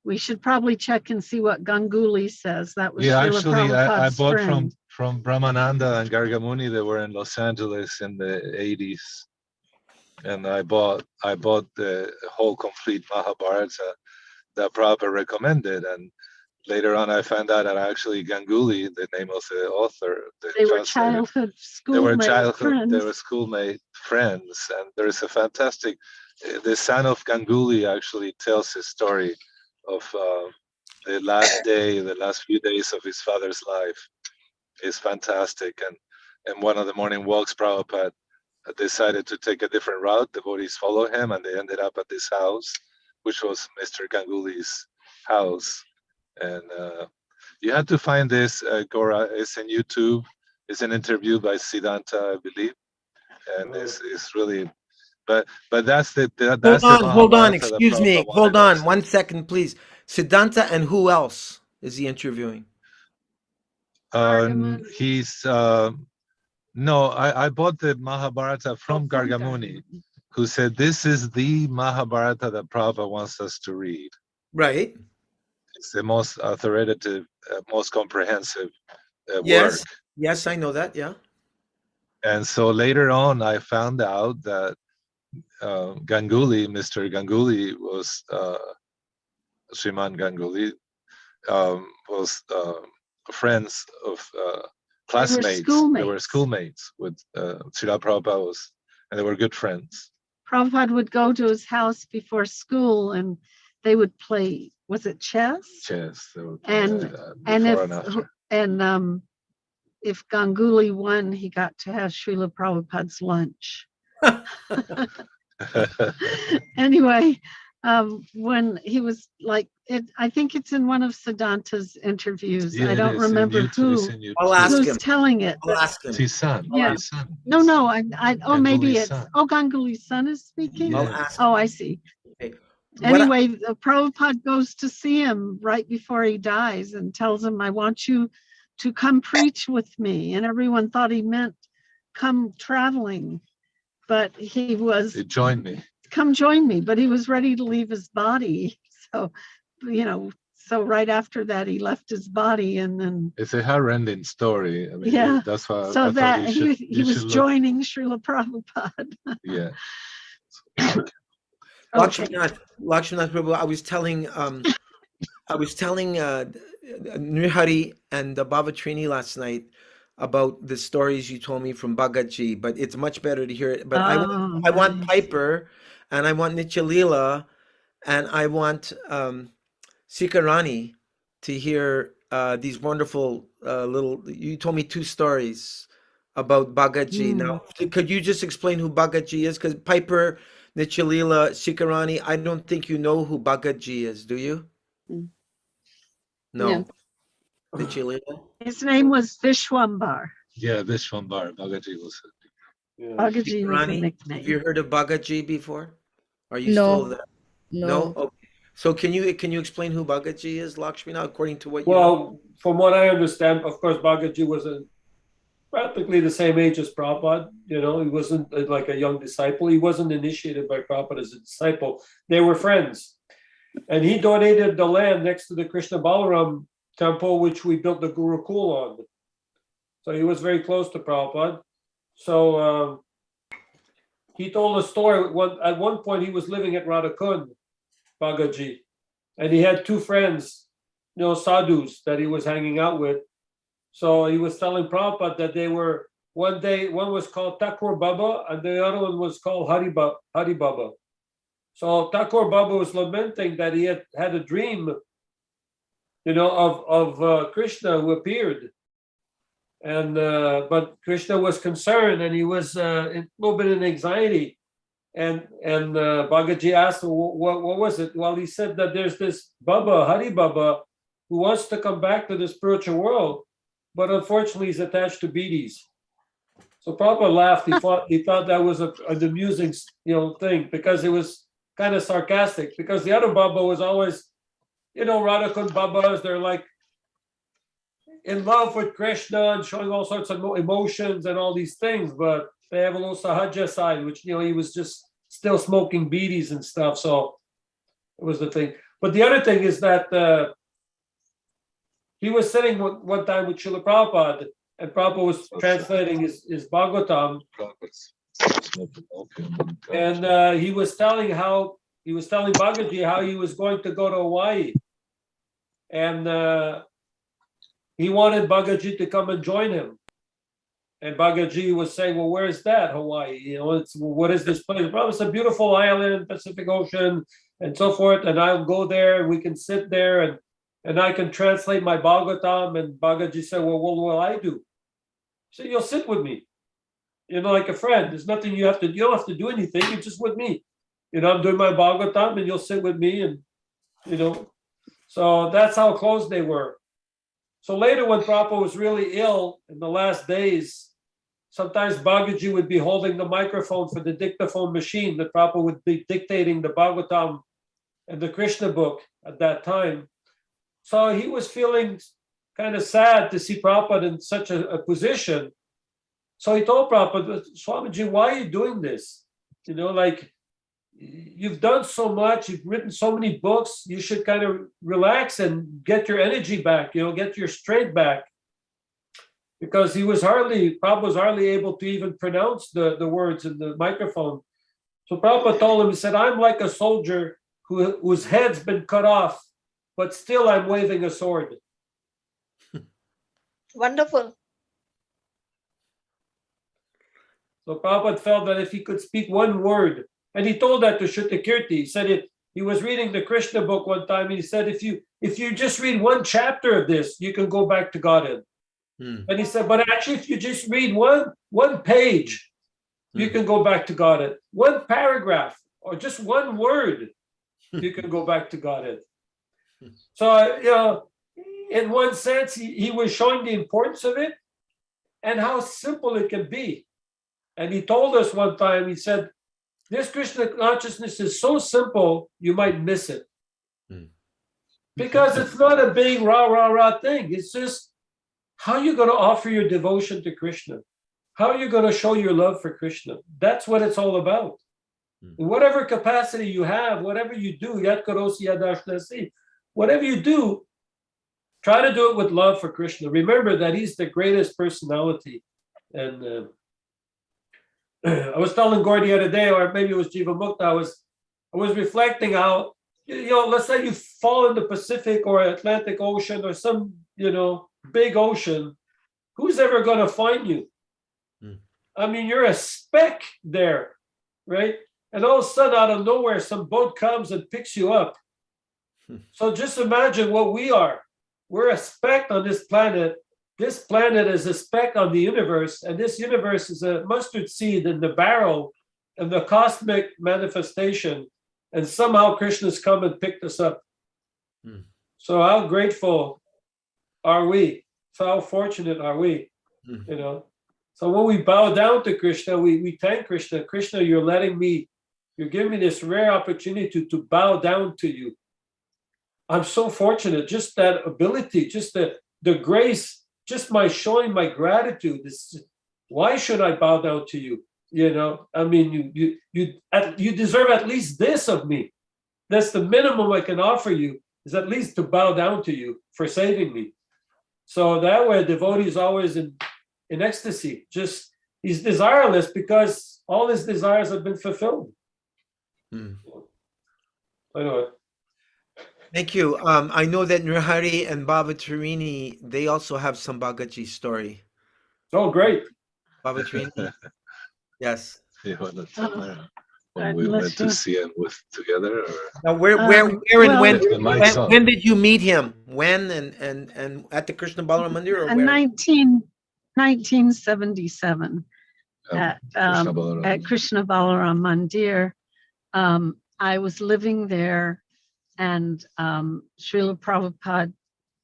We should probably check and see what Ganguly says. That was Yeah, Srila actually, I Prabhupada's bought friend. from Brahmananda and Gargamuni. They were in Los Angeles in the 80s, and I bought the whole complete Mahabharata that Prabhupada recommended. And later on, I found out that actually Ganguly, the name of the author, They were translator, childhood they were schoolmate friends. they were schoolmate friends. And there is a fantastic, the son of Ganguly actually tells his story of the last few days of his father's life. Is fantastic. And one of the morning walks, Prabhupada decided to take a different route. Devotees follow him, and they ended up at this house, which was Mr. Ganguly's house. And you had to find this, Gaura. It's in YouTube. It's an interview by Siddhanta, I believe, and it's really. But that's the Hold on. Mahabharata that Excuse me. Prabhupada Hold wanted us on. to- 1 second, please. Siddhanta and who else is he interviewing? He's no, I bought the Mahabharata from Gargamuni, who said this is the Mahabharata that Prabhupada wants us to read. Right. It's the most authoritative, most comprehensive Yes. work. Yes, I know that. Yeah. And so later on, I found out that Ganguly, Mr. Ganguly, was Sriman Ganguly, was friends of classmates. They were schoolmates with Srila Prabhupada and they were good friends. Prabhupada would go to his house before school and they would play, was it chess? Chess. They were And before and after. If Ganguly won, he got to have Srila Prabhupada's lunch. Anyway, when he was like, I think it's in one of Siddhanta's interviews. Yeah, I don't remember who's I'll ask him. telling it. I'll ask him. It's his son. Yeah. His son. No, maybe Ganguly's it's, son. Ganguly's son is speaking? I'll Yeah. ask Oh, him. I see. Okay. What I- Anyway, the Prabhupada goes to see him right before he dies and tells him, I want you to come preach with me. And everyone thought he meant come traveling, but he was, He joined me. come join me, but he was ready to leave his body. So, so right after that, he left his body and then, It's a heart-rending story. I mean, Yeah. that's why. so I thought that you he should was look- joining Srila Prabhupada. Yeah. Lakshmanath Prabhu, I was telling Nrihari and Bhavatrini last night about the stories you told me from Bhagavad-Gita, but it's much better to hear it. But I want Nice. Piper and I want Nityalila and I want Sikarani to hear these wonderful little. You told me two stories about Bhagavad-Gita. Now, could you just explain who Bhagavad-Gita is? Because Piper, Nichalila, Sikarani, I don't think you know who Bhagavad-Gita is, do you? Mm. No. No. Nichalila? His name was Vishwambar. Yeah, Vishwambar, Bhagavad was. Yeah. Bhagaji was a Sikarani, have you nickname. heard of Bhagavad-Gita before? Are you still No, there? no. Okay. So can you explain who Bhagavad-Gita is, Lakshmina, according to what you know? Well, from what I understand, of course, Bhagaji was practically the same age as Prabhupada. You know, he wasn't like a young disciple. He wasn't initiated by Prabhupada as a disciple. They were friends. And he donated the land next to the Krishna Balaram temple, which we built the Gurukul on. So he was very close to Prabhupada. So he told a story. At one point, he was living at Radhakund, Bhagaji, and he had two friends, sadhus that he was hanging out with. So he was telling Prabhupada that they were, one was called Thakur Baba and the other one was called Hari Baba. So Thakur Baba was lamenting that he had a dream, of Krishna who appeared. And but Krishna was concerned and he was a little bit in anxiety. And Bhagaji asked him, what was it? Well, he said that there's this Baba, Hari Baba, who wants to come back to the spiritual world, but unfortunately he's attached to bidis. So Prabhupada laughed. He thought that was an amusing, thing, because it was kind of sarcastic. Because the other Baba was always, Radhakund Babas, they're like in love with Krishna and showing all sorts of emotions and all these things, but they have a little sahaja side, which, he was just still smoking bidis and stuff. So it was the thing. But the other thing is that he was sitting one time with Srila Prabhupada, and Prabhupada was translating his Bhagavatam. And he was telling Bhagaji how he was going to go to Hawaii. And he wanted Bhagaji to come and join him. And Bhagaji was saying, well, where is that, Hawaii? What is this place? Well, it's a beautiful island, Pacific Ocean, and so forth. And I'll go there, and we can sit there, and I can translate my Bhagavatam. And Bhagaji said, well, what will I do? He said, you'll sit with me, like a friend. There's nothing you don't have to do anything. You're just with me. I'm doing my Bhagavatam, and you'll sit with me. And, so that's how close they were. So later, when Prabhupada was really ill in the last days, sometimes Bhagaji would be holding the microphone for the dictaphone machine. The Prabhupada would be dictating the Bhagavatam and the Krishna book at that time. So he was feeling kind of sad to see Prabhupada in such a position. So he told Prabhupada, Swamiji, why are you doing this? You've done so much, you've written so many books, you should kind of relax and get your energy back, get your strength back. Because Prabhupada was hardly able to even pronounce the words in the microphone. So Prabhupada told him, he said, I'm like a soldier whose head's been cut off, but still I'm waving a sword. Wonderful. So Prabhupada felt that if he could speak one word, and he told that to Shrutakirti. He said he was reading the Krishna book one time, and he said, if you just read one chapter of this, you can go back to Godhead. And he said, but actually, if you just read one page, you can go back to Godhead. One paragraph or just one word, you can go back to Godhead. So, in one sense, he was showing the importance of it and how simple it can be. And he told us one time, he said, this Krishna consciousness is so simple, you might miss it. Because it's not a big rah thing. It's just how you're going to offer your devotion to Krishna. How are you going to show your love for Krishna? That's what it's all about. In whatever capacity you have, whatever you do, yat karosi yadashnasi, whatever you do, try to do it with love for Krishna. Remember that he's the greatest personality. And I was telling Gaura the other day, or maybe it was Jiva Mukta, I was reflecting how, let's say you fall in the Pacific or Atlantic Ocean or some, big ocean, who's ever going to find you? I mean, you're a speck there, right? and all of a sudden, out of nowhere, some boat comes and picks you up. So just imagine what we are. We're a speck on this planet. This planet is a speck on the universe, and this universe is a mustard seed in the barrel of the cosmic manifestation. And somehow Krishna's come and picked us up. So how grateful are we? So how fortunate are we? You know. So when we bow down to Krishna, we thank Krishna. Krishna, you're giving me this rare opportunity to bow down to you. I'm so fortunate, just that ability, just the grace, just my showing my gratitude. Why should I bow down to you? You know, I mean, you deserve at least this of me. That's the minimum I can offer you, is at least to bow down to you for saving me. So that way, a devotee is always in ecstasy. Just he's desireless because all his desires have been fulfilled. Anyway. Thank you. I know that Nrihari and Bhavatarini, they also have some Bhagaji story. Oh, great. Bhavatarini? Yes. You want to tell her when we went to see him together? Or? Now, where and when did you meet him? When and at the Krishna Balaram Mandir or where? 1977 at Krishna Balaram Mandir. I was living there, and Srila Prabhupada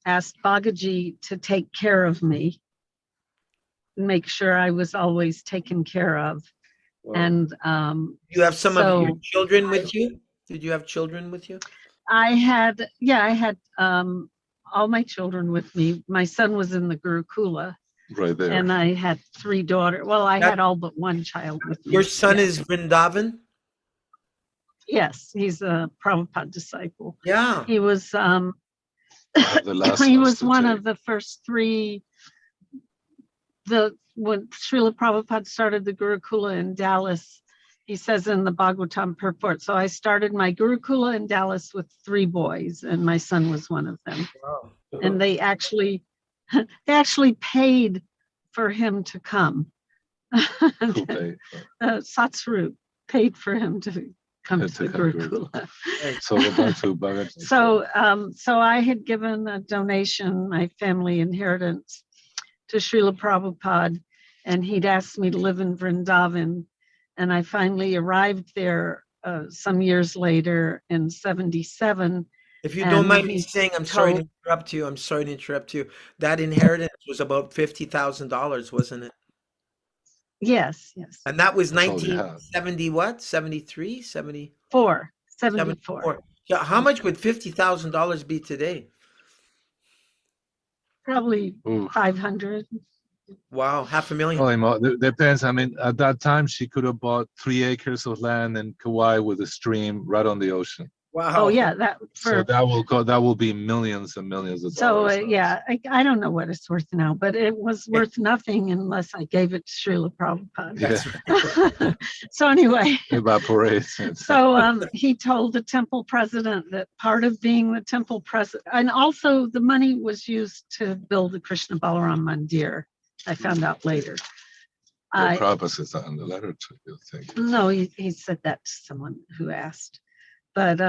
asked Bhagaji to take care of me, make sure I was always taken care of. Wow. And you have some of your children with you? Did you have children with you? I had all my children with me. My son was in the Gurukula. Right there. And I had 3 daughters. Well, I had all but 1 child with me. Your son is Vrindavan? Yes, he's a Prabhupada disciple. Yeah. He was he was one of the first 3. When Srila Prabhupada started the Gurukula in Dallas, he says in the Bhagavatam purport. So I started my Gurukula in Dallas with 3 boys, and my son was one of them. Wow. And they actually paid for him to come. Satsvarup paid for him to come to the Gurukula. So I had given a donation, my family inheritance, to Srila Prabhupada, and he'd asked me to live in Vrindavan, and I finally arrived there some years later in 77. If you don't mind me saying, I'm sorry to interrupt you. That inheritance was about $50,000, wasn't it? Yes. And that was 1970 what? 73? 74. Yeah, how much would $50,000 be today? Probably 500. Wow, $500,000. Probably more. Depends. I mean, at that time, she could have bought 3 acres of land in Kauai with a stream right on the ocean. Wow. Oh yeah, so that will be millions and millions of dollars. So I don't know what it's worth now, but it was worth nothing unless I gave it to Srila Prabhupada. Yeah. So anyway, evaporates. So he told the temple president that part of being the temple president, and also the money was used to build the Krishna Balaram Mandir. I found out later. Prabhupada says that in the letter to you, think. No, he said that to someone who asked. But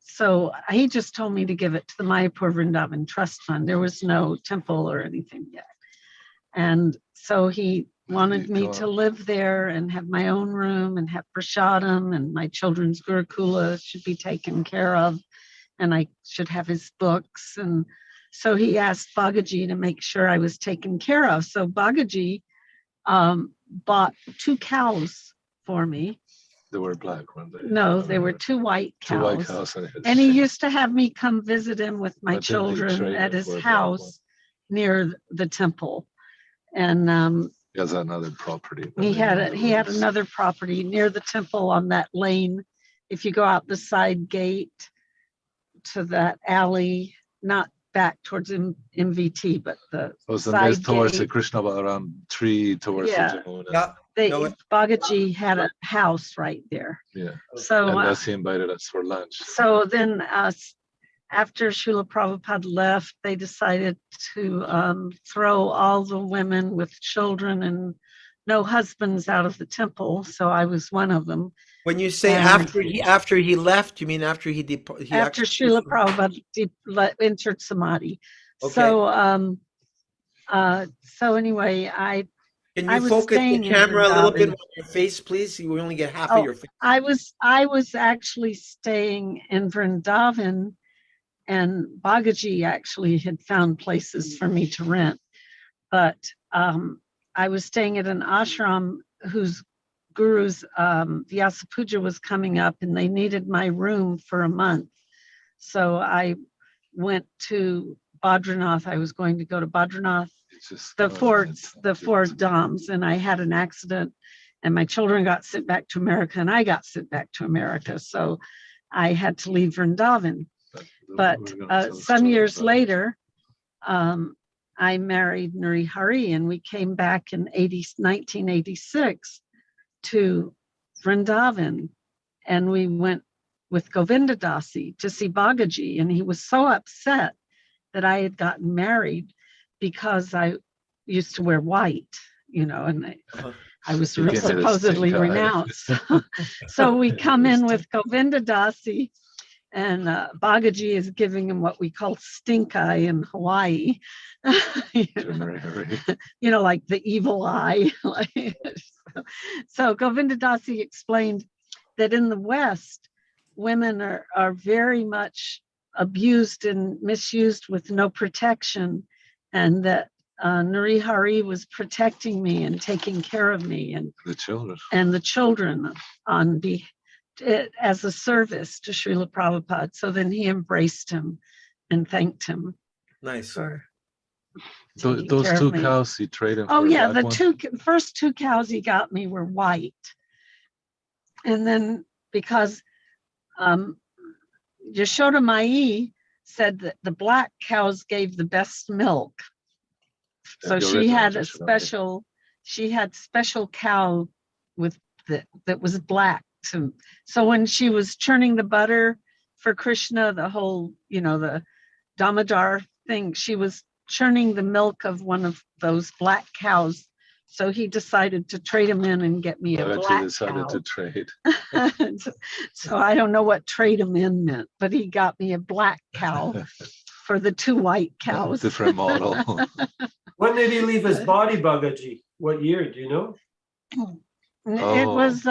so he just told me to give it to the Mayapur Vrindavan Trust Fund. There was no temple or anything yet. And so he wanted me to live there and have my own room and have prasadam, and my children's Gurukula should be taken care of, and I should have his books. And so he asked Bhagaji to make sure I was taken care of. So Bhagaji bought 2 cows for me. They were black, weren't they? No, they were 2 white cows. 2 white cows. And he used to have me come visit him with my children at his house near the temple. And he has another property. He had another property near the temple on that lane. If you go out the side gate to that alley, not back towards MVT, but the side towards gate. the Krishna Balaram tree, towards the Jamuna. Bhagaji had a house right there. Yeah. So and thus he invited us for lunch. So then after Srila Prabhupada left, they decided to throw all the women with children and no husbands out of the temple, so I was one of them. When you say And after he left, you mean after he after Srila Prabhupada entered Samadhi. Okay. So anyway, Can I you was focus the staying in camera a little bit Vrindavan. on your face, please? You only get half of Oh, your face. I was actually staying in Vrindavan, and Bhagaji actually had found places for me to rent. But I was staying at an ashram whose guru's Vyasa Puja was coming up, and they needed my room for a month. So I went to Badrinath. I was going to go to Badrinath, the four Dhams, and I had an accident, and my children got sent back to America, and I got sent back to America. So I had to leave Vrindavan. But some years later, I married Nuri Hari, and we came back in 1986 to Vrindavan, and we went with Govinda Dasi to see Bhagaji, and he was so upset that I had gotten married because I used to wear white, and I was supposedly renounced. So we come in with Govinda Dasi, and Bhagaji is giving him what we call stink eye in Hawaii, like the evil eye. So Govinda Dasi explained that in the West, women are very much abused and misused with no protection, and that Nuri Hari was protecting me and taking care of me and the children as a service to Srila Prabhupada. So then he embraced him and thanked him. Nice. For those two cows he traded. Oh yeah, the first two cows he got me were white, and then because Yashoda Mai said that the black cows gave the best milk, so she had a special cow that was black. So when she was churning the butter for Krishna, the whole the Damodar thing, she was churning the milk of one of those black cows. So he decided to trade him in and get me a black cow. To trade. So I don't know what trade him in meant, but he got me a black cow for the two white cows. Different model. When did he leave his body, Bhagaji? What year? Do you know? It was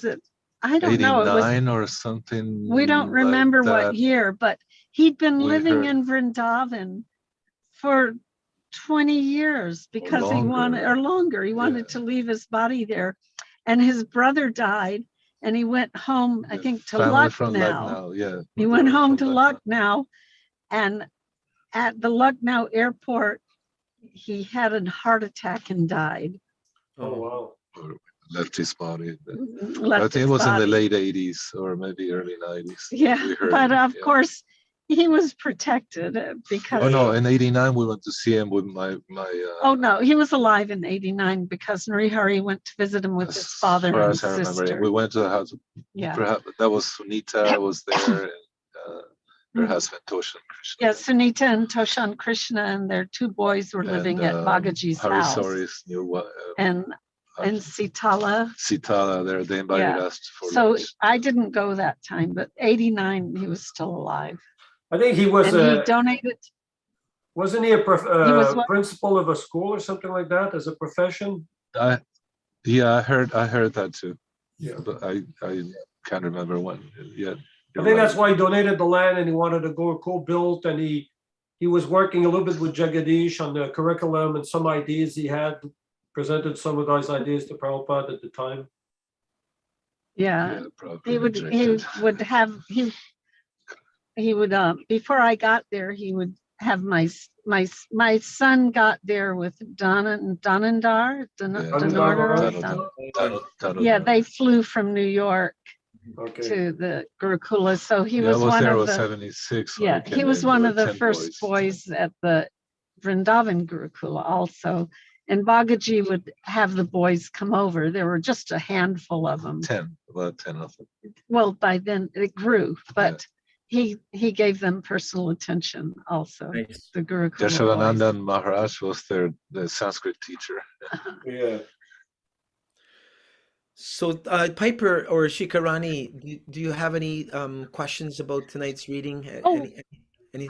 it? I don't know. It was 89 or something. We don't remember like what year, but he'd been living in Vrindavan for 20 years because he wanted to leave his body there, and his brother died, and he went home, I think, to Lucknow. He went home to Lucknow, and at the Lucknow airport, he had a heart attack and died. Oh wow. Left his body. I think it was in the late 80s or maybe early 90s. Yeah, but of course, he was protected because. Oh no! In '89, we went to see him with my. Oh no, he was alive in '89 because Nuri Hari went to visit him with his father and his sister. We went to the house. Yeah. Perhaps that was Sunita was there, and her husband Toshan Krishna. Yeah, Sunita and Toshan Krishna and their two boys were living at Bhagaji's house. And Sitala. Sitala, they invited us for lunch. I didn't go that time, but '89 he was still alive. I think he was. He donated. Wasn't he a principal of a school or something like that as a profession? I heard that too. Yeah, but I can't remember when yet. I think that's why he donated the land, and he wanted to go built, and he was working a little bit with Jagadish on the curriculum and some ideas he had. Presented some of those ideas to Prabhupada at the time. Yeah, he would before I got there, he would have my son got there with Danandar. Yeah, they flew from New York to the Gurukula. So he was one of the 76. Yeah, he was one of the first boys at the Vrindavan Gurukula also. And Bhagaji would have the boys come over. There were just a handful of them. About 10 of them. Well, by then it grew, but he gave them personal attention also. Nice. The Gurukula Yashodananda boys. Maharaj was the Sanskrit teacher. Yeah. So, Piper or Shikarani, do you have any questions about tonight's reading? Oh, Anything?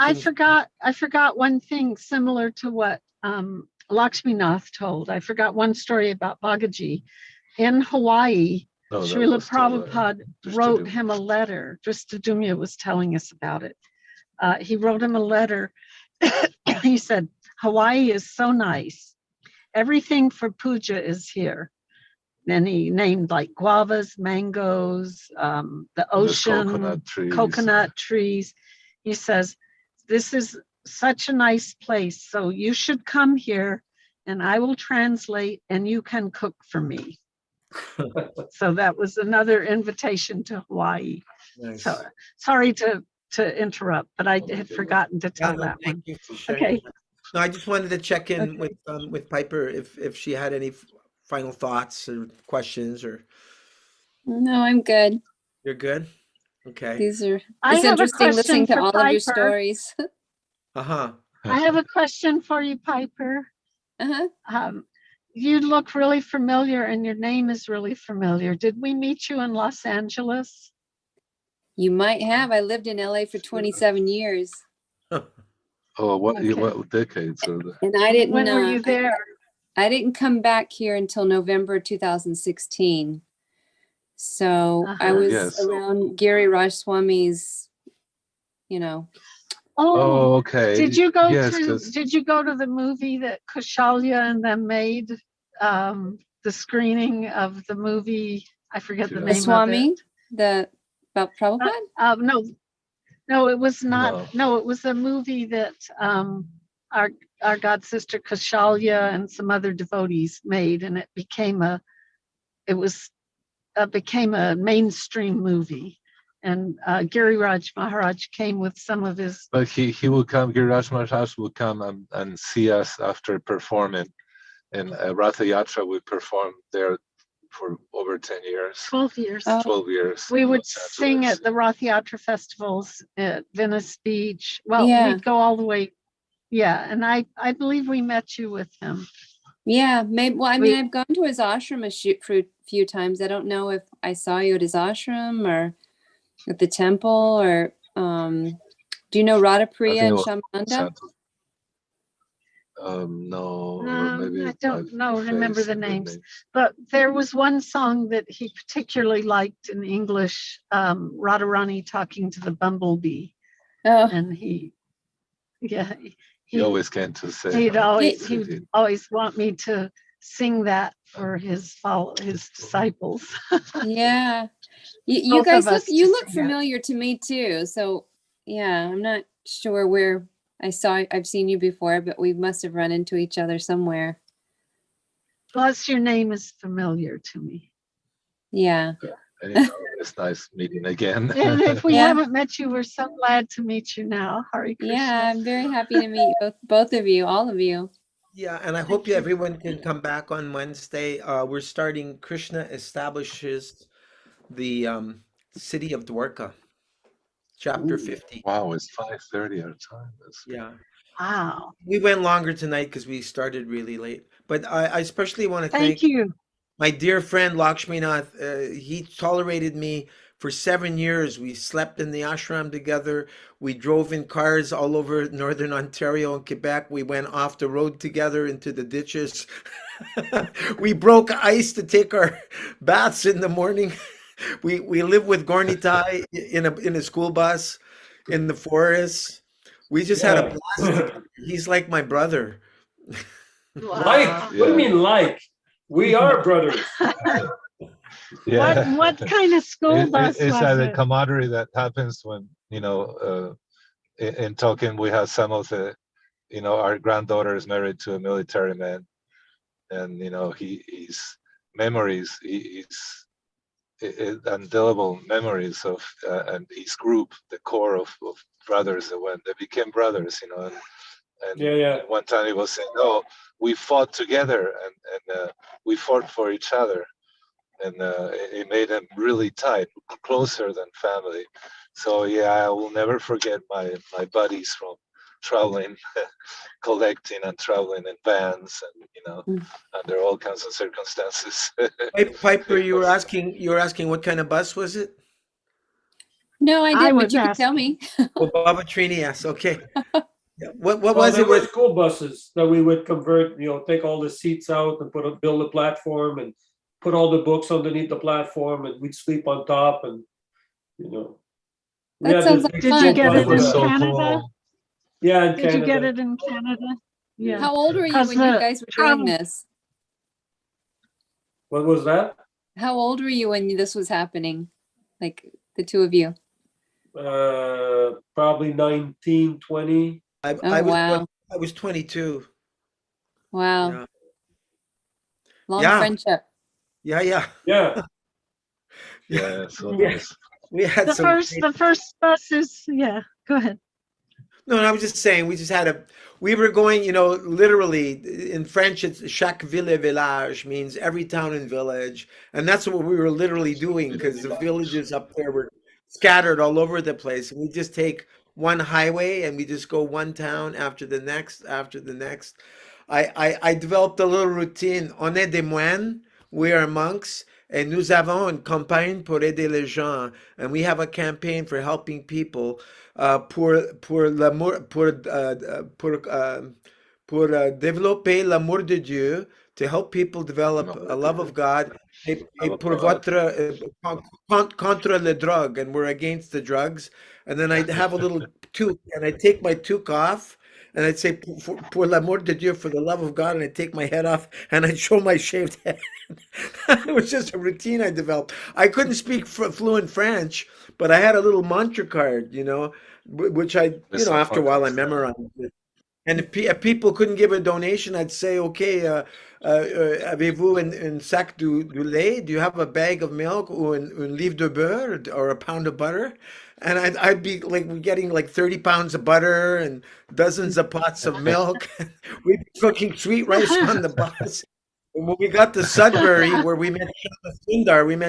I forgot one thing similar to what Lakshminath told. I forgot one story about Bhagaji. In Hawaii, No, that Srila was Prabhupada Drishtadyumna. wrote him a letter. Dristadumya was telling us about it. He wrote him a letter. He said, Hawaii is so nice. Everything for puja is here. Then he named like guavas, mangoes, the ocean, coconut trees. He says, this is such a nice place. So you should come here and I will translate and you can cook for me. So that was another invitation to Hawaii. Nice. So sorry to interrupt, but I had forgotten to tell that one. Thank you for sharing. Okay. No, I just wanted to check in with Piper if she had any final thoughts or questions or. No, I'm good. You're good. Okay. These are I it's have a interesting listening to question all for of your Piper. stories. Uh-huh. I have a question for you, Piper. You look really familiar and your name is really familiar. Did we meet you in Los Angeles? You might have. I lived in LA for 27 years. Oh, what Okay. what decades are the? And I didn't When were you there? I didn't come back here until November 2016. So I was Yes. around Giri Rajswami's, you know. Oh, okay. Did you go Yes, to 'cause- Did you go to the movie that Kushalya and them made? The screening of the movie. I forget the The name Swami, of it. about Prabhupada? No, it was not. No, it was a movie that our god sister Kushalya and some other devotees made, and it became a mainstream movie. And Giriraj Maharaj came with some of his. But he will come. Giriraj Maharaj will come and see us after performing, and Ratha Yatra we performed there for over 10 years. 12 years. 12 years. We in would Los sing Angeles. at the Rath Yatra festivals at Venice Beach. Well, Yeah. we'd go all the way. Yeah, and I believe we met you with him. Yeah, maybe. Well, I mean, I've gone to his ashram a few times. I don't know if I saw you at his ashram or at the temple, or do you know Radhapriya and Shamananda? No, or maybe I don't remember the names, but there was one song that he particularly liked in English, Radharani talking to the Bumblebee. Oh. And he always came to say. He'd always want me to sing that for his disciples. Yeah, you Both guys of us you to look sing it. familiar to me too. So yeah, I'm not sure where I've seen you before, but we must have run into each other somewhere. Plus, your name is familiar to me. Yeah. Anyhow, it's nice meeting again. And if we haven't met you, we're so glad to meet you now. Hare Krishna. Yeah, I'm very happy to meet both of you, all of you. Yeah, and I hope everyone can come back on Wednesday. We're starting. Krishna establishes the city of Dwarka, chapter 50. Wow, it's 5:30 our time. Yeah. Wow. We went longer tonight because we started really late. But I especially want to Thank you. my dear friend Lakshminath. He tolerated me for 7 years. We slept in the ashram together. We drove in cars all over northern Ontario and Quebec. We went off the road together into the ditches. We broke ice to take our baths in the morning. We live with Gornitai in a school bus in the forest. We just had a blast together. He's like my brother. Like? What do you mean like? We are brothers. Yeah. What kind of school bus It's was a it? camaraderie that happens when, in talking, we have some of the, our granddaughter is married to a military man, and, his memories, his indelible memories of, and his group, the core of brothers that when they became brothers, and one time he was saying, "Oh, we fought together and we fought for each other." and it made them really tight, closer than family. So yeah, I will never forget my buddies from traveling, collecting and traveling in vans, and under all kinds of circumstances. Piper, It was you were asking what kind of bus was it? No, I I did, but was you could tell asking. me. Oh, Baba Trini, yes. Okay. Yeah. What Well, was there it were with? school buses that we would convert, take all the seats out and build a platform and put all the books underneath the platform, and we'd sleep on top, and we That had sounds this like big Did you school fun. get bus it it with in was a so Canada? cool. yeah in Did you get Canada. it in Canada? Yeah. How old were you Because when you the guys were doing travel, this? What was that? How old were you when this was happening? Like the two of you? Probably 19, 20. I Oh, was wow. I was 22. Wow. Yeah. Long Yeah. friendship. Yeah. Yeah. Yeah. Yeah, so We, nice. we had the some first great. the first bus is, yeah, go ahead. No, I was just saying, we were going, literally in French, it's chaque ville et village means every town and village. And that's what we were literally doing because the villages up there were scattered all over the place. And we just take one highway and we just go one town after the next, after the next. I developed a little routine. On est des moines, we are monks, et nous avons une campagne pour aider les gens. And we have a campaign for helping people pour l'amour, pour développer l'amour de Dieu, to help people develop a love of God, et pour votre contre le drug, and we're against the drugs. And then I'd have a little toque, and I'd take my toque off, and I'd say pour l'amour de Dieu, for the love of God, and I'd take my head off, and I'd show my shaved head. It was just a routine I developed. I couldn't speak fluent French, but I had a little mantra card, which I, It's so after a fun. while I memorized it. And if people couldn't give a donation, I'd say, okay, avez-vous un sac du lait? Do you have a bag of milk or un livre de beurre or a pound of butter? And I'd be like getting like 30 pounds of butter and dozens of pots of milk. We'd be cooking sweet rice on the bus. And when we got to Sudbury, where we met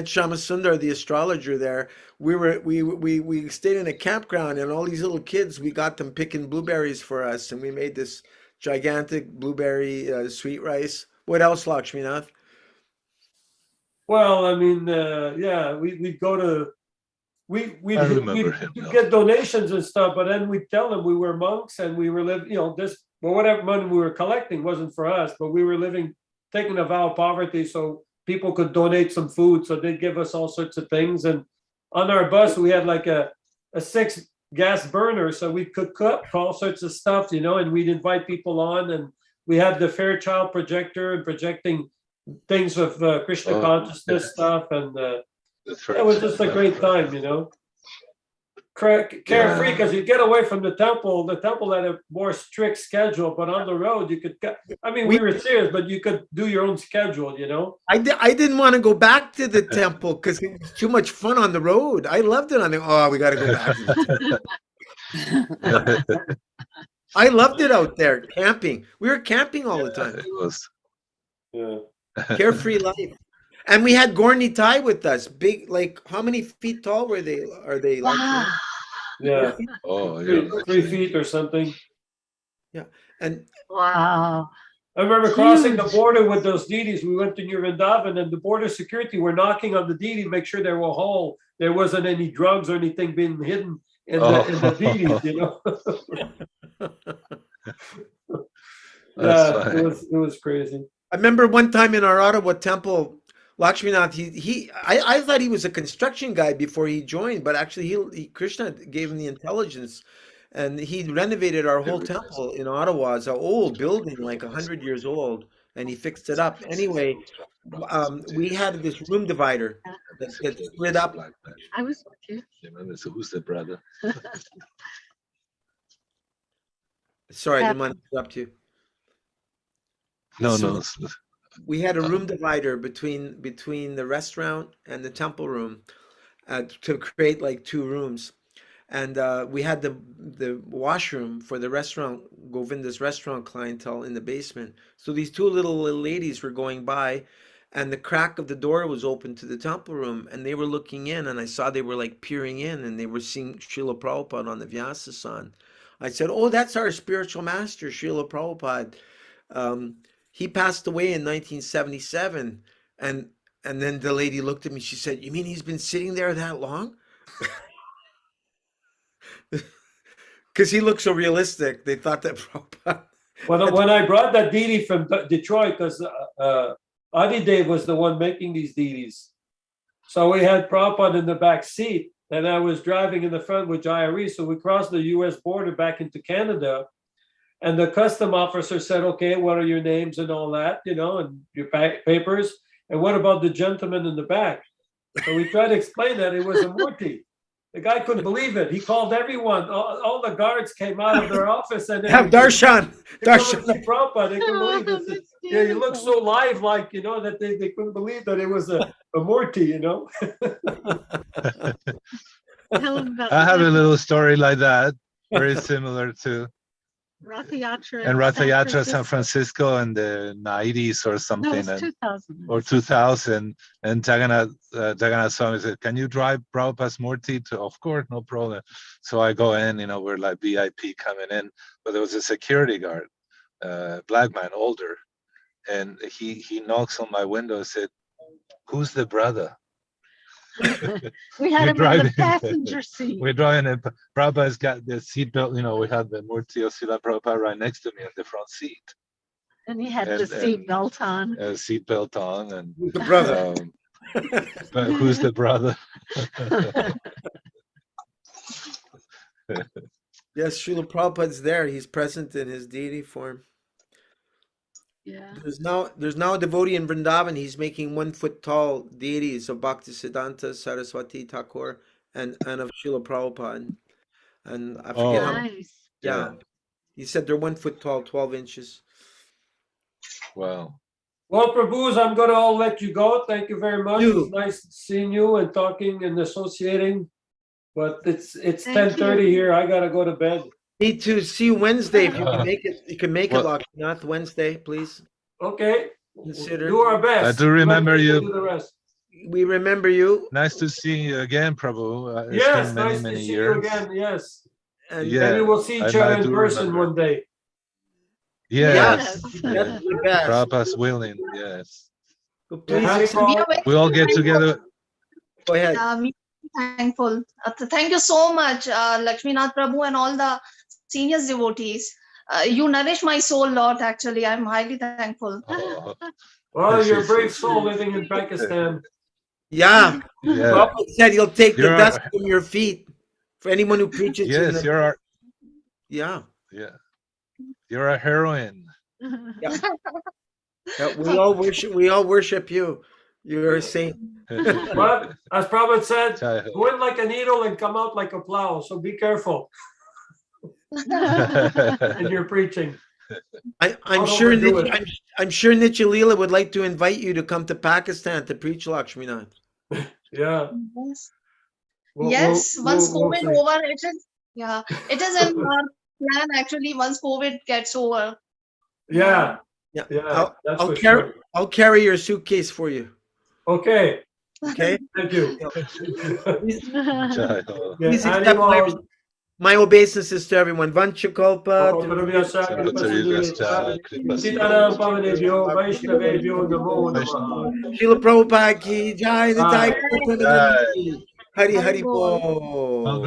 Shama Sundar, the astrologer there. We stayed in a campground, and all these little kids, we got them picking blueberries for us, and we made this gigantic blueberry sweet rice. What else, Lakshminath? Well, I mean, yeah, we'd go to I remember him we'd now. get donations and stuff, but then we'd tell them we were monks and we were living, but whatever money we were collecting wasn't for us, but we were taking a vow of poverty so people could donate some food. So they'd give us all sorts of things. And on our bus, we had like a 6 gas burner, so we could cook all sorts of stuff, and we'd invite people on, and we had the Fairchild projector and projecting things of Krishna Oh, consciousness yes. stuff, and The it was just a first- great time, carefree, Yeah. because you get away from the temple. The temple had a more strict schedule, but on the road you could. We were serious, but you could do your own schedule. I didn't want to go back to the temple because it was too much fun on the road. I loved it on the. Oh, we got to go back to the temple. I loved it out there camping. We were camping all the time. It was. Yeah. Carefree life. And we had Gorni Tai with us. Big, like, how many feet tall were they? Are they like? Wow. Yeah, Oh, yeah. 3 feet or something. Yeah. And Wow. I remember crossing the Huge. border with those deities. We went to New Vrindavan, and the border security were knocking on the deity, make sure they were whole. There wasn't any drugs or anything being hidden in the deities. That's Yeah, funny. it was crazy. I remember one time in our Ottawa temple, Lakshminath, I thought he was a construction guy before he joined, but actually Krishna gave him the intelligence, and he renovated our whole temple in Ottawa. It's an old building, like 100 years old, and he fixed it up. Anyway, we had this room divider that split up. I was with you. So who's the brother? Sorry, I didn't want to interrupt you. No, So- no. We had a room divider between the restaurant and the temple room to create like 2 rooms. And we had the washroom for the restaurant, Govinda's restaurant clientele in the basement. So these 2 little ladies were going by, and the crack of the door was open to the temple room, and they were looking in, and I saw they were like peering in, and they were seeing Srila Prabhupada on the Vyasasan. I said, "Oh, that's our spiritual master, Srila Prabhupada. He passed away in 1977." And then the lady looked at me. She said, "You mean he's been sitting there that long?" Because he looked so realistic. They thought that Prabhupada. When I brought that deity from Detroit, because Adidev was the one making these deities. So we had Prabhupada in the back seat, and I was driving in the front with Jayari. So we crossed the US border back into Canada. And the custom officer said, "Okay, what are your names and all that, and your papers? And what about the gentleman in the back?" So we tried to explain that it was a Murti. The guy couldn't believe it. He called everyone. All the guards came out of their office and Have Darshan. Darshan. Prabhupada. They couldn't believe it. Yeah, he looked so live-like, that they couldn't believe that it was a Murti, I have a little story like that, very similar to Rath Yatra and Rath Yatra San Francisco in the 90s or No, something, it's 2000. or 2000. And Jagannath Swami said, "Can you drive Prabhupada's Murti to?" Of course, no problem. So I go in, we're like VIP coming in, but there was a security guard, black man, older, and he knocks on my window and said, "Who's the brother?" We had him in the driving- passenger seat. We're driving, and Prabhupada's got the seatbelt. We had the Murti of Srila Prabhupada right next to me in the front seat. And he had And- the seat belt on. A seatbelt on, and The brother. but who's the brother? Yes, Srila Prabhupada's there. He's present in his deity form. Yeah. There's now a devotee in Vrindavan. He's making 1 foot tall deities of Bhaktisiddhanta Saraswati Thakur and of Srila Prabhupada. And I forget how. Nice. Yeah. He said they're 1 foot tall, 12 inches. Wow. Well, Prabhus, I'm going to all let you go. Thank you very much. You. It's nice seeing you and talking and associating. But it's Thank 10:30 you. here. I got to go to bed. Me too. See you Wednesday if you can make it. You can make it, Well- Lakshnath, Wednesday, please. Okay. Consider. Do our best. I do remember Let me you. Do the rest. We remember you. Nice to see you again, Prabhu. It's Yes, been many, nice to many see years. you again. Yes. And Yeah. Maybe we'll see each I other in do person remember. one day. Yes. That's the best. Prabhupada's willing. Yes. So please Hari accept- We Paul. are very We all get together. go ahead. we are thankful. Thank you so much, Lakshminath Prabhu and all the senior devotees. You nourish my soul a lot, actually. I'm highly thankful. Oh, Well, you're a This is- brave soul living in Pakistan. Yeah. yeah. Prabhupada said he'll take the You're dust our- from your feet for anyone who preaches in Yes, the. you're our. Yeah. Yeah. You're a heroine. Yeah, we all worship you. You're a saint. But as Prabhupada said, Jai Ho. go in like a needle and come out like a plow. So be careful in your preaching. I'm Don't sure overdo Nitya, it. I'm sure Nitya Leela would like to invite you to come to Pakistan to preach Lakshminath. Yeah. Yes. We'll- Yes, we'll- once we'll COVID see. over, it is in our plan actually. Once COVID gets over, Yeah. Yeah. Yeah, that's for I'll carry your suitcase for you. Okay. Okay. Thank you. Jai Ho. Yeah, Please accept animal- my obeisances to everyone. Vanchakalpa. Sitaram Pavanebhyo, Vaishnavebhyo, Namo Namaha. Srila Prabhupada ki jai. Jai. Nitai Prabhupada ki. Hari Hari Bol.